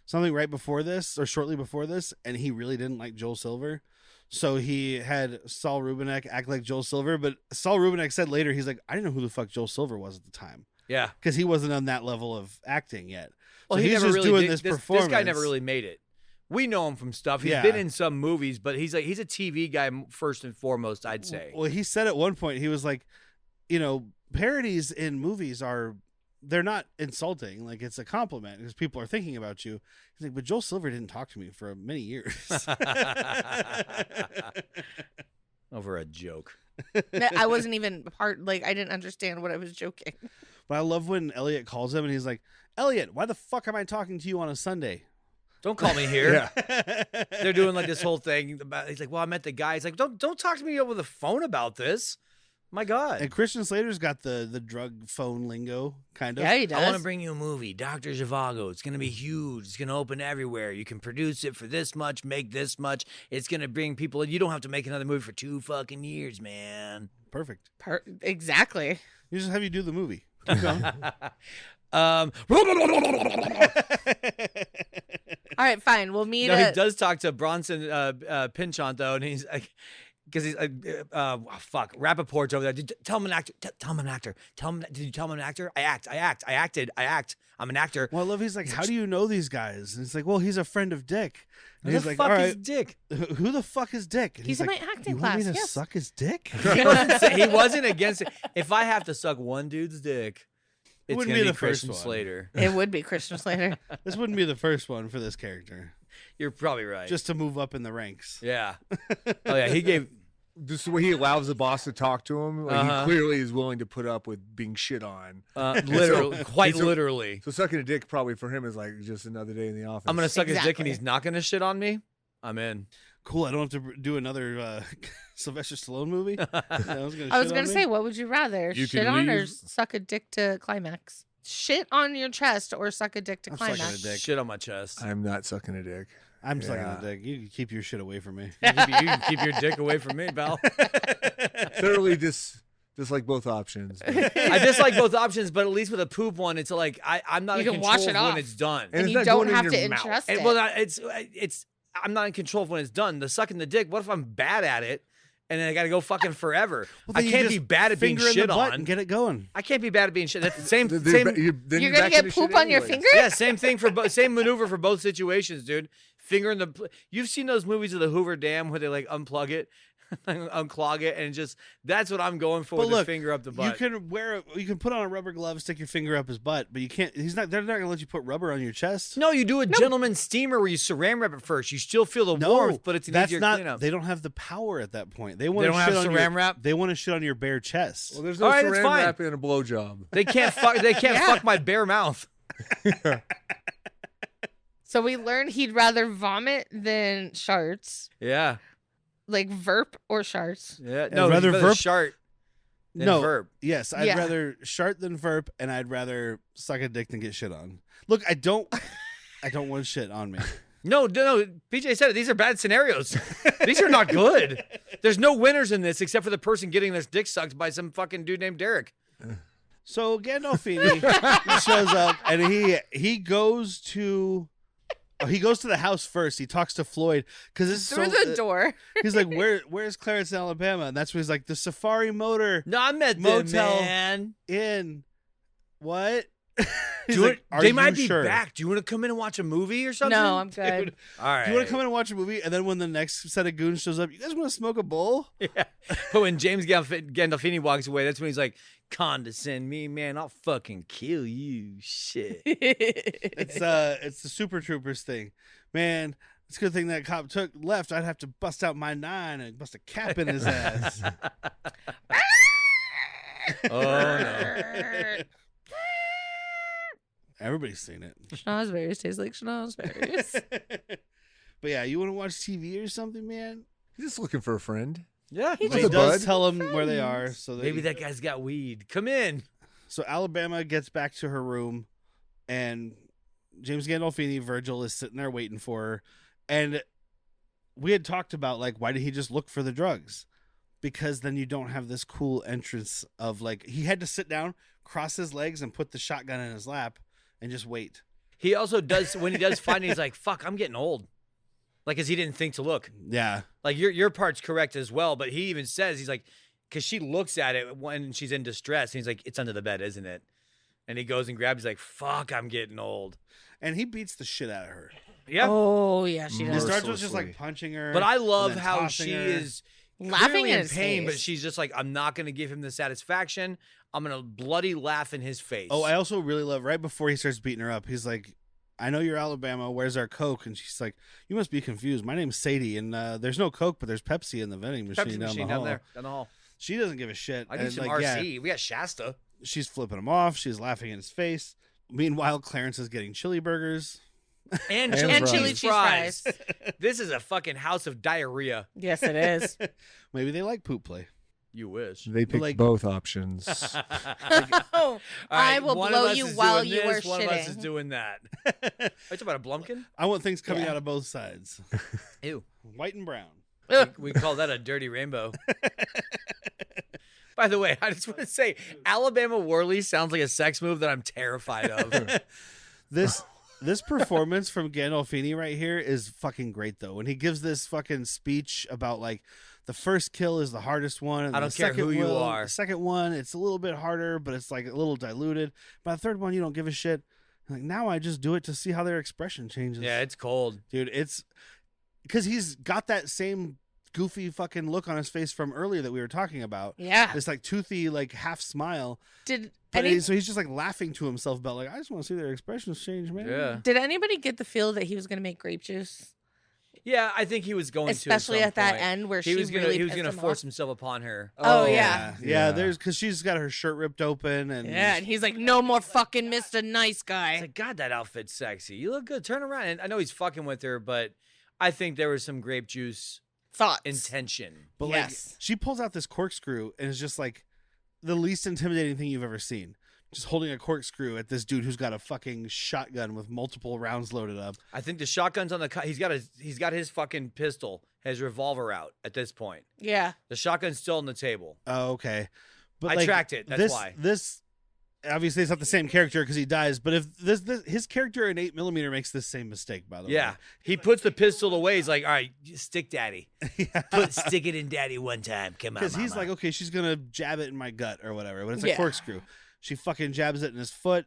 Something right before this or shortly before this, and he really didn't like Joel Silver. So he had Saul Rubinek act like Joel Silver, but Saul Rubinek said later, he's like, I didn't know who the fuck Joel Silver was at the time. Yeah. Because he wasn't on that level of acting yet. Well, so he he's never just really doing did, this performance. This guy never really made it. We know him from stuff. He's been in some movies, but he's a TV guy first and foremost, I'd say. Well, he said at one point, he was like, parodies in movies they're not insulting. Like, it's a compliment because people are thinking about you. He's like, but Joel Silver didn't talk to me for many years. Over a joke. I wasn't even I didn't understand what I was joking. But I love when Elliot calls him and he's like, Elliot, why the fuck am I talking to you on a Sunday? Don't call me here. They're doing like this whole thing about. He's like, well, I met the guy. He's like, don't talk to me over the phone about this. My God. And Christian Slater's got the drug phone lingo, kind of. Yeah, he does. I want to bring you a movie, Dr. Zhivago. It's going to be huge. It's going to open everywhere. You can produce it for this much, make this much. It's going to bring people. You don't have to make another movie for 2 fucking years, man. Perfect. Exactly. You just have you do the movie. All right, fine. We'll meet. He does talk to Bronson Pinchot though, and he's like, because he's like, Rappaport's over there. Tell him an actor. Tell him an actor. Did you tell him an actor? I acted. I'm an actor. Well, I love. He's like, how do you know these guys? And it's like, well, he's a friend of Dick. And Who the fuck is Dick? Who the fuck is Dick? And he's in like, my acting you class. Want me to suck his dick? He wasn't against it. If I have to suck one dude's dick, it's wouldn't gonna be the Christian first one. Slater. It would be Christian Slater. This wouldn't be the first one for this character. You're probably right. Just to move up in the ranks. Yeah. Oh yeah, he gave. This is where he allows the boss to talk to him. Like, he clearly is willing to put up with being shit on. Literally, quite literally. So sucking a dick probably for him is like just another day in the office. I'm gonna suck his dick and he's not gonna shit on me. I'm in. Cool. I don't have to do another Sylvester Stallone movie. I was gonna say, what would you rather, shit on or suck a dick to climax? Shit on your chest or suck a dick to climax? Shit on my chest. I'm not sucking a dick. I'm sucking a dick. You can keep your shit away from me. You can keep your dick away from me, pal. Thoroughly dislike both options. I dislike both options, but at least with a poop one, it's like I'm not in control of when it's done, and you don't have to ingest it. Well, it's I'm not in control of when it's done. The sucking the dick. What if I'm bad at it? And then I got to go fucking forever. Well, I can't be bad at being shit on. And get it going. I can't be bad at being shit. That's the same. You're gonna get poop on your finger. Yeah, same thing for same maneuver for both situations, dude. Finger in the. You've seen those movies of the Hoover Dam where they like unplug it, unclog it, and just that's what I'm going for. But with the finger up the butt. You can put on a rubber glove, stick your finger up his butt, but you can't. They're not gonna let you put rubber on your chest. No, you do a gentleman's steamer where you saran wrap it first. You still feel the warmth, but it's an easier cleanup. They don't have the power at that point. They don't have saran wrap. They want to shit on your bare chest. Well, there's no saran wrap in a blowjob. They can't fuck. They can't fuck my bare mouth. So we learned he'd rather vomit than sharts. Yeah. like verp or sharts? Yeah, no, rather verp shart than no, verp. Yes, I'd rather shart than verp, and I'd rather suck a dick than get shit on. Look, I don't want shit on me. No. PJ said it. These are bad scenarios. These are not good. There's no winners in this except for the person getting their dick sucked by some fucking dude named Derek. So Gandolfini shows up, and he goes to the house first. He talks to Floyd because it's through the door. He's like, "Where's Clarence in Alabama?" And that's when he's like, "The Safari Motor." No, I met them, man. In what? They might be back. Do you want to come in and watch a movie or something? No, I'm good. Dude, all right. Do you want to come in and watch a movie? And then when the next set of goons shows up, you guys want to smoke a bowl? Yeah. But when James Gandolfini walks away, that's when he's like, condescend me, man. I'll fucking kill you. Shit. It's the Super Troopers thing. Man, it's a good thing that cop left. I'd have to bust out my 9 and bust a cap in his ass. Oh, no. Everybody's seen it. Schnozberries taste like schnozberries. But yeah, you want to watch TV or something, man? He's just looking for a friend. Yeah. He does tell them where they are. So maybe that guy's got weed. Come in. So Alabama gets back to her room, and James Gandolfini, Virgil, is sitting there waiting for her. And we had talked about, like, why did he just look for the drugs? Because then you don't have this cool entrance of, like, he had to sit down, cross his legs, and put the shotgun in his lap and just wait. He also does, when he does find it, he's like, fuck, I'm getting old. Like, because he didn't think to look. Yeah. Like, your part's correct as well, but he even says, he's like, because she looks at it when she's in distress, and he's like, it's under the bed, isn't it? And he goes and grabs, he's like, fuck, I'm getting old. And he beats the shit out of her. Yeah. Oh, yeah, she He does. starts with just, like, punching her. But I love how she is laughing in his pain, face. but she's just like, I'm not going to give him the satisfaction. I'm going to bloody laugh in his face. Oh, I also really love, right before he starts beating her up, he's like, I know you're Alabama. Where's our Coke? And she's like, you must be confused. My name's Sadie, and there's no Coke, but there's Pepsi in the vending machine, down the hall. Down the hall. She doesn't give a shit. I need some RC. Yeah, we got Shasta. She's flipping him off. She's laughing in his face. Meanwhile, Clarence is getting chili burgers. And chili cheese fries. This is a fucking house of diarrhea. Yes, it is. Maybe they like poop play. You wish. They picked both options. I will blow you while you are shitting. One of us is doing that. Are you talking about a Blumpkin? I want things coming out of both sides. Ew. White and brown. We call that a dirty rainbow. By the way, I just want to say, Alabama Whirly sounds like a sex move that I'm terrified of. This performance from Gandolfini right here is fucking great, though. When he gives this fucking speech about, like, the first kill is the hardest one. And I don't care who you are. The second one, it's a little bit harder, but it's, like, a little diluted. By the third one, you don't give a shit. Like, now I just do it to see how their expression changes. Yeah, it's cold. Dude, it's... Because he's got that same goofy fucking look on his face from earlier that we were talking about. Yeah. This, like, toothy, like, half smile. So he's just, like, laughing to himself about, like, I just want to see their expressions change, man. Yeah. Did anybody get the feel that he was going to make grape juice? Yeah, I think he was going especially to at that end where he was really he was gonna force himself upon her. Oh yeah. There's because she's got her shirt ripped open and he's like, no more fucking Mr. Nice Guy. It's like, God, that outfit's sexy. You look good. Turn around. And I know he's fucking with her, but I think there was some grape juice thoughts intention. But like, she pulls out this corkscrew and is just like the least intimidating thing you've ever seen. Just holding a corkscrew at this dude who's got a fucking shotgun with multiple rounds loaded up. I think the shotgun's on the he's got his fucking pistol, his revolver out at this point. Yeah. The shotgun's still on the table. Oh, okay. But I tracked it. That's why. This obviously it's not the same character because he dies, but if his character in 8mm makes this same mistake, by the way. Yeah. He puts the pistol away. He's like, all right, stick daddy. Stick it in daddy one time. Come on, because he's like, okay, she's gonna jab it in my gut or whatever, but it's a corkscrew. She fucking jabs it in his foot,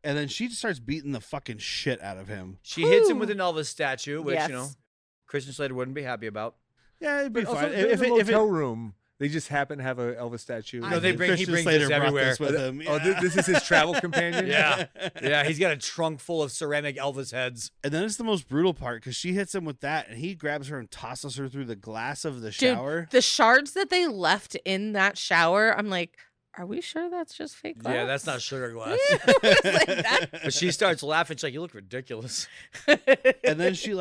and then she just starts beating the fucking shit out of him. She hits him with an Elvis statue, which, you know, Christian Slater wouldn't be happy about. Yeah, it'd be fine. If a hotel room, they just happen to have an Elvis statue. No, he brings this everywhere. This with him. Yeah. Oh, this is his travel companion? Yeah, he's got a trunk full of ceramic Elvis heads. And then it's the most brutal part because she hits him with that, and he grabs her and tosses her through the glass of the shower. Dude, the shards that they left in that shower, I'm like, are we sure that's just fake glass? Yeah, that's not sugar glass. Like that. But she starts laughing. She's like, "You look ridiculous." And then she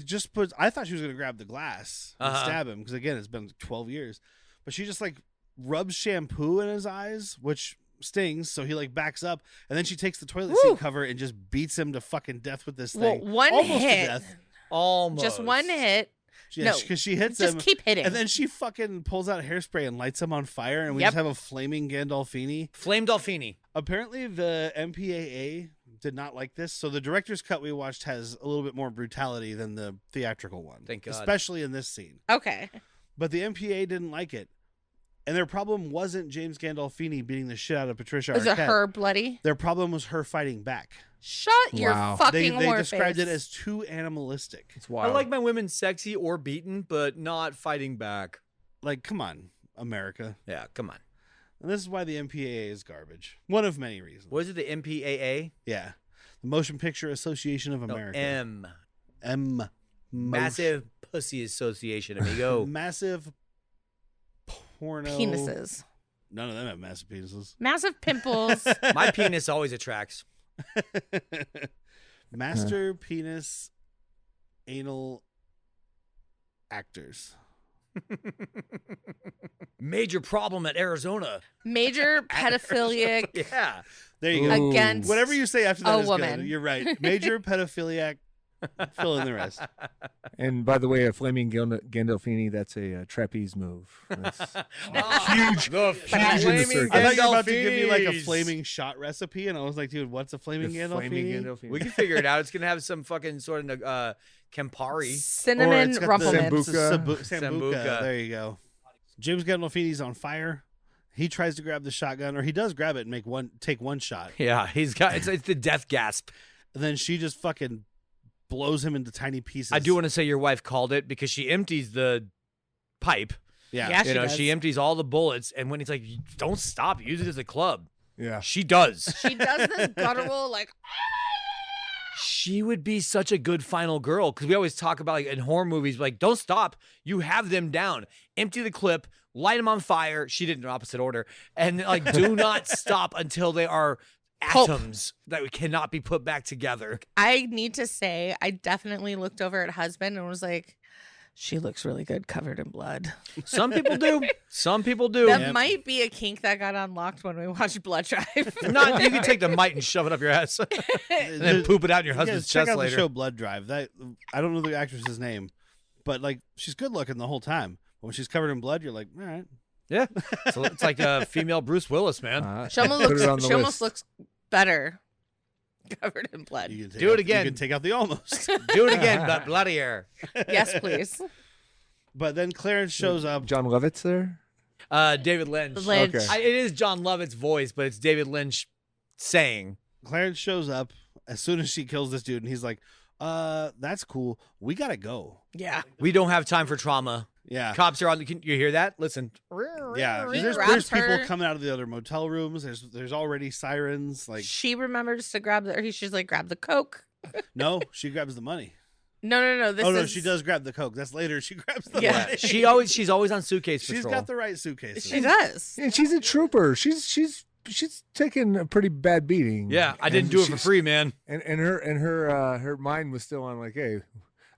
just puts. I thought she was gonna grab the glass and stab him because again, it's been 12 years. But she just like rubs shampoo in his eyes, which stings. So he like backs up, and then she takes the toilet seat cover and just beats him to fucking death with this thing. One almost hit, to death. Almost. Just one hit. Yeah, No, because she hits just him. keep hitting. And then she fucking pulls out hairspray and lights him on fire, and we just have a flaming Gandolfini. Flame Dolfini. Apparently, the MPAA did not like this, so the director's cut we watched has a little bit more brutality than the theatrical one. Thank God. Especially in this scene. Okay. But the MPAA didn't like it. And their problem wasn't James Gandolfini beating the shit out of Patricia Is it Arquette. her bloody? Their problem was her fighting back. Shut your fucking They whore described face. it as too animalistic. It's wild. I like my women sexy or beaten, but not fighting back. Like, come on, America. Yeah, come on. And this is why the MPAA is garbage. One of many reasons. What is it, the MPAA? Yeah. The Motion Picture Association of No, America. M. Massive Pussy Association, amigo. Massive porno. Penises. None of them have massive penises. Massive pimples. My penis always attracts. Master penis anal actors. Major problem at Arizona. Major pedophilic Yeah. There you go. against Whatever you say after that a is woman. good. You're right. Major pedophiliac. Fill in the rest. And by the way, a flaming Gandolfini, that's a trapeze move. That's huge. The huge in the circus. I thought you were about to give me like a Gandolfinis. flaming shot recipe, and I was like, dude, what's a flaming The Gandolfini? flaming Gandolfini. We can figure it out. It's going to have some fucking sort of Campari. cinnamon it's got rufflement. the Sambuca. Sambuca. There you go. James Gandolfini's on fire. He tries to grab the shotgun, or he does grab it and take one shot. Yeah, he's got it's the death gasp. And then she just fucking blows him into tiny pieces. I do want to say your wife called it because she empties the pipe. Yeah. Yeah, You know, does. she empties all the bullets, and when he's like, "Don't stop, use it as a club," Yeah. she does. She does this guttural like She would be such a good final girl because we always talk about like in horror movies, like don't stop, you have them down, empty the clip, light them on fire. She did it in opposite order, and like do not stop until they are Pulp. atoms that cannot be put back together. I need to say I definitely looked over at husband and was like, she looks really good covered in blood. Some people do. Some people do. That might be a kink that got unlocked when we watched Blood Drive. Not you can take the mite and shove it up your ass and then poop it out in your husband's check chest out later. the show Blood Drive. That I don't know the actress's name, but like she's good looking the whole time. But when she's covered in blood, you're like, all right. Yeah, so it's like a female Bruce Willis, man. She almost Put looks, it on the she almost list. looks better covered in blood. You can take Do it out- again. You can take out the almost. Do it again, but bloodier. Yes, please. But then Clarence shows up. John Lovitz there? David Lynch. Lynch. Okay. It is John Lovett's voice, but it's David Lynch saying. Clarence shows up as soon as she kills this dude, and he's like, that's cool. We gotta go. Yeah. We don't have time for trauma. Yeah. Cops are on. Can you hear that? Listen. Yeah. He There's grabs people her. coming out of the other motel rooms. There's already sirens. Like, She remembers to grab the, or she's like, grab the Coke. no, she grabs the money. No. This No, is, she does grab the Coke. That's later. She grabs the Yeah. money. She's always on suitcase She's patrol. got the right suitcases. She does. And she's a trooper. She's taking a pretty bad beating. Yeah, I didn't And do it for she's- free, man. And her mind was still on like, hey,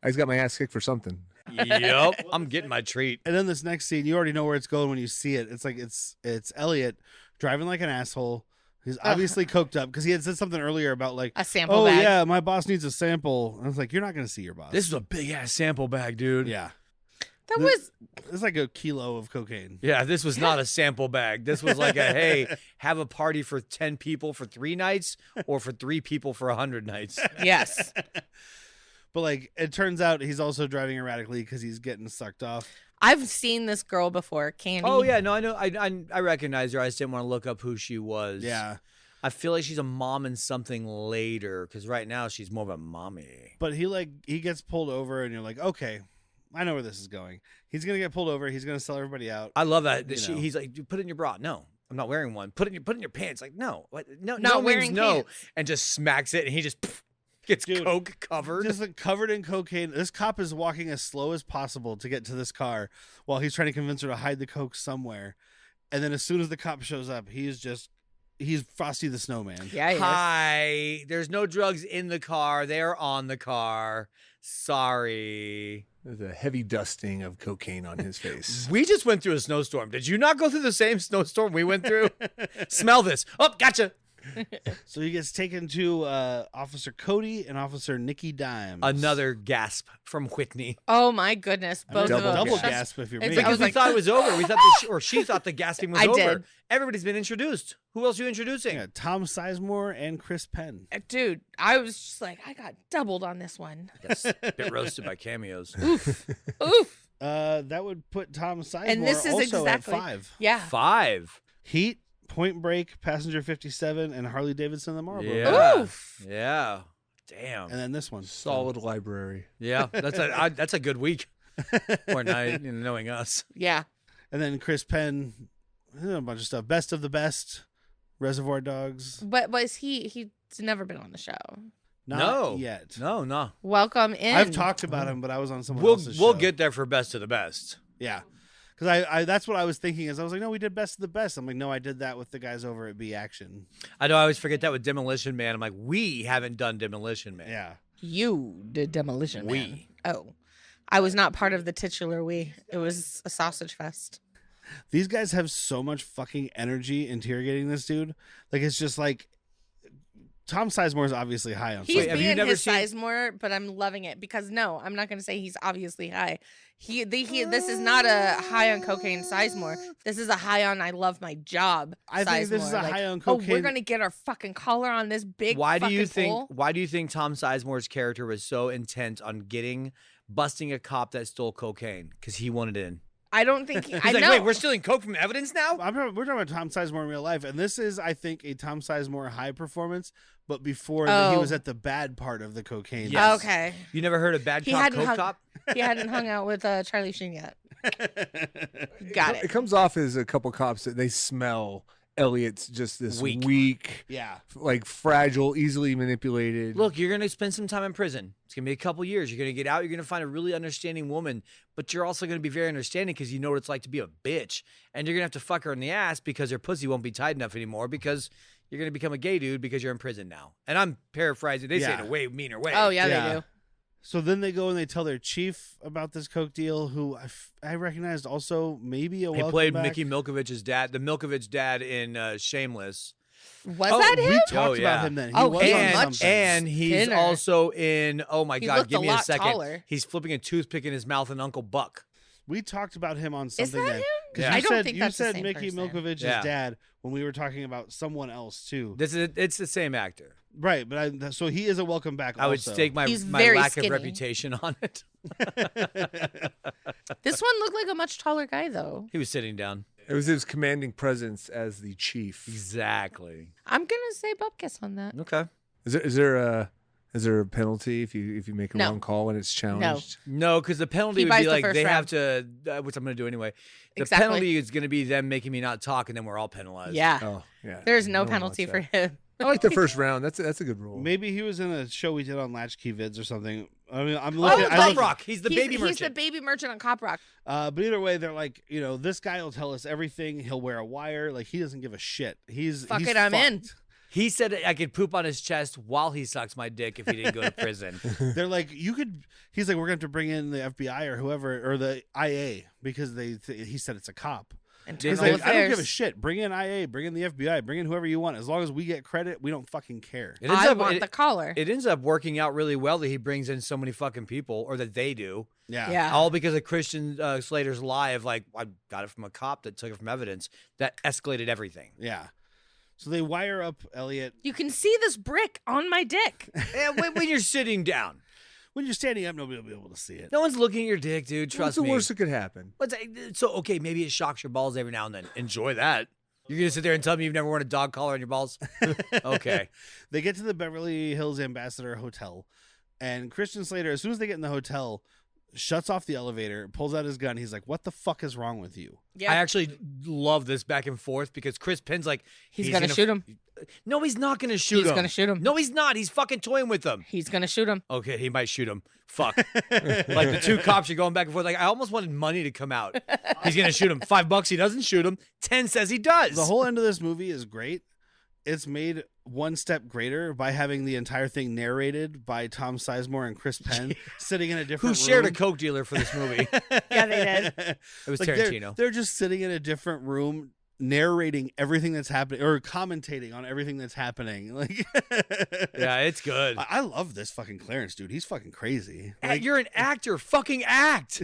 I just got my ass kicked for something. Yep, I'm getting my treat. And then this next scene, you already know where it's going when you see it. It's like it's Elliot driving like an asshole. He's obviously coked up because he had said something earlier about like A sample oh bag. yeah, my boss needs a sample. And I was like, you're not going to see your boss. This is a big ass sample bag, dude. yeah, That was, it's like a kilo of cocaine. Yeah, this was not a sample bag. This was like a hey, have a party for 10 people for 3 nights or for 3 people for 100 nights. yes. But like it turns out he's also driving erratically because he's getting sucked off. I've seen this girl before, Candy. Oh yeah, no, I know. I recognize her. I just didn't want to look up who she was. Yeah, I feel like she's a mom in something later because right now she's more of a mommy. but he gets pulled over and you're like, okay, I know where this is going. He's gonna get pulled over. He's gonna sell everybody out. I love that. You know. He's like, "Dude, put it in your bra. No, I'm not wearing one. Put it in your pants. Like, no, what? No, Not no means wearing no, pants. and just smacks it, and he just gets Dude, coke covered. Just like covered in cocaine. This cop is walking as slow as possible to get to this car while he's trying to convince her to hide the coke somewhere. And then as soon as the cop shows up, he's Frosty the Snowman. Yeah, he is. Hi. There's no drugs in the car. They're on the car. Sorry. There's a heavy dusting of cocaine on his face. We just went through a snowstorm. Did you not go through the same snowstorm we went through? Smell this. Oh, gotcha. So he gets taken to Officer Cody and Officer Nikki Dimes. Another gasp from Whitney. Oh my goodness, both of them. Double Just- gasp if you're it's me. like- Because we like- thought it was over. We thought she thought the gasping was I over. did. Everybody's been introduced. Who else are you introducing? Yeah, Tom Sizemore and Chris Penn. Dude, I was just like, I got doubled on this one. Yes, a bit roasted by cameos. Oof. That would put Tom Sizemore And this is also exactly at 5. Yeah. 5. Heat, Point Break, Passenger 57, and Harley Davidson the Marlboro. Yeah. Oof. Yeah. Damn. And then this one. Solid library. Yeah. That's a good week. Or night, knowing us. Yeah. And then Chris Penn, a bunch of stuff. Best of the Best, Reservoir Dogs. But was he's never been on the show. Not yet. No. Welcome in. I've talked about him, but I was on someone else's show. We'll get there for best of the best. Yeah. Because I that's what I was thinking is I was like, no, we did Best of the Best. I'm like, no, I did that with the guys over at B Action. I know I always forget that with Demolition Man. I'm like, we haven't done Demolition Man. Yeah. You did Demolition Man. We. Oh. I was not part of the titular we. It was a sausage fest. These guys have so much fucking energy interrogating this dude. Like, it's just like, Tom Sizemore is obviously high on He's something. have you being never his seen- Sizemore, but I'm loving it because no, I'm not going to say he's obviously high. This is not a high on cocaine Sizemore. This is a high on I love my job. I think this is a Sizemore. high on Oh, we're cocaine. going to get our fucking collar on this big. Why do you fucking pole. think Tom Sizemore's character was so intent on busting a cop that stole cocaine? Because he wanted in. I don't think He's I like, know. wait, we're stealing coke from evidence now? We're talking about Tom Sizemore in real life, and this is, I think, a Tom Sizemore high performance, but before he Oh. was at the bad part of the cocaine. Yes. Okay. You never heard of Bad He Cop, hadn't Coke hung- Cop? He hadn't hung out with Charlie Sheen yet. Got It it. comes off as a couple cops that they smell Elliot's just this Weak. weak, Yeah. like fragile, easily manipulated. Look, you're going to spend some time in prison. It's going to be a couple years. You're going to get out. You're going to find a really understanding woman, but you're also going to be very understanding because you know what it's like to be a bitch. And you're going to have to fuck her in the ass because her pussy won't be tight enough anymore because you're going to become a gay dude because you're in prison now. And I'm paraphrasing. They say it Yeah. a way meaner way. Oh yeah, Yeah. they do. So then they go and they tell their chief about this coke deal, who I recognized also maybe a He welcome played back. Mickey Milkovich's dad, the Milkovich dad in Shameless. Was Oh, that him? we talked Oh, about yeah. him then. He Oh, was he's on And, much something. and he's thinner. also in, oh my He God, looked give a me a lot second. taller. He's flipping a toothpick in his mouth in Uncle Buck. We talked about him on something that then. him? 'Cause Yeah. you I don't said, think you that's the said same Mickey person. Milkovich's Yeah. dad when we were talking about someone else too. It's the same actor. Right, but so he is a welcome back. I would also. stake my He's very lack skinny. of reputation on it. This one looked like a much taller guy though. He was sitting down. It was his commanding presence as the chief. Exactly. I'm gonna say bupkis on that. Okay. Is there a penalty if you make a No. wrong call when it's challenged? No, because the penalty He would buys be the like first they have round. to, which I'm going to do anyway. The Exactly. penalty is going to be them making me not talk, and then we're all penalized. Yeah. Oh, yeah. There's no one penalty wants for that. him. I like the first round. That's a good rule. Maybe he was in a show we did on Latchkey Vids or something. I mean, I'm Oh, looking. Cop I Cop look, Rock. He's the baby He's merchant. the baby merchant on Cop Rock. but either way, they're like, this guy will tell us everything. He'll wear a wire. Like he doesn't give a shit. He's Fuck he's it, I'm in. fucked. He said I could poop on his chest while he sucks my dick if he didn't go to prison. They're like, you could. He's like, we're going to have to bring in the FBI or whoever or the IA because he said it's a cop. He's Internal like, I don't give a affairs. shit. Bring in IA, bring in the FBI, bring in whoever you want. As long as we get credit, we don't fucking care. It ends I up- want it- the collar. It ends up working out really well that he brings in so many fucking people, or that they do. Yeah. All because of Christian Slater's lie of like, I got it from a cop that took it from evidence. That escalated everything. Yeah. So they wire up Elliot. You can see this brick on my dick. And when you're sitting down, When you're standing up, nobody will be able to see it. no one's looking at your dick, dude. What's Trust the me. worst that could happen? So, okay, maybe it shocks your balls every now and then. Enjoy that. You're going to sit there and tell me you've never worn a dog collar on your balls? Okay. They get to the Beverly Hills Ambassador Hotel, and Christian Slater, as soon as they get in the hotel, shuts off the elevator, pulls out his gun. He's like, "What the fuck is wrong with you?" Yeah. I actually love this back and forth because Chris Penn's like, he's gonna shoot him. No, he's not gonna shoot him. He's gonna shoot him. No, he's not. He's fucking toying with them. He's gonna shoot him. Okay, he might shoot him. Fuck. Like the two cops are going back and forth. Like I almost wanted money to come out. He's gonna shoot him. $5, he doesn't shoot him. 10 says he does. The whole end of this movie is great. It's made one step greater by having the entire thing narrated by Tom Sizemore and Chris Penn sitting in a different Who shared a room. coke dealer for this movie? Yeah, they did. It was Like, Tarantino. They're just sitting in a different room narrating everything that's happening or commentating on everything that's happening. Like, Yeah, it's good. I love this fucking Clarence dude. He's fucking crazy. Like, You're an actor. Fucking act.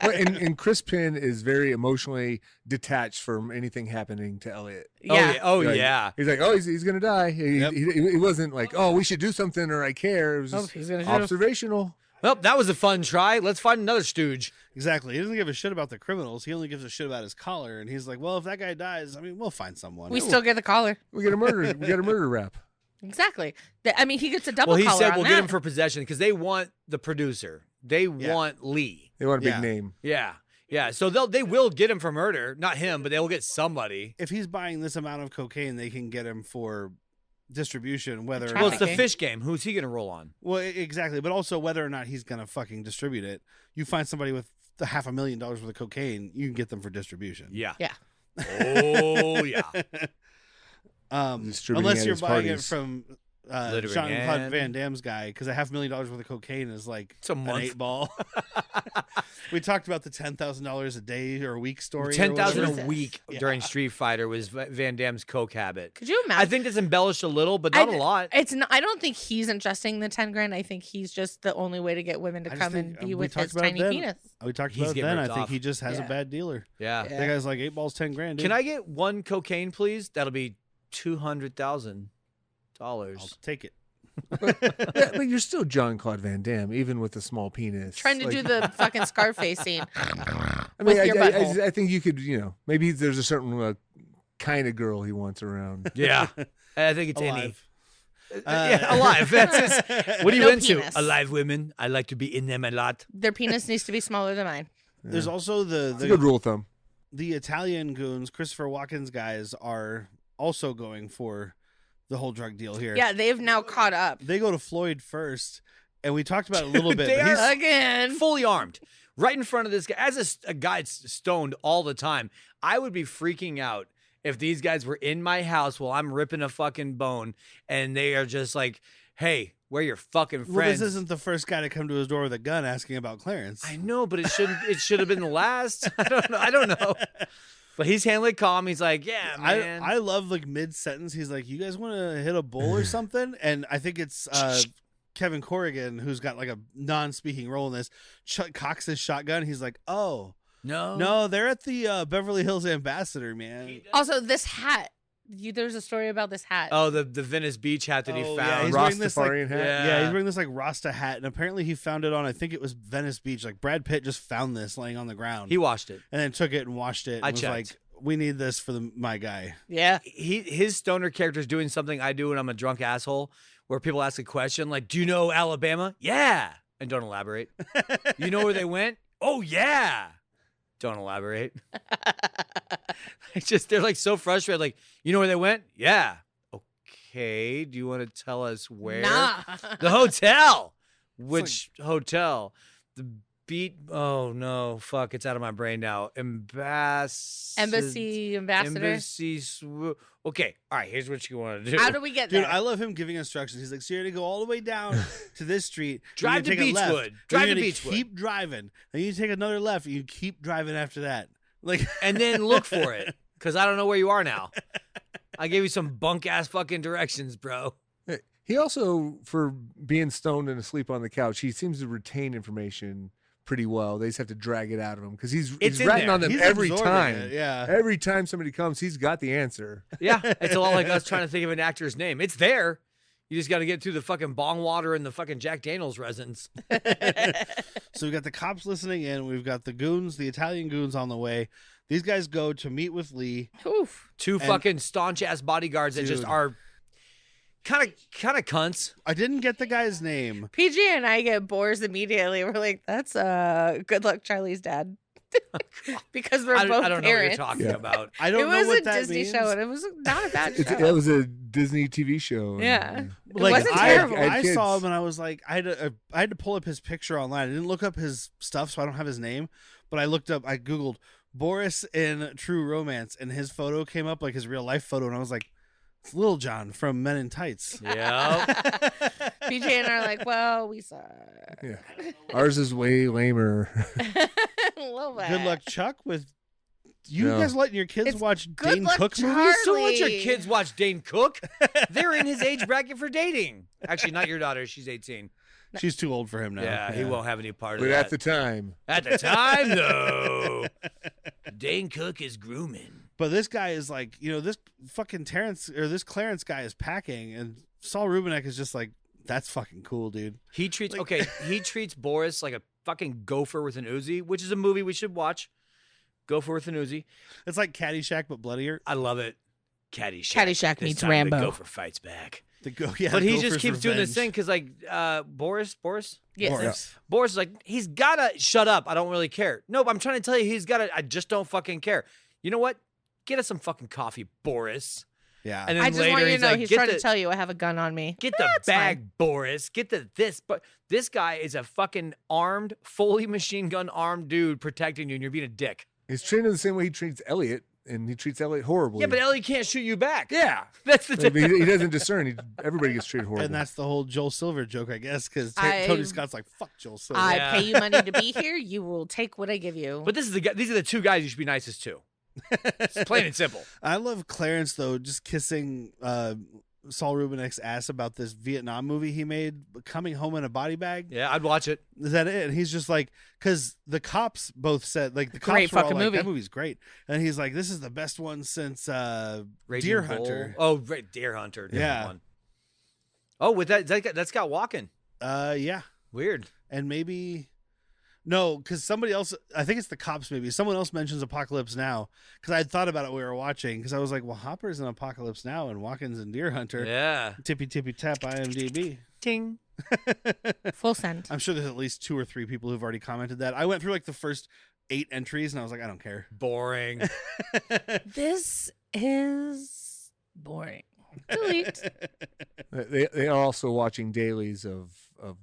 and Chris Penn is very emotionally detached from anything happening to Elliot. Yeah. Oh, Like, yeah. He's like, oh, he's gonna die. Yep. He wasn't like, oh, we should do something or I care. It was just he's gonna shoot him. observational. Well, that was a fun try. Let's find another stooge. exactly. He doesn't give a shit about the criminals. He only gives a shit about his collar. And he's like, well, if that guy dies, I mean, we'll find someone. We still get the collar. We got a murder rap. Exactly. I mean, he gets a double Well, he collar said on we'll that. get him for possession because they want the producer. They want Lee. They want a big Yeah. name. Yeah. Yeah. So they will get him for murder. Not him, but they will get somebody. If he's buying this amount of cocaine, they can get him for distribution, whether or Well, it's the Trafficking. fish game. Who's he going to roll on? Well, exactly, but also whether or not he's gonna fucking distribute it. You find somebody with the $500,000 worth of cocaine, you can get them for distribution. Yeah. Yeah. Oh, yeah. Distributing Unless at you're his buying parties. it from Littering Jean-Claude in. Van Damme's guy, because a $500,000 worth of cocaine is like It's a an month. 8-ball. We talked about the $10,000 a day or a week story. or 10,000 whatever. a week Yeah. during Street Fighter was Van Damme's coke habit. Could you imagine? I think it's embellished a little, but not a lot. It's not. I don't think he's ingesting the 10 grand. I think he's just the only way to get women to I just come think, and be we with talked his about it tiny then. penis. We talked He's about it getting then. I ripped think off. he just has a Yeah. bad dealer. Yeah. That guy's like 8 balls, 10 grand. Dude. Can I get one cocaine, please? That'll be $200,000. I'll take it. Yeah, but you're still Jean-Claude Van Damme, even with a small penis. Trying to Like, do the fucking Scarface scene. I mean, with your butthole. I think you could, maybe there's a certain kind of girl he wants around. Yeah. I think it's Alive. Yeah, alive. That's what are you No into? penis. Alive women. I like to be in them a lot. Their penis needs to be smaller than mine. There's also It's a good rule of thumb. the Italian goons, Christopher Walken's guys, are also going for the whole drug deal here. Yeah, they've now caught up. They go to Floyd first, and we talked about it a little bit. They but are he's- Again. Fully armed. Right in front of this guy. As a guy stoned all the time, I would be freaking out if these guys were in my house while I'm ripping a fucking bone and they are just like, hey, where your fucking friends? well, this isn't the first guy to come to his door with a gun asking about Clarence. I know, but it should have been the last. I don't know. But he's handling calm. He's like, yeah, man. I love like mid sentence. He's like, "You guys want to hit a bull or something?" And I think it's Kevin Corrigan who's got like a non-speaking role in this. Cocks his shotgun. He's like, "Oh no, they're at the Beverly Hills Ambassador, man." Also, this hat. There's a story about this hat. Oh, the Venice Beach hat that he Oh, found. yeah, he's wearing this, like- Rastafarian hat. Yeah, he's wearing this like Rasta hat, and apparently he found it on, I think it was Venice Beach. Like Brad Pitt just found this laying on the ground. He washed it. and then took it and washed it. And I was checked. like, "We need this for my guy." Yeah. His stoner character is doing something I do when I'm a drunk asshole, where people ask a question like, "Do you know Alabama?" Yeah, and don't elaborate. You know where they went? Oh yeah, don't elaborate. It's just they're like so frustrated. Like, you know where they went? Yeah. Okay. Do you want to tell us where? Nah. The hotel. Which hotel? The beat. Oh no! Fuck! It's out of my brain now. Embassy ambassador. Okay. All right. Here's what you want to do. How do we get Dude, there? I love him giving instructions. He's like, "So you're gonna go all the way down to this street, then Drive you're to gonna take a left, Beechwood. then Drive you're to gonna Beechwood. Keep driving. Then you take another left, and you keep driving after that." Like, And then look for it, because I don't know where you are now. I gave you some bunk ass fucking directions, bro. He also, for being stoned and asleep on the couch, he seems to retain information pretty well. They just have to drag it out of him because It's he's in ratting there. on them he's every absorbing time. it, yeah. Every time somebody comes, he's got the answer. Yeah, it's a lot like us trying to think of an actor's name. It's there. You just got to get through the fucking bong water and the fucking Jack Daniels resins. So we've got the cops listening in. We've got the goons, the Italian goons on the way. These guys go to meet with Lee. Oof. Two And- fucking staunch ass bodyguards that just Dude. are. kind of cunts. I didn't get the guy's name. PJ and I get Boris immediately. We're like, that's Good Luck Charlie's dad. Because we're both I don't know what you're talking about. I don't know what that means. It was a Disney show, and it was not a bad show. It was a Disney TV show. Yeah. It wasn't terrible. I saw him and I was like, I had to pull up his picture online. I didn't look up his stuff, so I don't have his name. But I Googled Boris in True Romance, and his photo came up, like his real life photo, and I was like, it's Little John from Men in Tights. Yeah. PJ and I are like, well, we saw. Yeah. Ours is way lamer. A little bit. Good Luck Chuck with you guys letting your kids watch Good Dane Luck Cook Charlie. movies? Don't let your kids watch Dane Cook. They're in his age bracket for dating. Actually, not your daughter. She's 18. She's too old for him now. Yeah, he won't have any part of But that. at the time. At the time, though, Dane Cook is grooming. But this guy is like, this fucking this Clarence guy is packing, and Saul Rubinek is just like, that's fucking cool, dude. He treats Boris like a fucking gopher with an Uzi, which is a movie we should watch. Gopher with an Uzi. It's like Caddyshack, but bloodier. I love it. Caddyshack. Caddyshack This meets time Rambo. The gopher fights back. But he just keeps doing this thing because, like, Boris? Yes. Boris is like, he's got to shut up. I don't really care. Nope, I'm trying to tell you, he's got to, I just don't fucking care. You know what? Get us some fucking coffee, Boris. Yeah. And then I just later, want you to know like, he's get trying the, to tell you I have a gun on me. Get the That's bag, fine. Boris. Get this. But this guy is a fucking armed, fully machine gun armed dude protecting you, and you're being a dick. He's trained in the same way he treats Elliot, and he treats Elliot horribly. Yeah, but Ellie can't shoot you back. Yeah. That's the But difference. he doesn't discern. Everybody gets treated horribly. And that's the whole Joel Silver joke, I guess, because I- Tony Scott's like, fuck Joel Silver. I Yeah. pay you money to be here. You will take what I give you. But these are the two guys you should be nicest to. It's plain and simple. I love Clarence, though, just kissing Saul Rubinek's ass about this Vietnam movie he made, Coming Home in a Body Bag. Yeah, I'd watch it. Is that it? And he's just like, because the cops both said, like, the Great cops were all fucking like, movie. that movie's great. And he's like, this is the best one since Raging Deer Bull. Hunter. Oh, right, Deer Hunter. Different Yeah. One. Oh, with that's got walking. Yeah. Weird. And maybe... No, because somebody else, I think it's the cops maybe. Someone else mentions Apocalypse Now. Because I had thought about it when we were watching. Because I was like, well, Hopper's in Apocalypse Now and Walken's in Deer Hunter. Yeah. Tippy tippy tap IMDb. Ting. Full send. I'm sure there's at least 2 or 3 people who've already commented that. I went through like the first 8 entries and I was like, I don't care. Boring. This is boring. Delete. They are also watching dailies of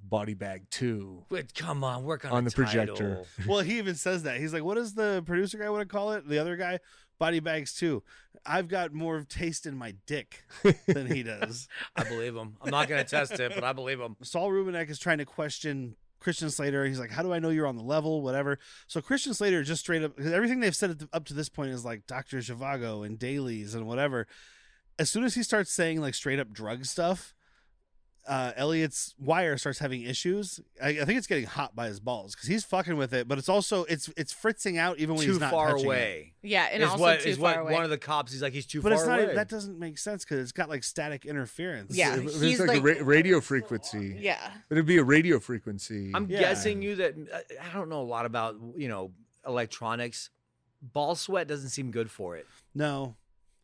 Body Bag 2 Wait, come on, work on on a the projector. title. Well, he even says that. He's like, what does the producer guy want to call it? The other guy? Body Bags 2. I've got more taste in my dick than he does. I believe him. I'm not going to test it, but I believe him. Saul Rubinek is trying to question Christian Slater. He's like, how do I know you're on the level? Whatever. So Christian Slater just straight up, because everything they've said up to this point is like Dr. Zhivago and dailies and whatever. As soon as he starts saying like straight up drug stuff, Elliot's wire starts having issues. I think it's getting hot by his balls because he's fucking with it, but it's also it's fritzing out even when Too he's not far touching away. Yeah, and Is also what too is far what away. one of the cops. He's like, he's too But far it's not. away. That doesn't make sense because it's got like static interference. Yeah, It's he's like, like a radio frequency. yeah. It'd be a radio frequency. I'm Yeah. guessing you that I don't know a lot about electronics. Ball sweat doesn't seem good for it. No,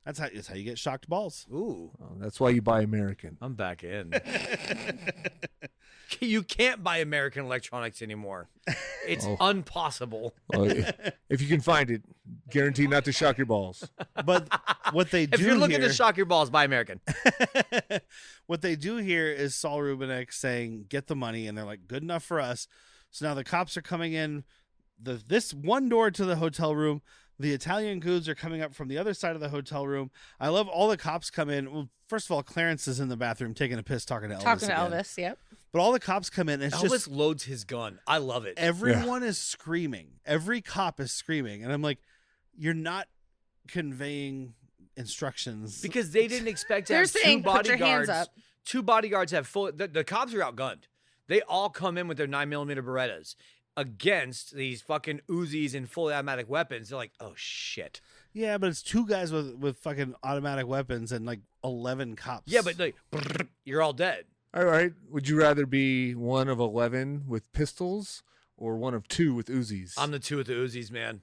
that's how you get shocked balls. Ooh, Oh, that's why you buy American. I'm back in. You can't buy American electronics anymore. It's impossible. Well, if you can find it, guaranteed not to shock your balls. But what they do If you're looking here, to shock your balls, buy American. what they do here is Saul Rubinek saying, "Get the money," and they're like, "Good enough for us." So now the cops are coming in this one door to the hotel room. The Italian goons are coming up from the other side of the hotel room. I love all the cops come in. Well, first of all, Clarence is in the bathroom taking a piss, talking to Elvis. Talking to again. Elvis, yep. But all the cops come in. And it's Elvis just loads his gun. I love it. everyone is screaming. Every cop is screaming, and I'm like, you're not conveying instructions Because they didn't expect to They're have saying, two "Put your hands bodyguards. up." Two bodyguards have full. The cops are outgunned. They all come in with their 9mm Berettas against these fucking Uzis and fully automatic weapons. They're like, oh shit. Yeah, but it's 2 guys with fucking automatic weapons and like 11 cops. Yeah, but like, you're all dead. All right. Would you rather be one of 11 with pistols or one of 2 with Uzis? I'm the 2 with the Uzis, man.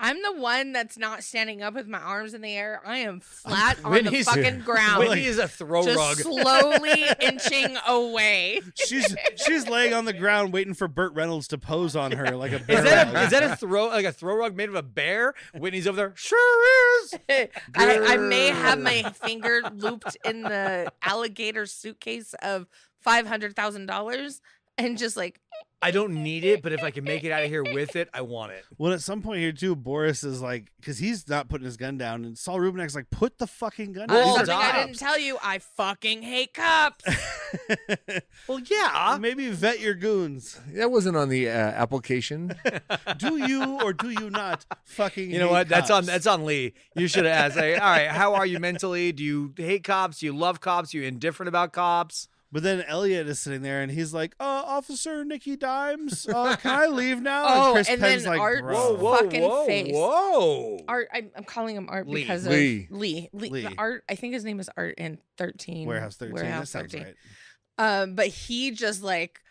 I'm the one that's not standing up with my arms in the air. I am flat on the fucking ground. Whitney is a throw just rug. slowly inching away. She's laying on the ground waiting for Burt Reynolds to pose on her like a bear. Is that a throw rug made of a bear? Whitney's over there. Sure is. I may have my finger looped in the alligator suitcase of $500,000 and just like. I don't need it, but if I can make it out of here with it, I want it. Well, at some point here too, Boris is like, because he's not putting his gun down, and Saul Rubinek's like, put the fucking gun down. Something I didn't tell you, I fucking hate cops. Well, yeah. Maybe vet your goons. That wasn't on the application. Do you or do you not fucking? You know what? Cops? That's on Lee. You should have asked. Like, all right, how are you mentally? Do you hate cops? Do you love cops? Are you indifferent about cops? But then Elliot is sitting there and he's like, Officer Nicky Dimes, can I leave now? Oh, Chris and Penn's then like, Art's bro. fucking face. Whoa. Art, I'm calling him Art Lee. because Lee. of Lee. Art, I think his name is Art in 13. Warehouse 13. Warehouse That sounds 13. right. But he just like,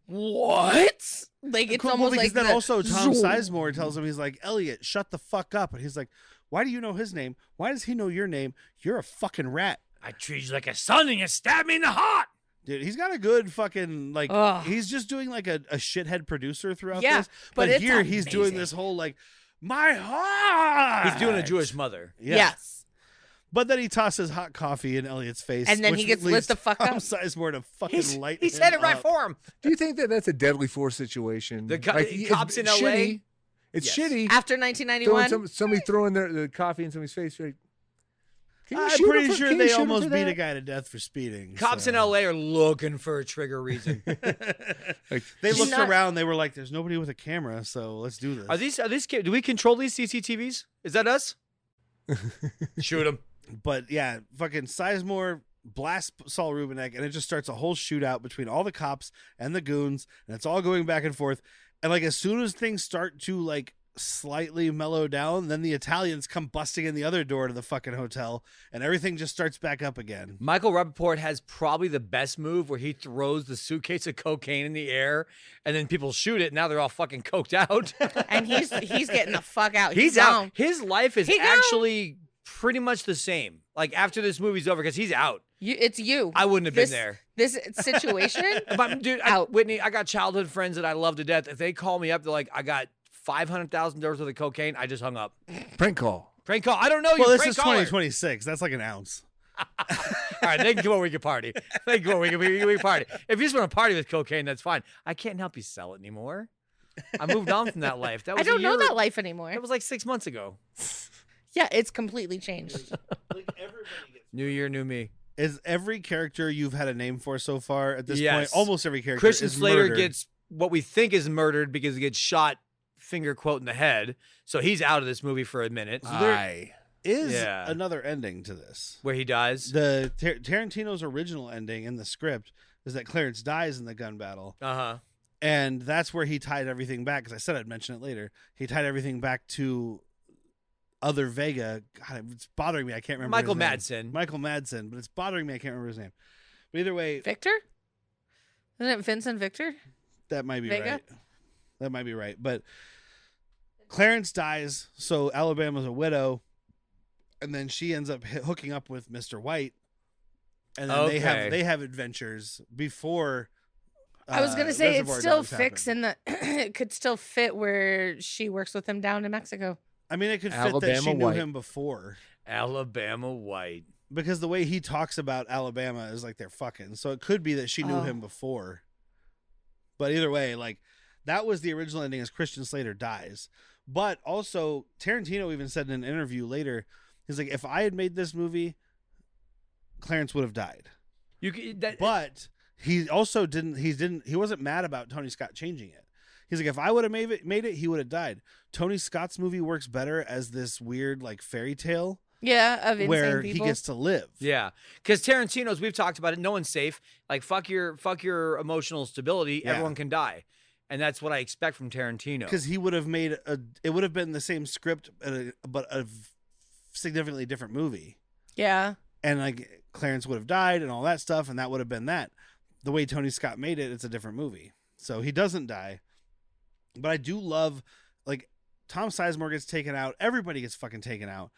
what? Like, it's Cool, almost because like then the also Tom zoom. Sizemore tells him, he's like, Elliot, shut the fuck up. And he's like, why do you know his name? Why does he know your name? You're a fucking rat. I treat you like a son and you stab me in the heart. Dude, he's got a good fucking, like, Ugh. he's just doing like a shithead producer throughout Yeah, this. but it's here he's doing amazing. this whole, like, my heart. He's doing a Jewish mother. Yeah. Yes. But then he tosses hot coffee in Elliot's face. And then which he gets leads lit the fuck Tom up. Sizemore to fucking light He him said it right up. for him. Do you think that that's a deadly force situation? The cops in it's LA? shitty. It's Yes. shitty. After Throwing 1991. somebody throwing the coffee in somebody's face. Like, can you I'm shoot him pretty for- sure can you they shoot him almost for beat that? a guy to death for speeding. Cops so. in LA are looking for a trigger reason. Like, They She's looked not- around. They were like, "There's nobody with a camera, so let's do this." Are these? Do we control these CCTVs? Is that us? Shoot them. But yeah, fucking Sizemore blasts Saul Rubinek, and it just starts a whole shootout between all the cops and the goons, and it's all going back and forth. And like as soon as things start to like slightly mellow down, then the Italians come busting in the other door to the fucking hotel, and everything just starts back up again. Michael Rappaport has probably the best move where he throws the suitcase of cocaine in the air, and then people shoot it. Now they're all fucking coked out. And he's getting the fuck out. He's gone. out. His life is He gone. actually pretty much the same. Like after this movie's over, because he's out. It's you. I wouldn't have been there. This situation. But dude, Out. Whitney, I got childhood friends that I love to death. If they call me up, they're like, I got $500,000 worth of cocaine. I just hung up. prank call. Prank call. I don't know you. Well, this prank is caller. 2026. That's like an ounce. All right, they can come over. We can party. They can come over. We can party. If you just want to party with cocaine, that's fine. I can't help you sell it anymore. I moved on from that life. That was I don't a know year- that life anymore. It was like 6 months ago. Yeah, it's completely changed. Like everybody gets. New year, new me. Is every character you've had a name for so far at this Yes. point? Almost every character. Christian is Slater murdered. gets what we think is murdered because he gets shot, finger quote, in the head. So he's out of this movie for a minute. Is Yeah. another ending to this. Where he dies. The Tarantino's original ending in the script is that Clarence dies in the gun battle, Uh-huh. and that's where he tied everything back. Because I said I'd mention it later. He tied everything back to other Vega. God, it's bothering me. I can't remember Michael his name. Madsen. Michael Madsen, but it's bothering me. I can't remember his name. But either way, Victor? Isn't it Vincent Victor? that might be Vega? right. That might be right. But Clarence dies, so Alabama's a widow, and then she ends up hooking up with Mr. White, and then Okay. they have adventures before. I was gonna say it Reservoir still Dogs fits happened. in the. It could still fit where she works with him down in Mexico. I mean, it could fit that Alabama she knew White. him before, Alabama White. because the way he talks about Alabama is like they're fucking. So it could be that she knew Oh. him before. But either way, like that was the original ending, as Christian Slater dies. But also Tarantino even said in an interview later, he's like, if I had made this movie, Clarence would have died. But he also he wasn't mad about Tony Scott changing it. He's like, if I would have made it, he would have died. Tony Scott's movie works better as this weird like fairy tale Yeah, of insane where people. he gets to live. Yeah, because Tarantino's, we've talked about it. No one's safe. Like fuck your emotional stability. Yeah. Everyone can die, and that's what I expect from Tarantino. Because he would have made it would have been the same script, but a significantly different movie. Yeah. And like Clarence would have died and all that stuff, and that would have been that. The way Tony Scott made it, it's a different movie. So he doesn't die. But I do love, like, Tom Sizemore gets taken out. Everybody gets fucking taken out.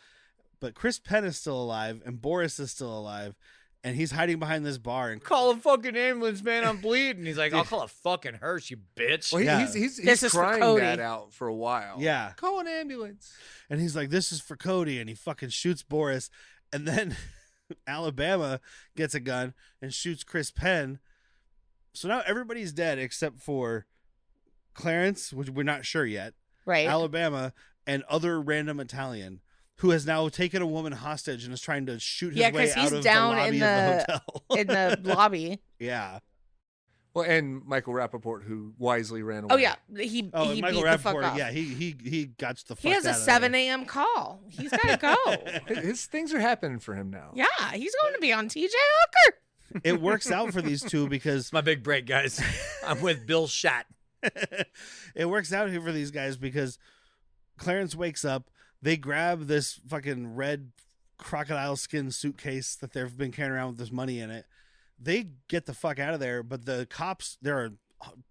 But Chris Penn is still alive, and Boris is still alive, and he's hiding behind this bar. And call a fucking ambulance, man. I'm bleeding. He's like, I'll call a fucking hearse, you bitch. Well, Yeah. he's crying that out for a while. Yeah. Call an ambulance. And he's like, this is for Cody, and he fucking shoots Boris. And then Alabama gets a gun and shoots Chris Penn. So now everybody's dead except for Clarence, which we're not sure yet. Right. Alabama, and other random Italian who has now taken a woman hostage and is trying to shoot his way out of down the lobby in of the hotel. in the lobby. Yeah. Well, and Michael Rappaport, who wisely ran away. Oh yeah, he Michael beat the fuck Rappaport, off. yeah, he got the fuck. He has out a of 7 there. a.m. call. He's got to go. His things are happening for him now. Yeah, he's going to be on TJ Hooker. It works out for these two because It's my big break, guys. I'm with Bill Shat. it works out here for these guys because Clarence wakes up. They grab this fucking red crocodile skin suitcase that they've been carrying around with this money in it. They get the fuck out of there, but the cops, there are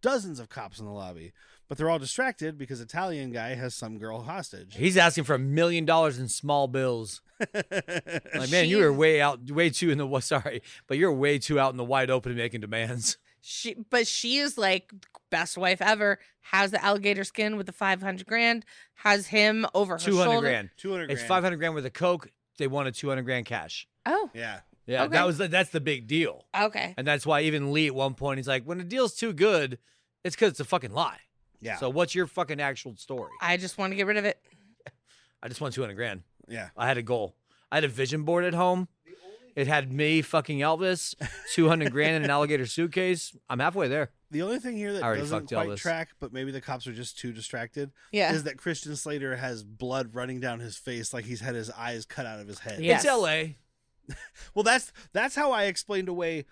dozens of cops in the lobby, but they're all distracted because Italian guy has some girl hostage. He's asking for $1 million in small bills. Like, man, you were way too in the sorry, but you're way too out in the wide open making demands. She is like best wife ever. Has the alligator skin with the $500,000. Has him over her 200 shoulder. grand. 200 It's grand. $500,000 worth of coke. They wanted 200 grand cash. Oh, Yeah. Yeah, Okay. that's the big deal. okay. And that's why even Lee at one point, he's like, when the deal's too good, it's because it's a fucking lie. Yeah. So what's your fucking actual story? I just want to get rid of it. I just want 200 grand. Yeah. I had a goal. I had a vision board at home. It had me fucking Elvis, 200 grand in an alligator suitcase. I'm halfway there. The only thing here that I already doesn't fucked quite Elvis. track, but maybe the cops are just too distracted, Yeah. is that Christian Slater has blood running down his face like he's had his eyes cut out of his head. Yes. It's L.A. Well, that's how I explained away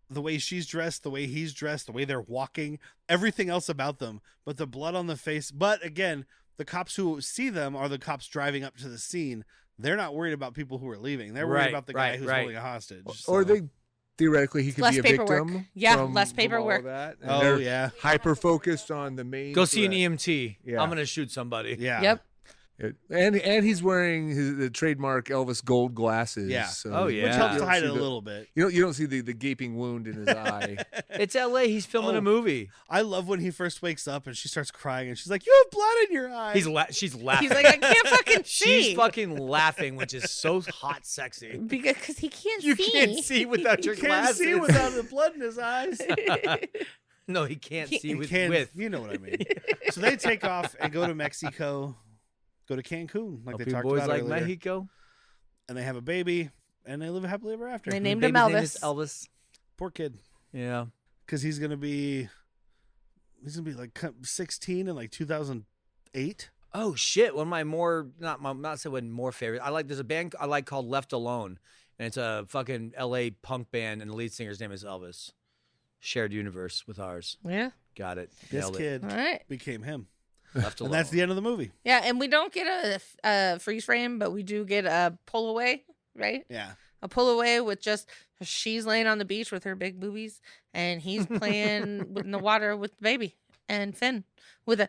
the way she's dressed, the way he's dressed, the way they're walking, everything else about them, but the blood on the face. But again, the cops who see them are the cops driving up to the scene. They're not worried about people who are leaving. They're worried Right, about the guy right, who's right. holding a hostage. Or they theoretically he could Less be a paperwork. victim. Yeah, from less all paperwork. that, and Oh, they're yeah. hyper focused on the main. Go see an threat. EMT. Yeah. I'm going to shoot somebody. Yeah. Yep. And he's wearing the trademark Elvis gold glasses. Yeah. So Oh, Which yeah. helps you to don't hide see it a the- little bit. You don't see the gaping wound in his eye. It's L.A. He's filming Oh. a movie. I love when he first wakes up and she starts crying and she's like, "You have blood in your eye." She's laughing. He's like, I can't fucking see. She's fucking laughing, which is so hot sexy. because he can't You see. can't see without your He can't glasses. see without the blood in his eyes. No, he can't see He with. can't- you know what I mean. So they take off and go to Mexico, go to Cancun, like Hope they you talked boys about like earlier. Mexico. And they have a baby, and they live happily ever after. They The named him baby's name is Elvis. Elvis. Poor kid, Yeah. because he's gonna be like 16 in like 2008. Oh shit! One of my not saying more favorite. There's a band I like called Left Alone, and it's a fucking L.A. punk band, and the lead singer's name is Elvis. Shared universe with ours. Yeah. Got it. This Nailed it. kid All right. became him, Left Alone. and that's the end of the movie. Yeah, and we don't get a freeze frame, but we do get a pull away, right? Yeah, A pull away with just she's laying on the beach with her big boobies, and he's playing in the water with the baby and Finn with a.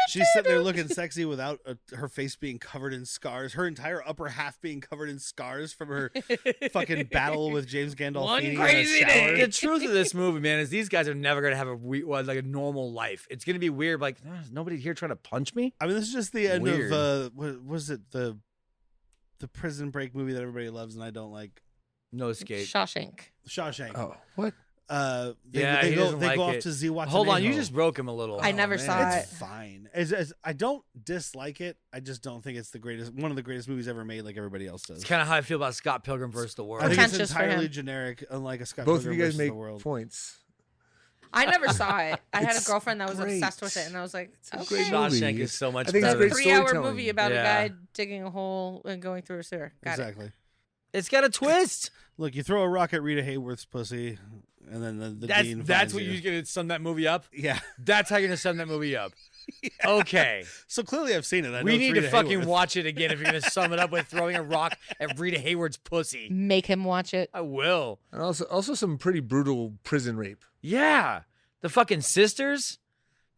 she's sitting there looking sexy without her face being covered in scars, her entire upper half being covered in scars from her fucking battle with James Gandolfini One in a crazy shower. day. The truth of this movie, man, is these guys are never gonna have a normal life. It's gonna be weird. Like, "There's nobody here trying to punch me. I mean, this is just the end Weird. of what was it, the prison break movie that everybody loves and I don't like, No escape. Shawshank. Shawshank. Oh, what? They he go doesn't like off it. to Ziwatanejo. Hold on, you just broke him a little. I never man, saw it's it. fine. I don't dislike it. I just don't think it's one of the greatest movies ever made, like everybody else does. It's kind of how I feel about Scott Pilgrim versus the I World. think it's Pretentious for entirely him. generic, unlike a Scott Both of Pilgrim you guys versus make the World. points. I never saw it. I had a It's girlfriend that was great. obsessed with it, and I was like, a okay. great movie. Shawshank is so much I think It's it's better. a great 3-hour storytelling. movie about Yeah. a guy digging a hole and going through a sewer. Got it. Exactly. It's got a twist. Look, you throw a rock at Rita Hayworth's pussy, and then the dean That's finds what you. you're gonna sum that movie up. Yeah. That's how you're gonna sum that movie up. Okay. So clearly, I've seen it. I know We it's need Rita to fucking Hayworth. watch it again if you're gonna sum it up with throwing a rock at Rita Hayward's pussy. Make him watch it. I will. And also some pretty brutal prison rape. Yeah. The fucking sisters.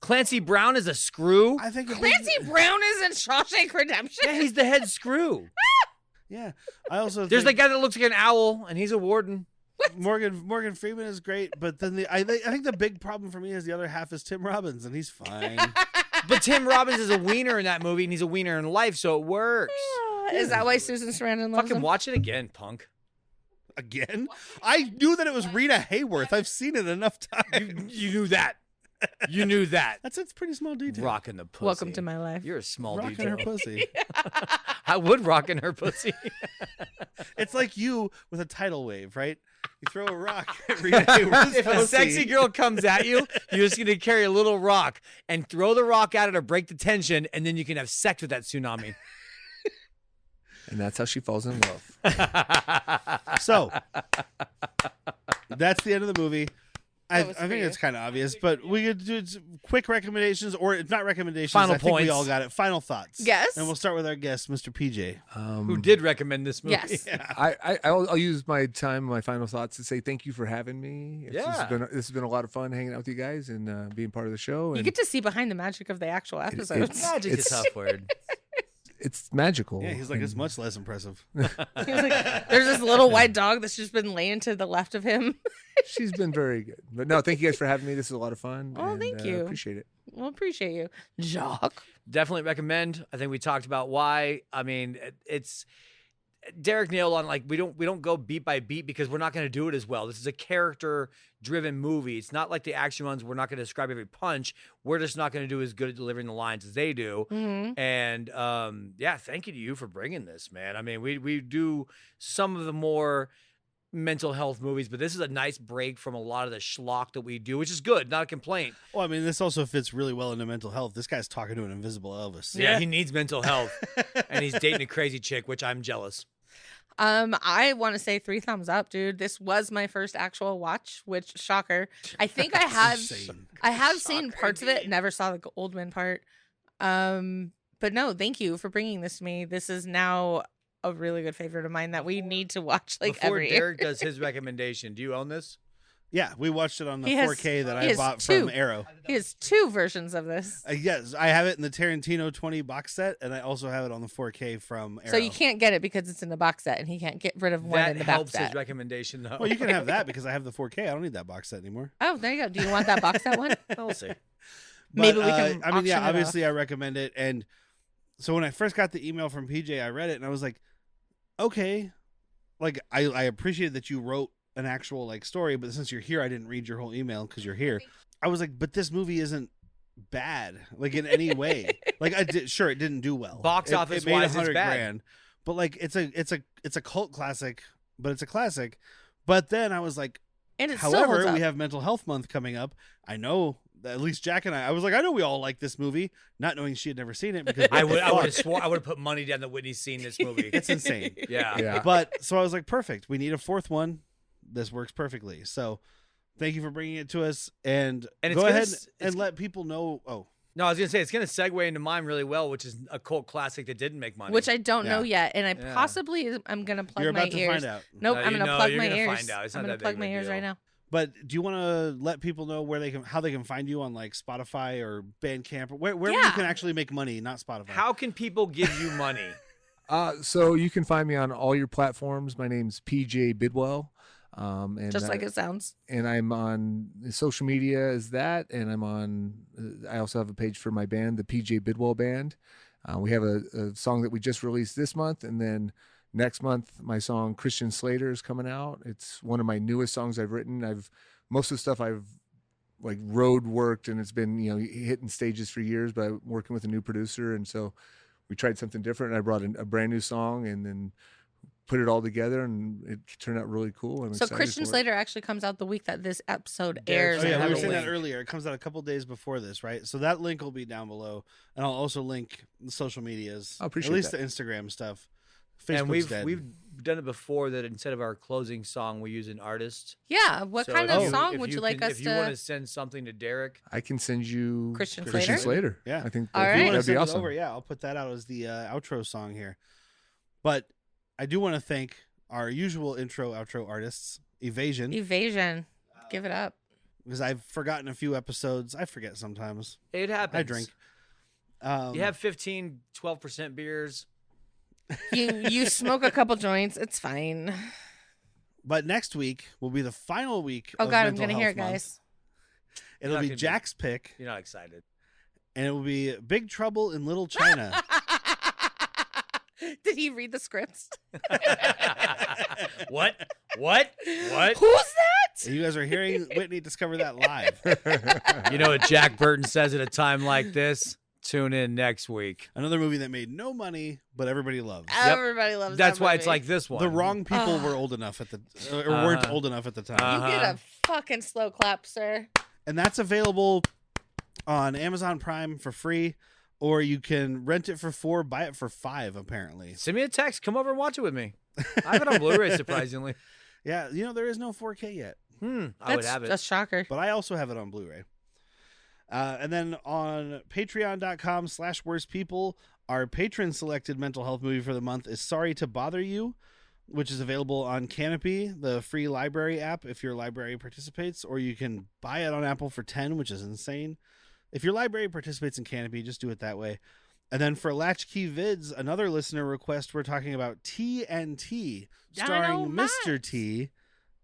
Clancy Brown is a screw. I think Clancy Brown is in Shawshank Redemption. Yeah, he's the head screw. Yeah, I also There's the think guy that looks like an owl, and he's a warden. Morgan Freeman is great, but then I think the big problem for me is the other half is Tim Robbins, and he's fine. But Tim Robbins is a wiener in that movie, and he's a wiener in life, so it works. Is that why Susan Sarandon loves Fucking him? watch it again, punk. Again? I knew that it was Rita Hayworth. I've seen it enough times. You knew that. You knew that. That's a pretty small detail. Rocking the pussy. Welcome to my life. You're a small Rocking detail. her pussy. I would rock in her pussy. It's like you with a tidal wave, right? You throw a rock at Rita Hayworth's If a pussy. sexy girl comes at you, you're just going to carry a little rock and throw the rock at it or break the tension, and then you can have sex with that tsunami. And that's how she falls in love. So, that's the end of the movie. I was think for it's you. kind of obvious, but we could do quick recommendations, or if not recommendations. Final I think we points. all got it. Final thoughts. Yes. And we'll start with our guest, Mr. PJ. Who did recommend this movie? Yes. I'll use my time, my final thoughts to say thank you for having me. This has been a lot of fun hanging out with you guys and being part of the show. You And get to see behind the magic of the actual episodes. Magic is a tough word. it's magical. Yeah, he's like, it's much less impressive. He's like, there's this little white dog that's just been laying to the left of him. She's been very good. But no, thank you guys for having me. This is a lot of fun. Oh, and, thank you. Appreciate it. Well, appreciate you, Jacques. Definitely recommend. I think we talked about why. I mean, it's Derek nailed on, like, we don't go beat by beat because we're not going to do it as well. This is a character driven movie. It's not like the action ones. We're not going to describe every punch. We're just not going to do as good at delivering the lines as they do. Mm-hmm. And yeah, thank you to you for bringing this, man. I mean, we do some of the more mental health movies, but this is a nice break from a lot of the schlock that we do, which is good, not a complaint. Well, I mean, this also fits really well into mental health. This guy's talking to an invisible Elvis. Yeah, he needs mental health, and he's dating a crazy chick, which I'm jealous. I want to say 3 thumbs up, dude. This was my first actual watch, which shocker. I think I have Insane. I have seen parts of it, never saw the Oldman part. But no, thank you for bringing this to me. This is now a really good favorite of mine that we need to watch like Before every year. Derek does his recommendation, do you own this? Yeah, we watched it on the He has- 4K that he I has bought 2. from Arrow. He has 2 versions of this. Yes, I have it in the Tarantino 20 box set, and I also have it on the 4K from Arrow. So you can't get it because it's in the box set and he can't get rid of one That in the helps box his set. recommendation, though. Well, you can have that because I have the 4K. I don't need that box set anymore. Oh, there you go. Do you want that box set one? We'll see. But, Maybe we can I mean, yeah, auction it obviously, I recommend it. And so when I first got the email from PJ, I read it and I was like, okay, like I appreciate that you wrote an actual like story, but since you're here, I didn't read your whole email because you're here. I was like, but this movie isn't bad, like in any way. Like I did, sure, it didn't do well. Box office it made wise, it's 100 bad. grand, but like it's a cult classic, but it's a classic. But then I was like, And it still holds however, up. we have Mental Health Month coming up. I know that at least Jack and I was like, I know we all like this movie, not knowing she had never seen it because I would have swore I would have put money down that Whitney's seen this movie. it's insane. Yeah. Yeah. But so I was like, perfect. We need a 4th one. This works perfectly. So thank you for bringing it to us. And And it's go gonna ahead s- and it's- let people know. Oh, No, I was gonna say it's gonna segue into mine really well, which is a cult classic that didn't make money. Which I don't know Yeah. yet, and I Yeah. possibly I'm gonna plug you're my about to ears. find out. Nope, No, I'm you gonna know, plug you're my gonna ears. find out. It's I'm not gonna that plug big my of a ears deal. right now. But do you want to let people know where they can, how they can find you on like Spotify or Bandcamp or wherever you Yeah. can actually make money, not Spotify? How can people give you money? So you can find me on all your platforms. My name's Pj Bidwell. And Just like it sounds. and I'm on social media as that, and I'm on. I also have a page for my band, the Pj Bidwell Band. We have a song that we just released this month, and then next month my song Christian Slater is coming out. It's one of my newest songs I've written. Most of the stuff I've like road worked, and it's been hitting stages for years. But I'm working with a new producer, and so we tried something different. And I brought a brand new song, and then put it all together, and it turned out really cool. I'm So excited Christian for it. Slater actually comes out the week that this episode There's airs. Oh, yeah, on we were have a saying that link. earlier. It comes out a couple days before this, right? So that link will be down below, and I'll also link the social medias. I appreciate at least that. the Instagram stuff. Facebook's And dead. we've done it before that instead of our closing song, we use an artist. Yeah, what So kind if of you- song if would you like us If you want to? to send something to Derek, I can send you Christian Slater. Yeah. I think All that'd right. If you be, want to that'd be send awesome. it over, yeah, I'll put that out as the outro song here. But I do want to thank our usual intro outro artists, Evasion. Evasion. Give it up. because I've forgotten a few episodes. I forget sometimes. It happens. I drink. You have 12% beers. You smoke a couple joints. It's fine. But next week will be the final week. Oh of God, I'm Mental gonna hear Health it, Month. guys. It'll be Jack's pick. You're not excited. And it will be Big Trouble in Little China. Did he read the scripts? What? Who's that? You guys are hearing Whitney discover that live. You know what Jack Burton says at a time like this? Tune in next week. Another movie that made no money, but everybody loves. Everybody loves That's that why movie. it's like this one. The wrong people were old enough at the or weren't old enough at the time. You get a fucking slow clap, sir. And that's available on Amazon Prime for free, or you can rent it for $4, buy it for $5, apparently. Send me a text. Come over and watch it with me. I have it on Blu-ray, surprisingly. Yeah, there is no 4K yet. I would have it. That's a shocker. But I also have it on Blu-ray. And then on patreon.com/worstpeople, our patron-selected mental health movie for the month is Sorry to Bother You, which is available on Canopy, the free library app, if your library participates, or you can buy it on Apple for $10, which is insane. If your library participates in Canopy, just do it that way. And then for Latchkey Vids, another listener request, we're talking about TNT, starring Mr. T,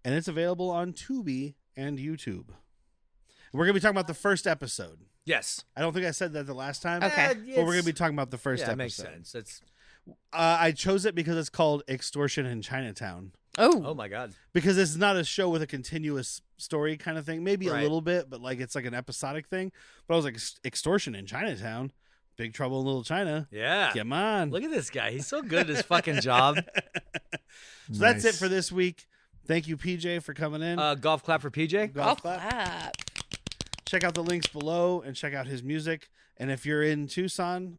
and it's available on Tubi and YouTube. We're going to be talking about the first episode. Yes. I don't think I said that the last time. Okay. But we're going to be talking about the first episode. That makes sense. It's I chose it because it's called Extortion in Chinatown. Oh my God. Because it's not a show with a continuous story kind of thing. Maybe a Right. little bit, but like it's like an episodic thing. But I was like, Extortion in Chinatown? Big Trouble in Little China? Yeah. Come on. Look at this guy. He's so good at his fucking job. So that's it for this week. Thank you, PJ, for coming in. Golf clap for PJ. Golf clap. Check out the links below and check out his music. And if you're in Tucson,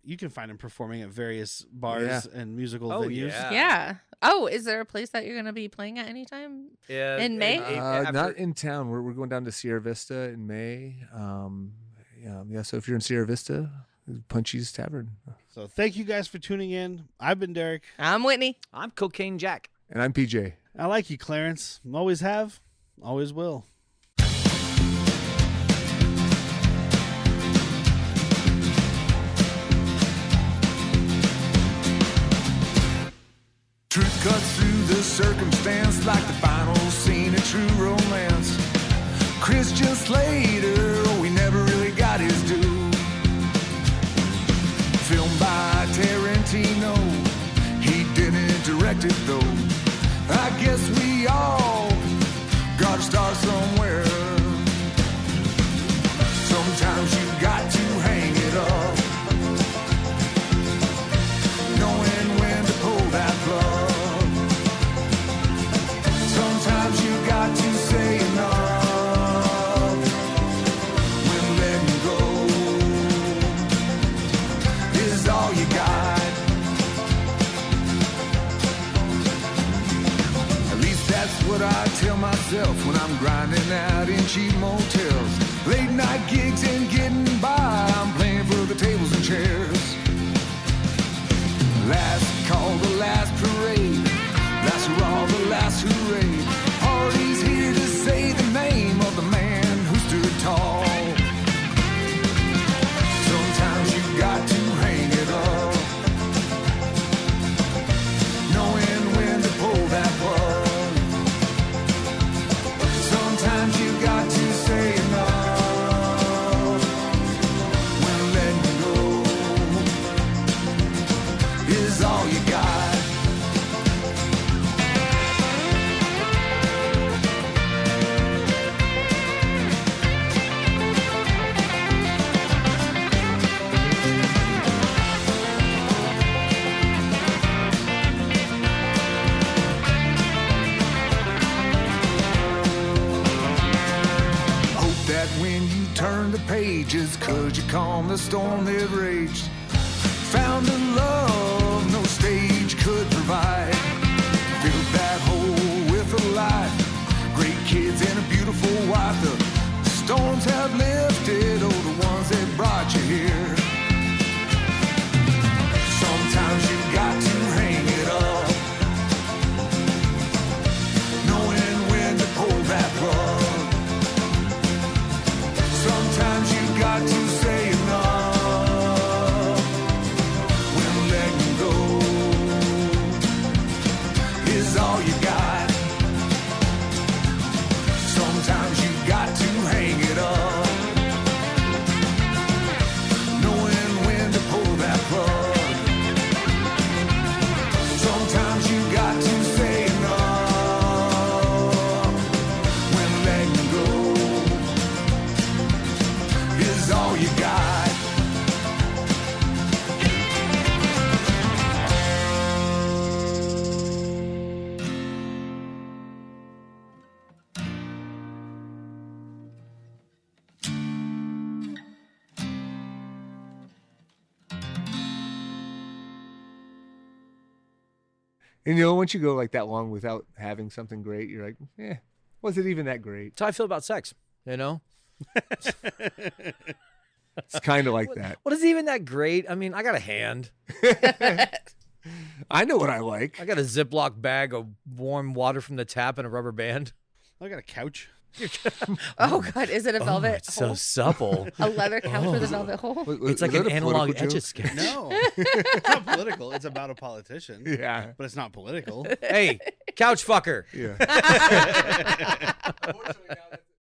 you can find him performing at various bars and musical venues. Yeah. Oh, is there a place that you're going to be playing at anytime in May? Not in town. We're going down to Sierra Vista in May. So if you're in Sierra Vista, Punchy's Tavern. So thank you guys for tuning in. I've been Derek. I'm Whitney. I'm Cocaine Jack. And I'm PJ. I like you, Clarence. Always have, always will. Truth cuts through the circumstance like the final scene of true romance. Christian Slater, we never really got his due. Filmed by Tarantino, he didn't direct it though. I guess we all gotta start somewhere. Sometimes you got to hang it up, knowing when to pull that plug. Sometimes you got to say enough when letting go is all you got. At least that's what I tell myself when I'm grinding out in cheap motels. Late night gigs and getting by, I'm playing for the tables and chairs. Last call, the last parade, last hurrah, the last hooray. Party's here to say the name of the man who stood tall. Sometimes you got to hang it up, knowing when to pull that plug. Sometimes you got to say enough when letting go is all you got. Hope that when you turn the pages, 'cause you calm the storm that raged. Found a love no stage could provide. Filled that hole with a light. Great kids and a beautiful wife. The storms have lifted, oh, the ones that brought you here. Sometimes you got to hang it up, knowing when to pull that plug. is all you got. And you know, once you go like that long without having something great, you're like, was it even that great? That's how I feel about sex, you know? It's kind of like that. What is even that great? I mean, I got a hand. I know what I like. I got a Ziploc bag of warm water from the tap and a rubber band. I got a couch. Oh, God. Is it a velvet it's hole? so supple. A leather couch with a velvet hole? It's like an analog Etch-a-Sketch. No. It's not political. It's about a politician. Yeah. But it's not political. Hey, couch fucker. Yeah. Unfortunately, now that